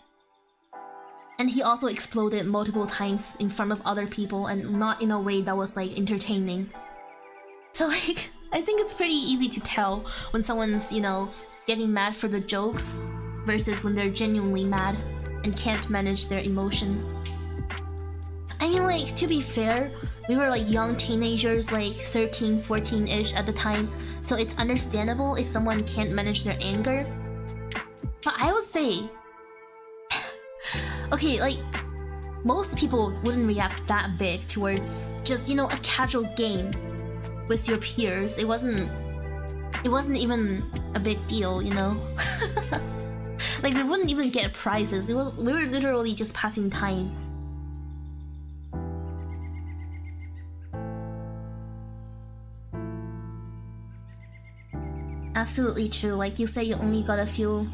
and he also exploded multiple times in front of other people and not in a way that was like entertaining. So like, I think it's pretty easy to tell when someone's, you know, getting mad for the jokes versus when they're genuinely mad and can't manage their emotions. I mean, like, to be fair, we were like young teenagers, like 13, 14-ish at the time, so it's understandable if someone can't manage their anger. But I would say, okay, like, most people wouldn't react that big towards just, you know, a casual game with your peers. It wasn't even a big deal, you know? Like, we wouldn't even get prizes. We were literally just passing time. Absolutely true. Like, you say you only got a few...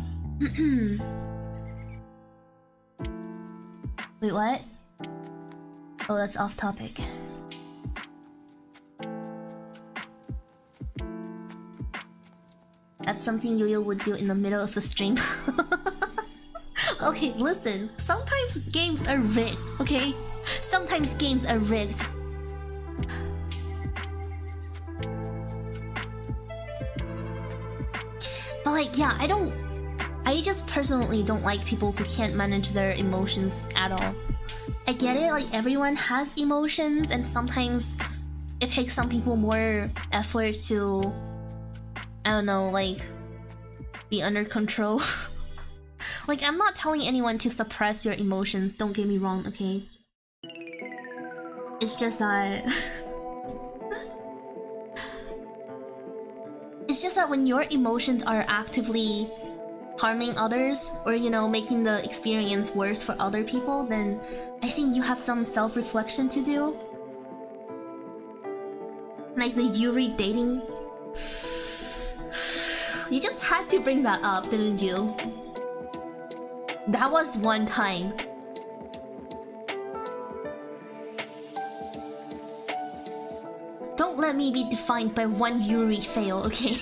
Wait, what? Oh, that's off topic. That's something Yoyo would do in the middle of the stream. Okay, listen. Sometimes games are rigged, okay? Sometimes games are rigged. But like, yeah, I just personally don't like people who can't manage their emotions at all. I get it, like everyone has emotions and sometimes it takes some people more effort to, I don't know, like, be under control. Like, I'm not telling anyone to suppress your emotions, don't get me wrong, okay? It's just that... It's just that when your emotions are actively harming others, or, you know, making the experience worse for other people, then I think you have some self-reflection to do. Like the irritating... You just had to bring that up, didn't you? That was one time. Don't let me be defined by one Yuri fail, okay?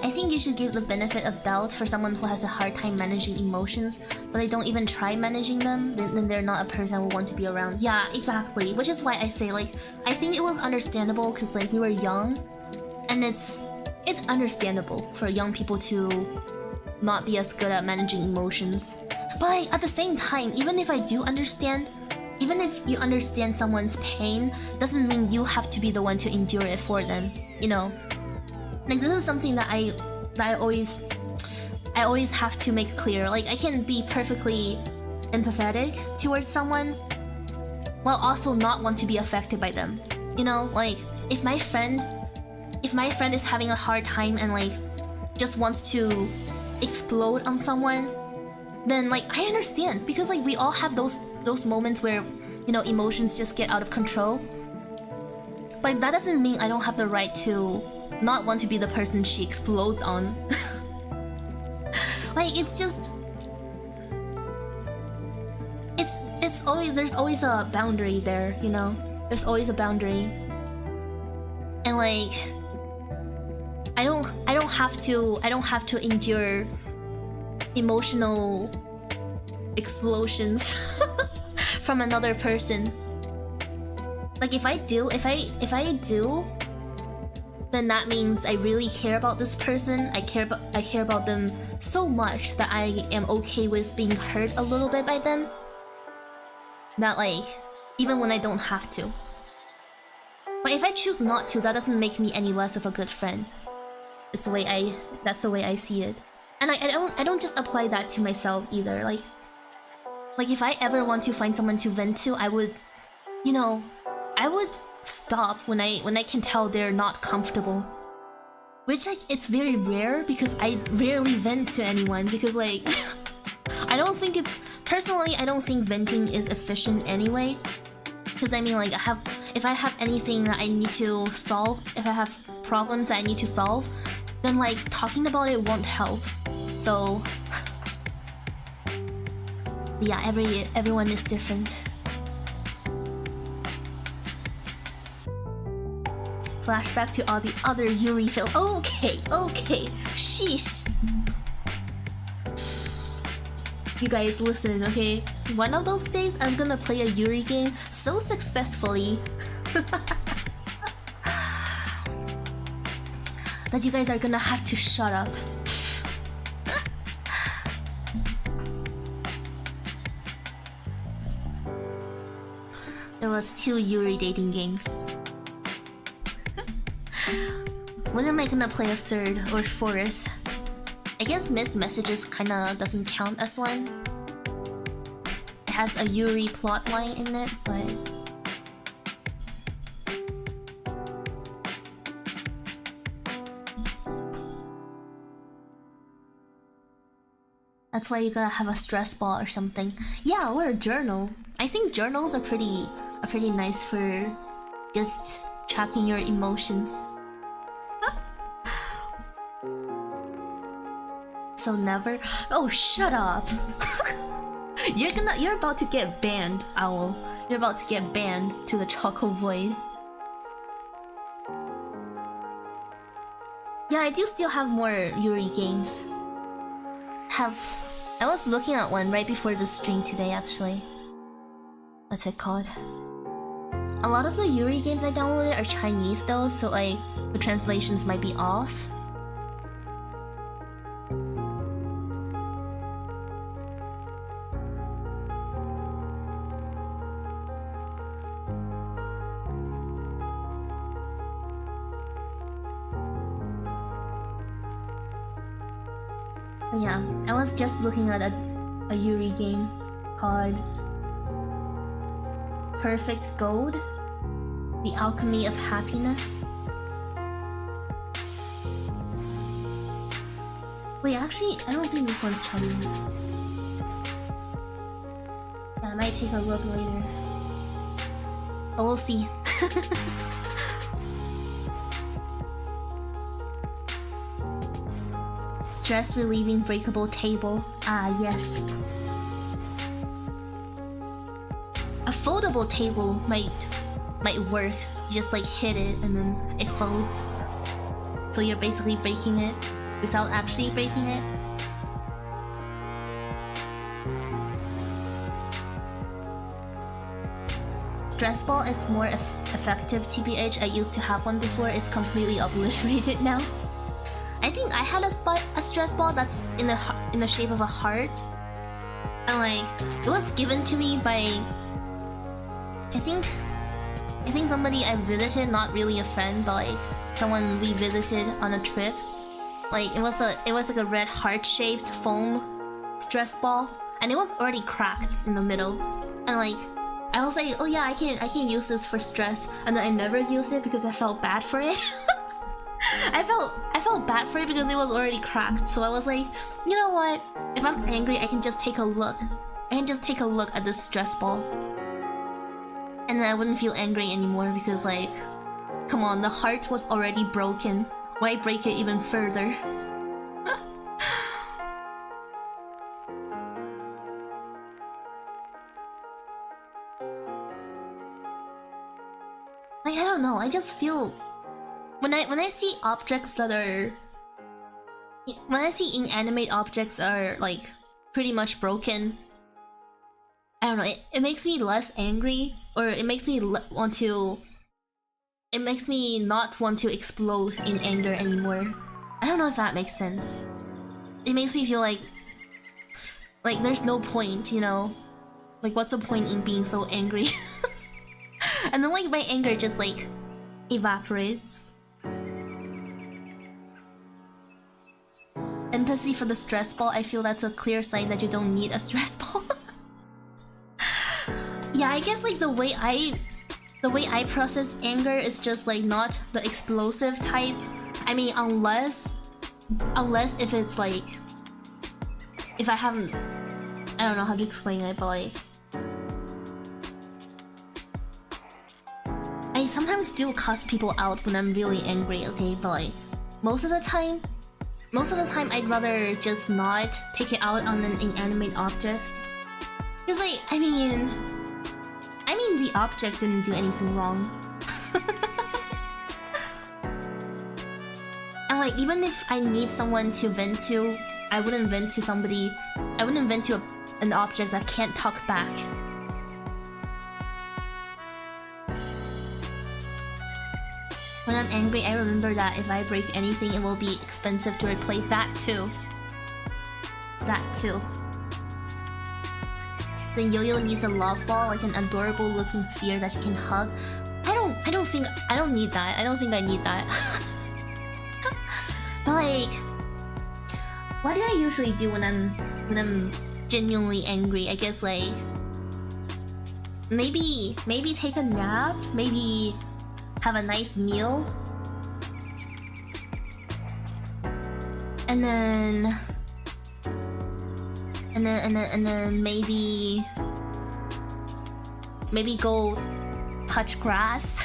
I think you should give the benefit of doubt for someone who has a hard time managing emotions, but they don't even try managing them, then they're not a person we want to be around. Yeah, exactly. Which is why I say, like, I think it was understandable because, like, we were young, and it's understandable for young people to not be as good at managing emotions. But like, at the same time, even if I do understand, even if you understand someone's pain, doesn't mean you have to be the one to endure it for them, you know? Like, this is something that I always have to make clear. Like, I can be perfectly empathetic towards someone while also not want to be affected by them. You know, like, if my friend is having a hard time and like just wants to explode on someone, then like I understand, because like we all have those moments where, you know, emotions just get out of control. But that doesn't mean I don't have the right to not want to be the person she explodes on. Like, it's just... It's always... There's always a boundary there, you know? There's always a boundary. And like... I don't have to endure emotional explosions from another person. Like if I do, then that means I really care about this person. I care about them so much that I am okay with being hurt a little bit by them. That like, even when I don't have to. But if I choose not to, that doesn't make me any less of a good friend. It's the way that's the way I see it. And I don't just apply that to myself either. Like if I ever want to find someone to vent to, I would, you know, I would stop when I can tell they're not comfortable. Which like it's very rare because I rarely vent to anyone because like I don't think it's personally I don't think venting is efficient anyway. Because I mean like if I have anything that I need to solve, if I have problems that I need to solve, then like talking about it won't help. So yeah, everyone is different. Flashback to all the other Yuri films. Okay, sheesh. You guys listen, okay? One of those days I'm gonna play a Yuri game so successfully that you guys are gonna have to shut up. There was 2 Yuri dating games. When am I gonna play a 3rd or 4th? I guess missed messages kinda doesn't count as one. It has a Yuri plotline in it, but that's why you gotta have a stress ball or something. Yeah, or a journal. I think journals are pretty nice for just tracking your emotions. So never. Oh, shut up! You're about to get banned, Owl. You're about to get banned to the Choco Void. Yeah, I do still have more Yuri games. I was looking at one right before the stream today, actually. What's it called? A lot of the Yuri games I downloaded are Chinese though, so like the translations might be off. Yeah, I was just looking at a Yuri game called Perfect Gold, The Alchemy of Happiness. Wait, actually, I don't think this one's Chinese. Yeah, I might take a look later. But we'll see. Stress relieving breakable table. Ah, yes. A foldable table might work. You just like hit it and then it folds. So you're basically breaking it without actually breaking it. Stress ball is more effective, TBH. I used to have one before. It's completely obliterated now. I think I had a stress ball that's in the shape of a heart, and like it was given to me by I think somebody I visited, not really a friend, but like someone we visited on a trip. Like it was like a red heart-shaped foam stress ball, and it was already cracked in the middle. And like I was like, oh yeah, I can use this for stress, and then I never used it because I felt bad for it. I felt bad for it because it was already cracked. So I was like, you know what? If I'm angry, I can just take a look. I can just take a look at this stress ball, and then I wouldn't feel angry anymore because like Come on, the heart was already broken. Why break it even further? Like, I don't know, I just feel when I see objects that are when I see inanimate objects are like pretty much broken, I don't know, it makes me less angry, or it makes me want to, it makes me not want to explode in anger anymore. I don't know if that makes sense. It makes me feel like there's no point, you know? Like, what's the point in being so angry? And then like my anger just like evaporates. Empathy for the stress ball, I feel that's a clear sign that you don't need a stress ball. Yeah, I guess like the way I process anger is just like not the explosive type. I mean, unless if it's like, if I haven't, I don't know how to explain it, but like I sometimes do cuss people out when I'm really angry, okay? But like most of the time I'd rather just not take it out on an inanimate object. Because like, I mean the object didn't do anything wrong. And like, even if I need someone to vent to, I wouldn't vent to somebody, I wouldn't vent to an object that can't talk back. When I'm angry, I remember that if I break anything, it will be expensive to replace that too. That too. Then Yo-Yo needs a love ball, like an adorable looking sphere that she can hug. I don't need that. I don't think I need that. But like, what do I usually do when I'm genuinely angry? I guess like maybe take a nap, maybe have a nice meal, and then maybe go touch grass.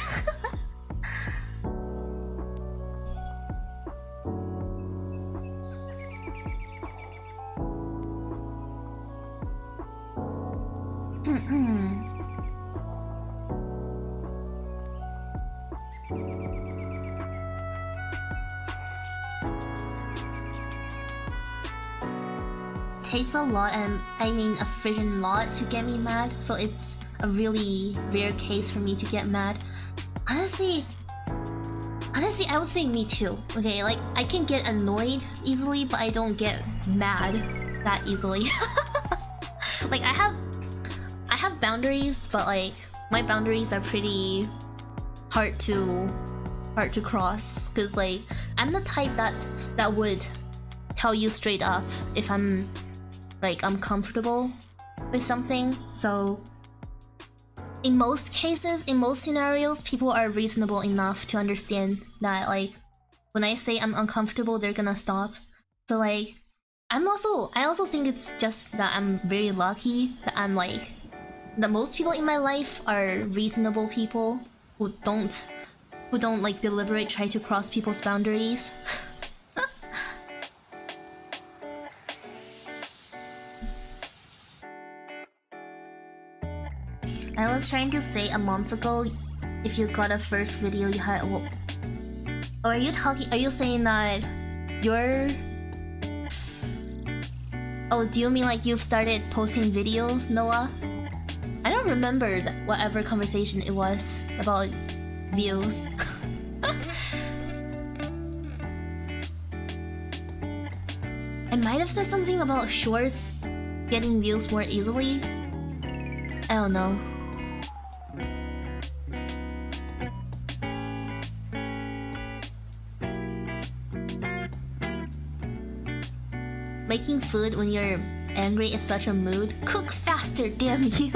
Takes a lot, and I mean a friggin' lot, to get me mad, so it's a really rare case for me to get mad. Honestly, I would say me too. Okay, like I can get annoyed easily, but I don't get mad that easily. Like I have boundaries, but like my boundaries are pretty hard to cross, because like I'm the type that would tell you straight up if I'm comfortable with something. So in most cases, in most scenarios, people are reasonable enough to understand that like when I say I'm uncomfortable, they're gonna stop. So like I also think it's just that I'm very lucky that I'm like, that most people in my life are reasonable people who don't like deliberate try to cross people's boundaries. I was trying to say a month ago, if you got a first video you had, well, or are you saying that you're, oh, do you mean like you've started posting videos, Noah? I don't remember whatever conversation it was about views. I might have said something about shorts getting views more easily. I don't know. Making food when you're angry is such a mood. Cook faster, damn you!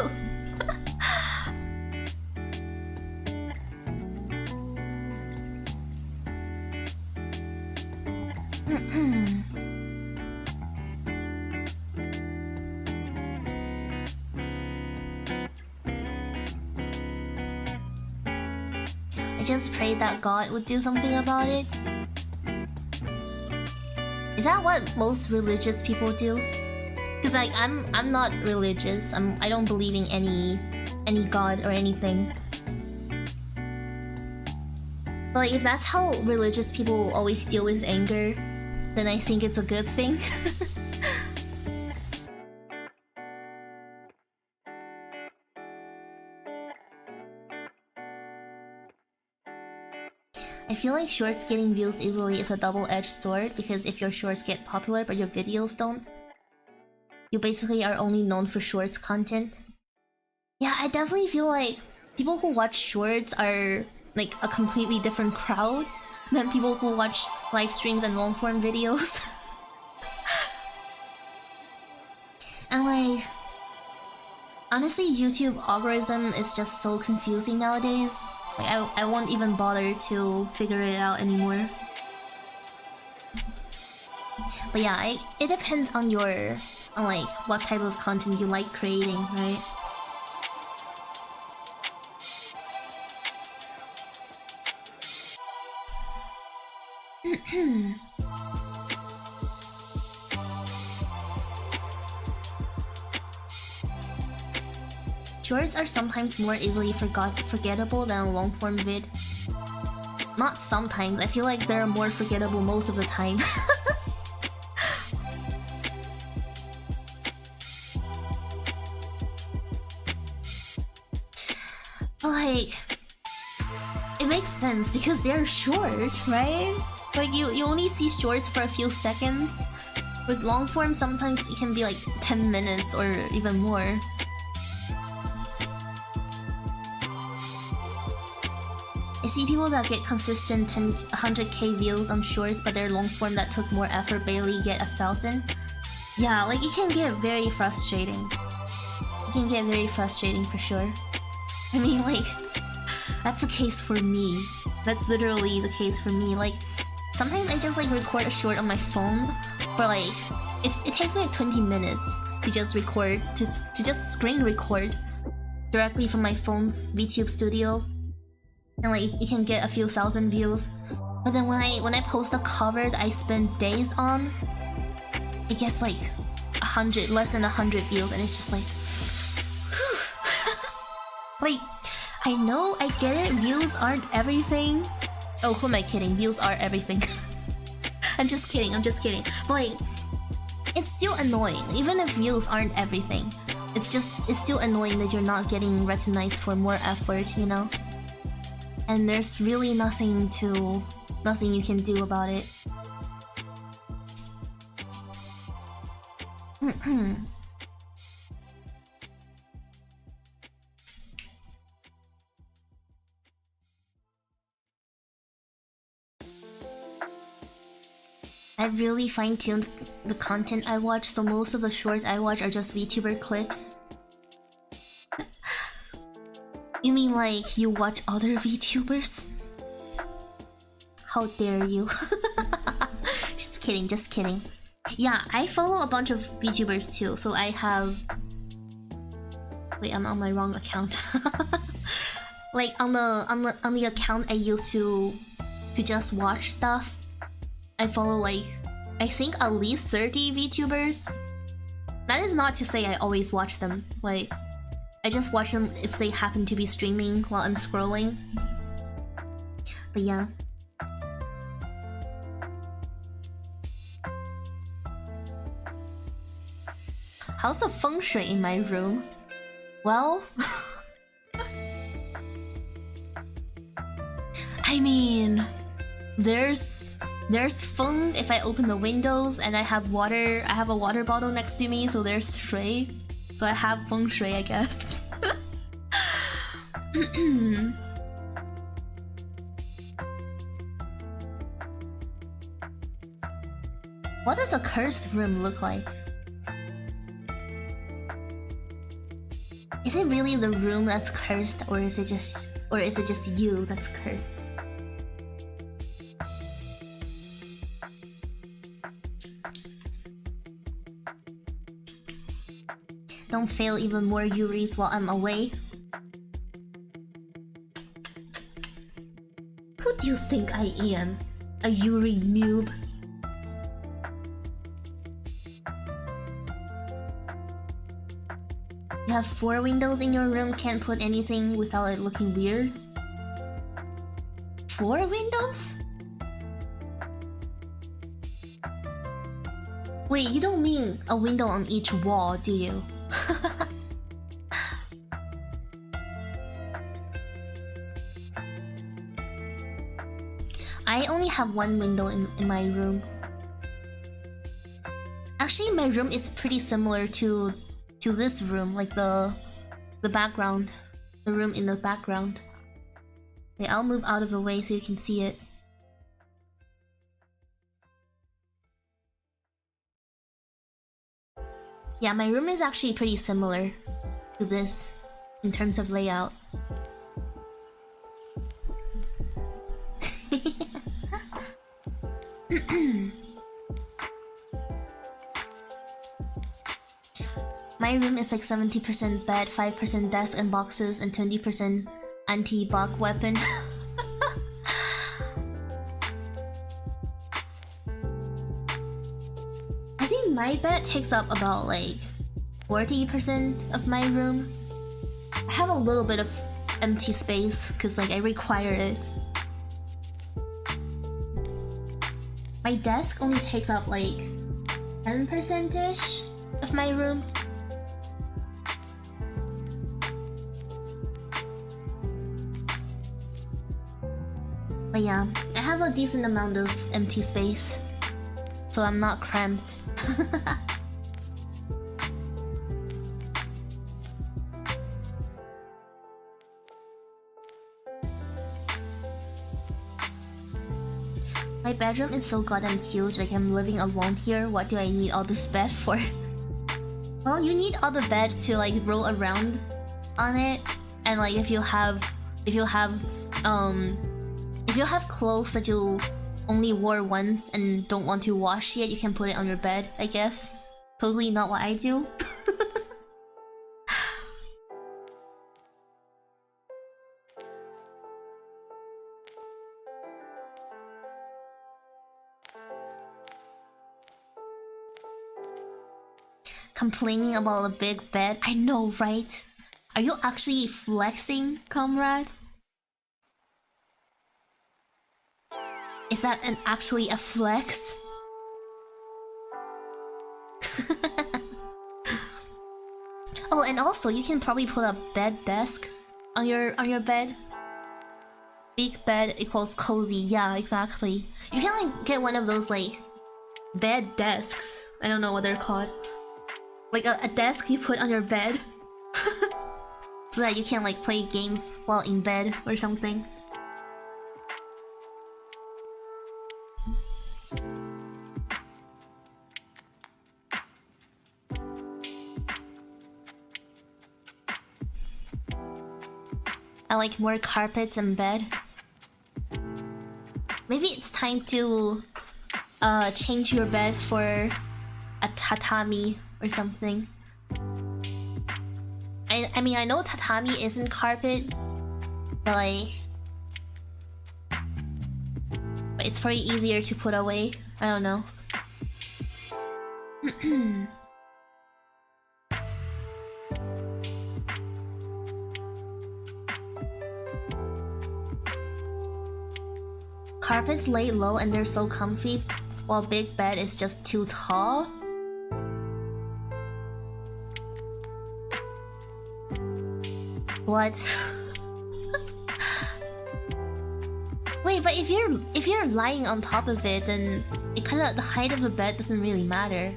I just prayed that God would do something about it. Is that what most religious people do? Cause like I'm not religious. I don't believe in any god or anything. But like, if that's how religious people always deal with anger, then I think it's a good thing. I feel like shorts getting views easily is a double-edged sword, because if your shorts get popular but your videos don't, you basically are only known for shorts content. Yeah, I definitely feel like people who watch shorts are like a completely different crowd than people who watch live streams and long-form videos. And like, honestly, YouTube algorithm is just so confusing nowadays. Like, I won't even bother to figure it out anymore. But yeah, it depends on your, on like what type of content you like creating, right? Shorts are sometimes more easily forgettable than a long-form vid. Not sometimes, I feel like they're more forgettable most of the time. Like, it makes sense because they're short, right? Like, you only see shorts for a few seconds. With long form, sometimes it can be like 10 minutes or even more. I see people that get consistent 100k views on shorts, but their long form that took more effort barely get 1,000. Yeah, like, it can get very frustrating. It can get very frustrating for sure. I mean, like, that's the case for me. That's literally the case for me. Like, sometimes I just like record a short on my phone for like, it takes me like 20 minutes to just record, to just screen record directly from my phone's VTube studio. And like, it can get a few thousand views. But then when I post the covers I spend days on, it gets like 100, less than 100 views, and it's just like, like, I know, I get it, views aren't everything. Oh, who am I kidding? Views are everything. I'm just kidding. But like, it's still annoying, even if views aren't everything. It's still annoying that you're not getting recognized for more effort, you know? And there's really nothing you can do about it. I've really fine-tuned the content I watch, so most of the shorts I watch are just VTuber clips. You mean like you watch other VTubers? How dare you? Just kidding. Yeah, I follow a bunch of VTubers too, so I have... Wait, I'm on my wrong account. Like, on the account I used to just watch stuff, I follow like, I think at least 30 VTubers. That is not to say I always watch them. Like, I just watch them if they happen to be streaming while I'm scrolling. But yeah. How's the feng shui in my room? Well... I mean... There's feng if I open the windows, and I have a water bottle next to me, so there's shui. So I have feng shui, I guess. What does a cursed room look like? Is it really the room that's cursed, or is it just you that's cursed? Don't fail even more Yuris while I'm away. do you think I am? A Yuri noob? You have 4 windows in your room, can't put anything without it looking weird? 4 windows? Wait, you don't mean a window on each wall, do you? I only have 1 window in my room. Actually, my room is pretty similar to this room, like the background. The room in the background. Okay, I'll move out of the way so you can see it. Yeah, my room is actually pretty similar to this in terms of layout. My room is like 70% bed, 5% desk and boxes, and 20% anti-bug weapon. I think my bed takes up about like 40% of my room. I have a little bit of empty space because like I require it. My desk only takes up like 10%-ish of my room. But yeah, I have a decent amount of empty space, so I'm not cramped. My bedroom is so goddamn huge, like I'm living alone here. What do I need all this bed for? Well, you need all the bed to like roll around on it, and like if you have clothes that you only wore once and don't want to wash yet, you can put it on your bed, I guess. Totally not what I do. Complaining about a big bed? I know, right? Are you actually flexing, comrade? Is that actually a flex? Oh, and also you can probably put a bed desk on your bed. Big bed equals cozy. Yeah, exactly. You can like get one of those like bed desks. I don't know what they're called. Like a desk you put on your bed so that you can like play games while in bed or something. I like more carpets in bed. Maybe it's time to change your bed for a tatami or something. I mean, I know tatami isn't carpet, but like, but it's probably easier to put away. I don't know. Carpets lay low and they're so comfy, while big bed is just too tall. What? Wait, but if you're lying on top of it, then it kind of, the height of the bed doesn't really matter.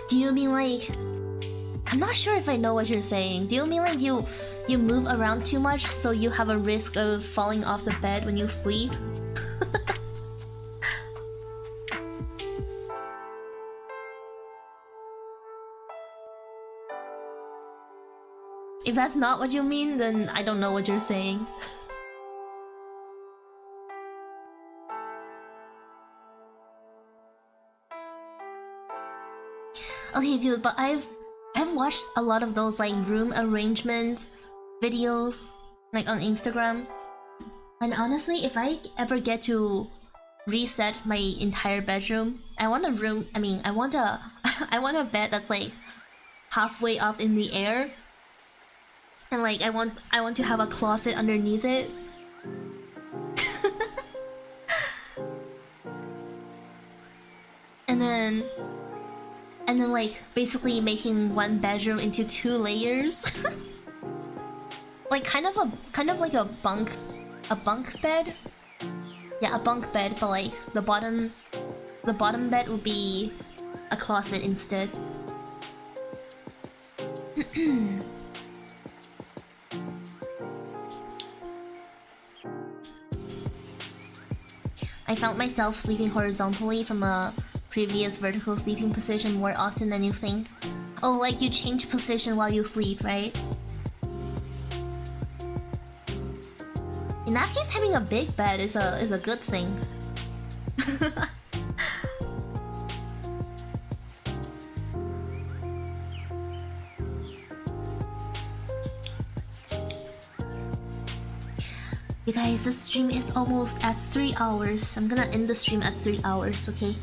Do you mean like... I'm not sure if I know what you're saying. Do you mean like you move around too much so you have a risk of falling off the bed when you sleep? If that's not what you mean, then I don't know what you're saying. Okay, dude, but I've watched a lot of those like room arrangement videos, like on Instagram. And honestly, if I ever get to reset my entire bedroom, I want a room. I mean, I want a I want a bed that's like halfway up in the air, and like I want to have a closet underneath it. and then like basically making one bedroom into 2 layers. Like kind of like a bunk bed. Yeah, a bunk bed, but like the bottom bed would be a closet instead. I found myself sleeping horizontally from a previous vertical sleeping position more often than you think. Oh, like you change position while you sleep, right? In that case, having a big bed is a good thing. You guys, this stream is almost at 3 hours. I'm gonna end the stream at 3 hours, okay?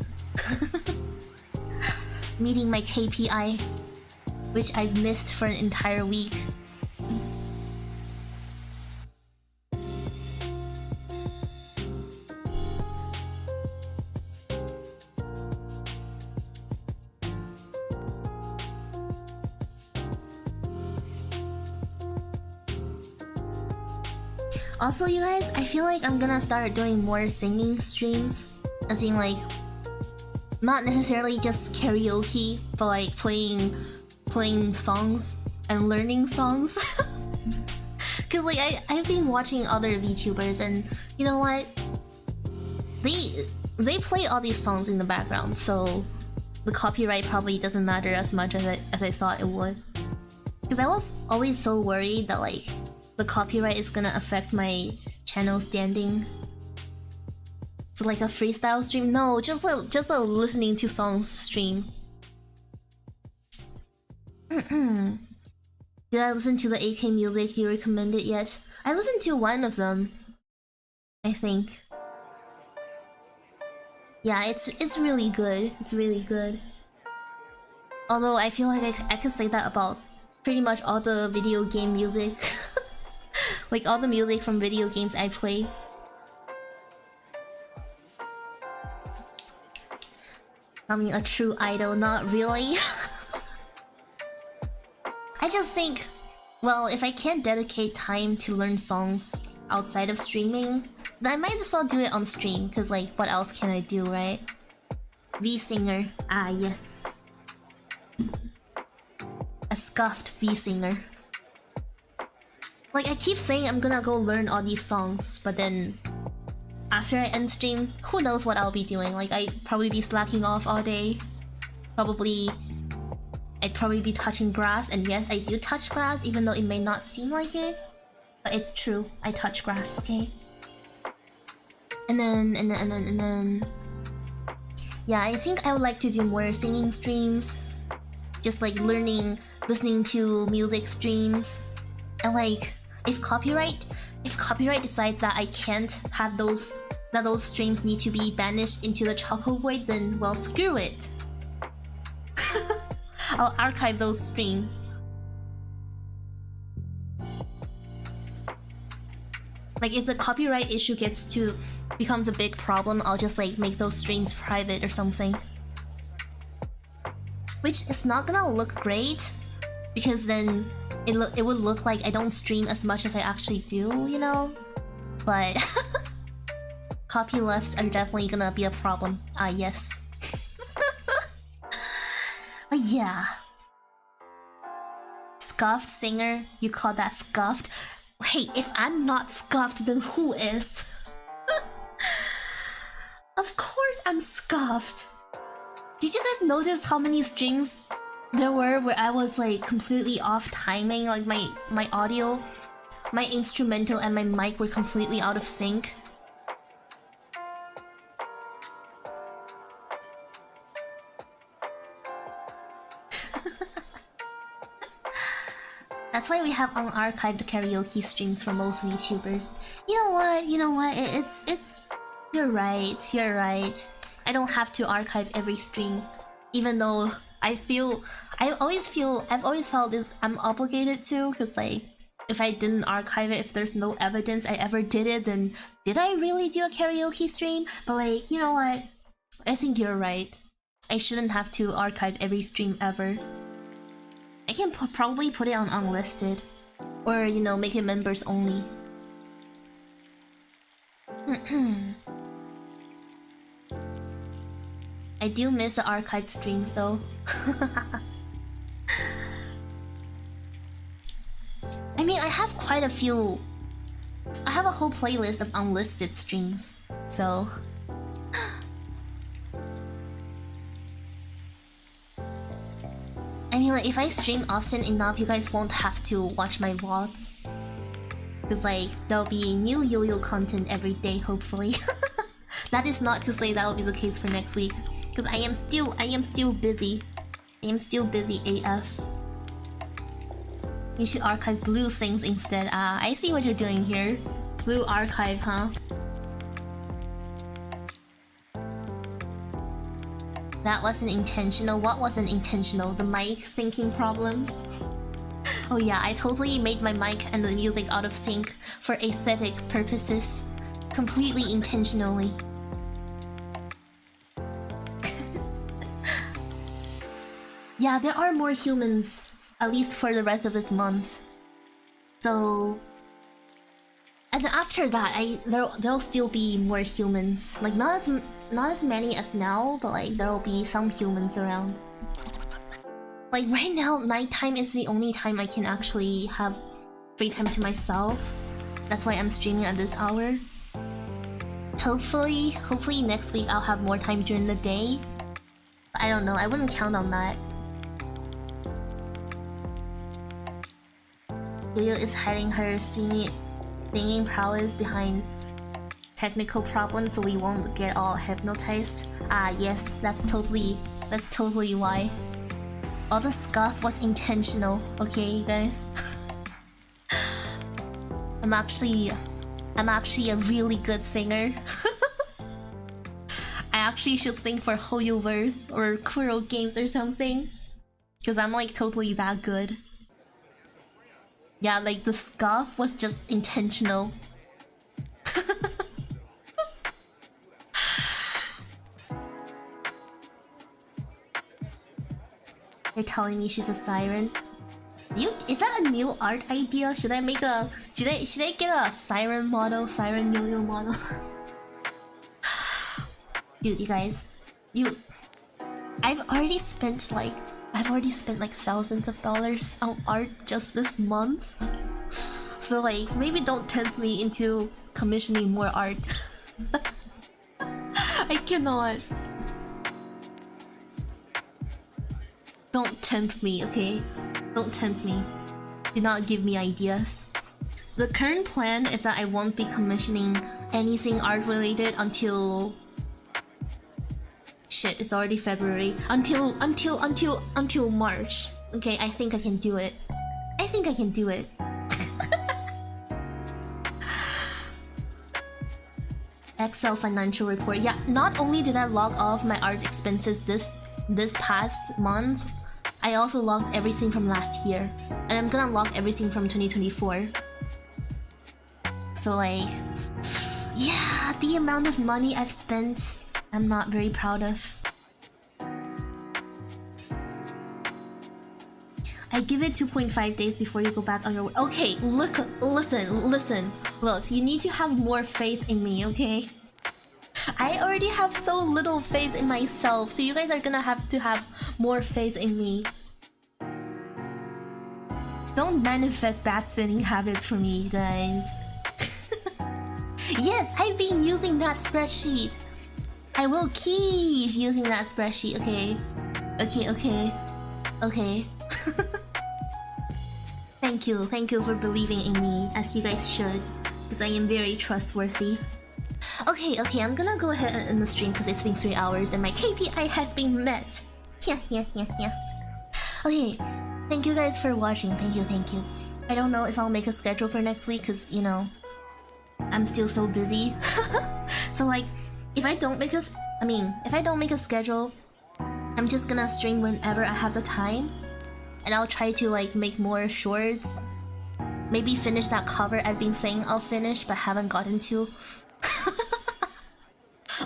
Meeting my KPI, which I've missed for an entire week. Also, you guys, I feel like I'm gonna start doing more singing streams. As in, like, not necessarily just karaoke, but like playing songs and learning songs. Cause like I've been watching other VTubers, and you know what? They play all these songs in the background, so the copyright probably doesn't matter as much as I thought it would. Cause I was always so worried that like the copyright is gonna affect my channel standing. So like a freestyle stream? No, just a listening to songs stream. Did I listen to the AK music you recommended yet? I listened to one of them, I think. Yeah, it's really good. It's really good. Although I feel like I could say that about pretty much all the video game music. Like all the music from video games I play. I mean, a true idol, not really. I just think, well, if I can't dedicate time to learn songs outside of streaming, then I might as well do it on stream, because like, what else can I do, right? V-singer. Ah, yes. A scuffed V-singer. Like, I keep saying I'm gonna go learn all these songs, but then after I end stream, who knows what I'll be doing. Like, I'd probably be slacking off all day. I'd probably be touching grass, and yes, I do touch grass, even though it may not seem like it. But it's true, I touch grass, okay? And then... Yeah, I think I would like to do more singing streams. Just like listening to music streams. And like, if copyright decides that I can't have those streams need to be banished into the Choco Void, then well, screw it. I'll archive those streams. Like if the copyright issue becomes a big problem, I'll just like make those streams private or something. Which is not gonna look great, because then it would look like I don't stream as much as I actually do, you know? But copylefts are definitely gonna be a problem. Ah, yes. But yeah. Scuffed singer? You call that scuffed? Hey, if I'm not scuffed, then who is? Of course I'm scuffed. Did you guys notice how many strings There were where I was like completely off timing, like my audio, my instrumental and my mic were completely out of sync. That's why we have unarchived karaoke streams for most VTubers. You know what? You know what? It's. You're right. You're right. I don't have to archive every stream, even though I've always felt that I'm obligated to, because like, if I didn't archive it, if there's no evidence I ever did it, then did I really do a karaoke stream? But like, you know what? I think you're right. I shouldn't have to archive every stream ever. I can probably put it on unlisted, or you know, make it members only. I do miss the archived streams though. I mean, I have quite a few. I have a whole playlist of unlisted streams, so. I mean, like, if I stream often enough, you guys won't have to watch my vlogs. Because, like, there'll be new yo-yo content every day, hopefully. That is not to say that'll be the case for next week. Because I am still busy. I am still busy AF. You should archive blue things instead. Ah, I see what you're doing here. Blue archive, huh? That wasn't intentional. What wasn't intentional? The mic syncing problems? Oh yeah, I totally made my mic and the music out of sync for aesthetic purposes. Completely intentionally. Yeah, there are more humans, at least for the rest of this month. So... And after that, there'll still be more humans. Like, not as many as now, but like, there'll be some humans around. Like, right now, nighttime is the only time I can actually have free time to myself. That's why I'm streaming at this hour. Hopefully next week I'll have more time during the day. But I don't know, I wouldn't count on that. Yo-Yo is hiding her singing prowess behind technical problems so we won't get all hypnotized. Ah yes, that's totally why. All the scuff was intentional, okay you guys? I'm actually a really good singer. I actually should sing for Vtubers or Kuro Games or something. Cause I'm like totally that good. Yeah, like the scuff was just intentional. You're telling me she's a siren? Is that a new art idea? Should I make a should I get a siren model, siren yo-yo model? Dude, you guys, I've already spent like thousands of dollars on art just this month. So like, maybe don't tempt me into commissioning more art. I cannot. Don't tempt me, okay? Don't tempt me. Do not give me ideas. The current plan is that I won't be commissioning anything art related until... Shit, it's already February. Until March. Okay, I think I can do it. I think I can do it. Excel financial report. Yeah, not only did I log off my art expenses this past month, I also logged everything from last year. And I'm gonna log everything from 2024. So like... Yeah, the amount of money I've spent, I'm not very proud of. I give it 2.5 days before you go back on your... Okay, listen. Look, you need to have more faith in me, okay? I already have so little faith in myself, so you guys are gonna have to have more faith in me. Don't manifest bad spending habits for me, you guys. Yes, I've been using that spreadsheet. I will keep using that spreadsheet, okay? Okay. Okay. Thank you for believing in me, as you guys should, because I am very trustworthy. Okay, I'm gonna go ahead and end the stream because it's been 3 hours and my KPI has been met. Yeah. Okay, thank you guys for watching. Thank you. I don't know if I'll make a schedule for next week because, you know, I'm still so busy. So like, if I don't make a schedule, I'm just gonna stream whenever I have the time, and I'll try to like make more shorts. Maybe finish that cover I've been saying I'll finish but haven't gotten to.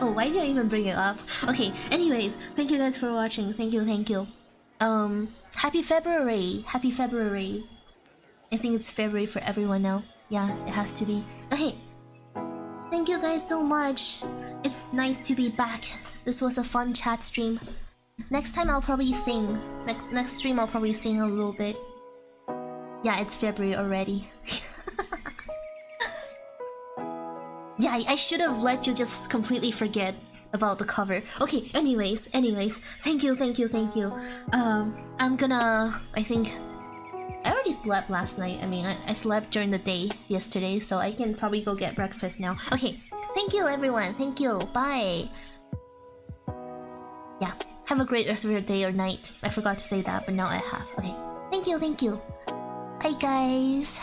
Oh, why did I even bring it up? Okay, anyways, thank you guys for watching. Thank you. Happy February. I think it's February for everyone now. Yeah, it has to be. Okay. Thank you guys so much. It's nice to be back. This was a fun chat stream. Next time I'll probably sing. Next stream I'll probably sing a little bit. Yeah, it's February already. Yeah, I should have let you just completely forget about the cover. Okay, anyways, thank you. I'm gonna... I think... I already slept last night. I mean, I slept during the day yesterday, so I can probably go get breakfast now. Okay, thank you everyone. Thank you. Bye. Yeah, have a great rest of your day or night. I forgot to say that, but now I have. Okay, thank you. Bye guys.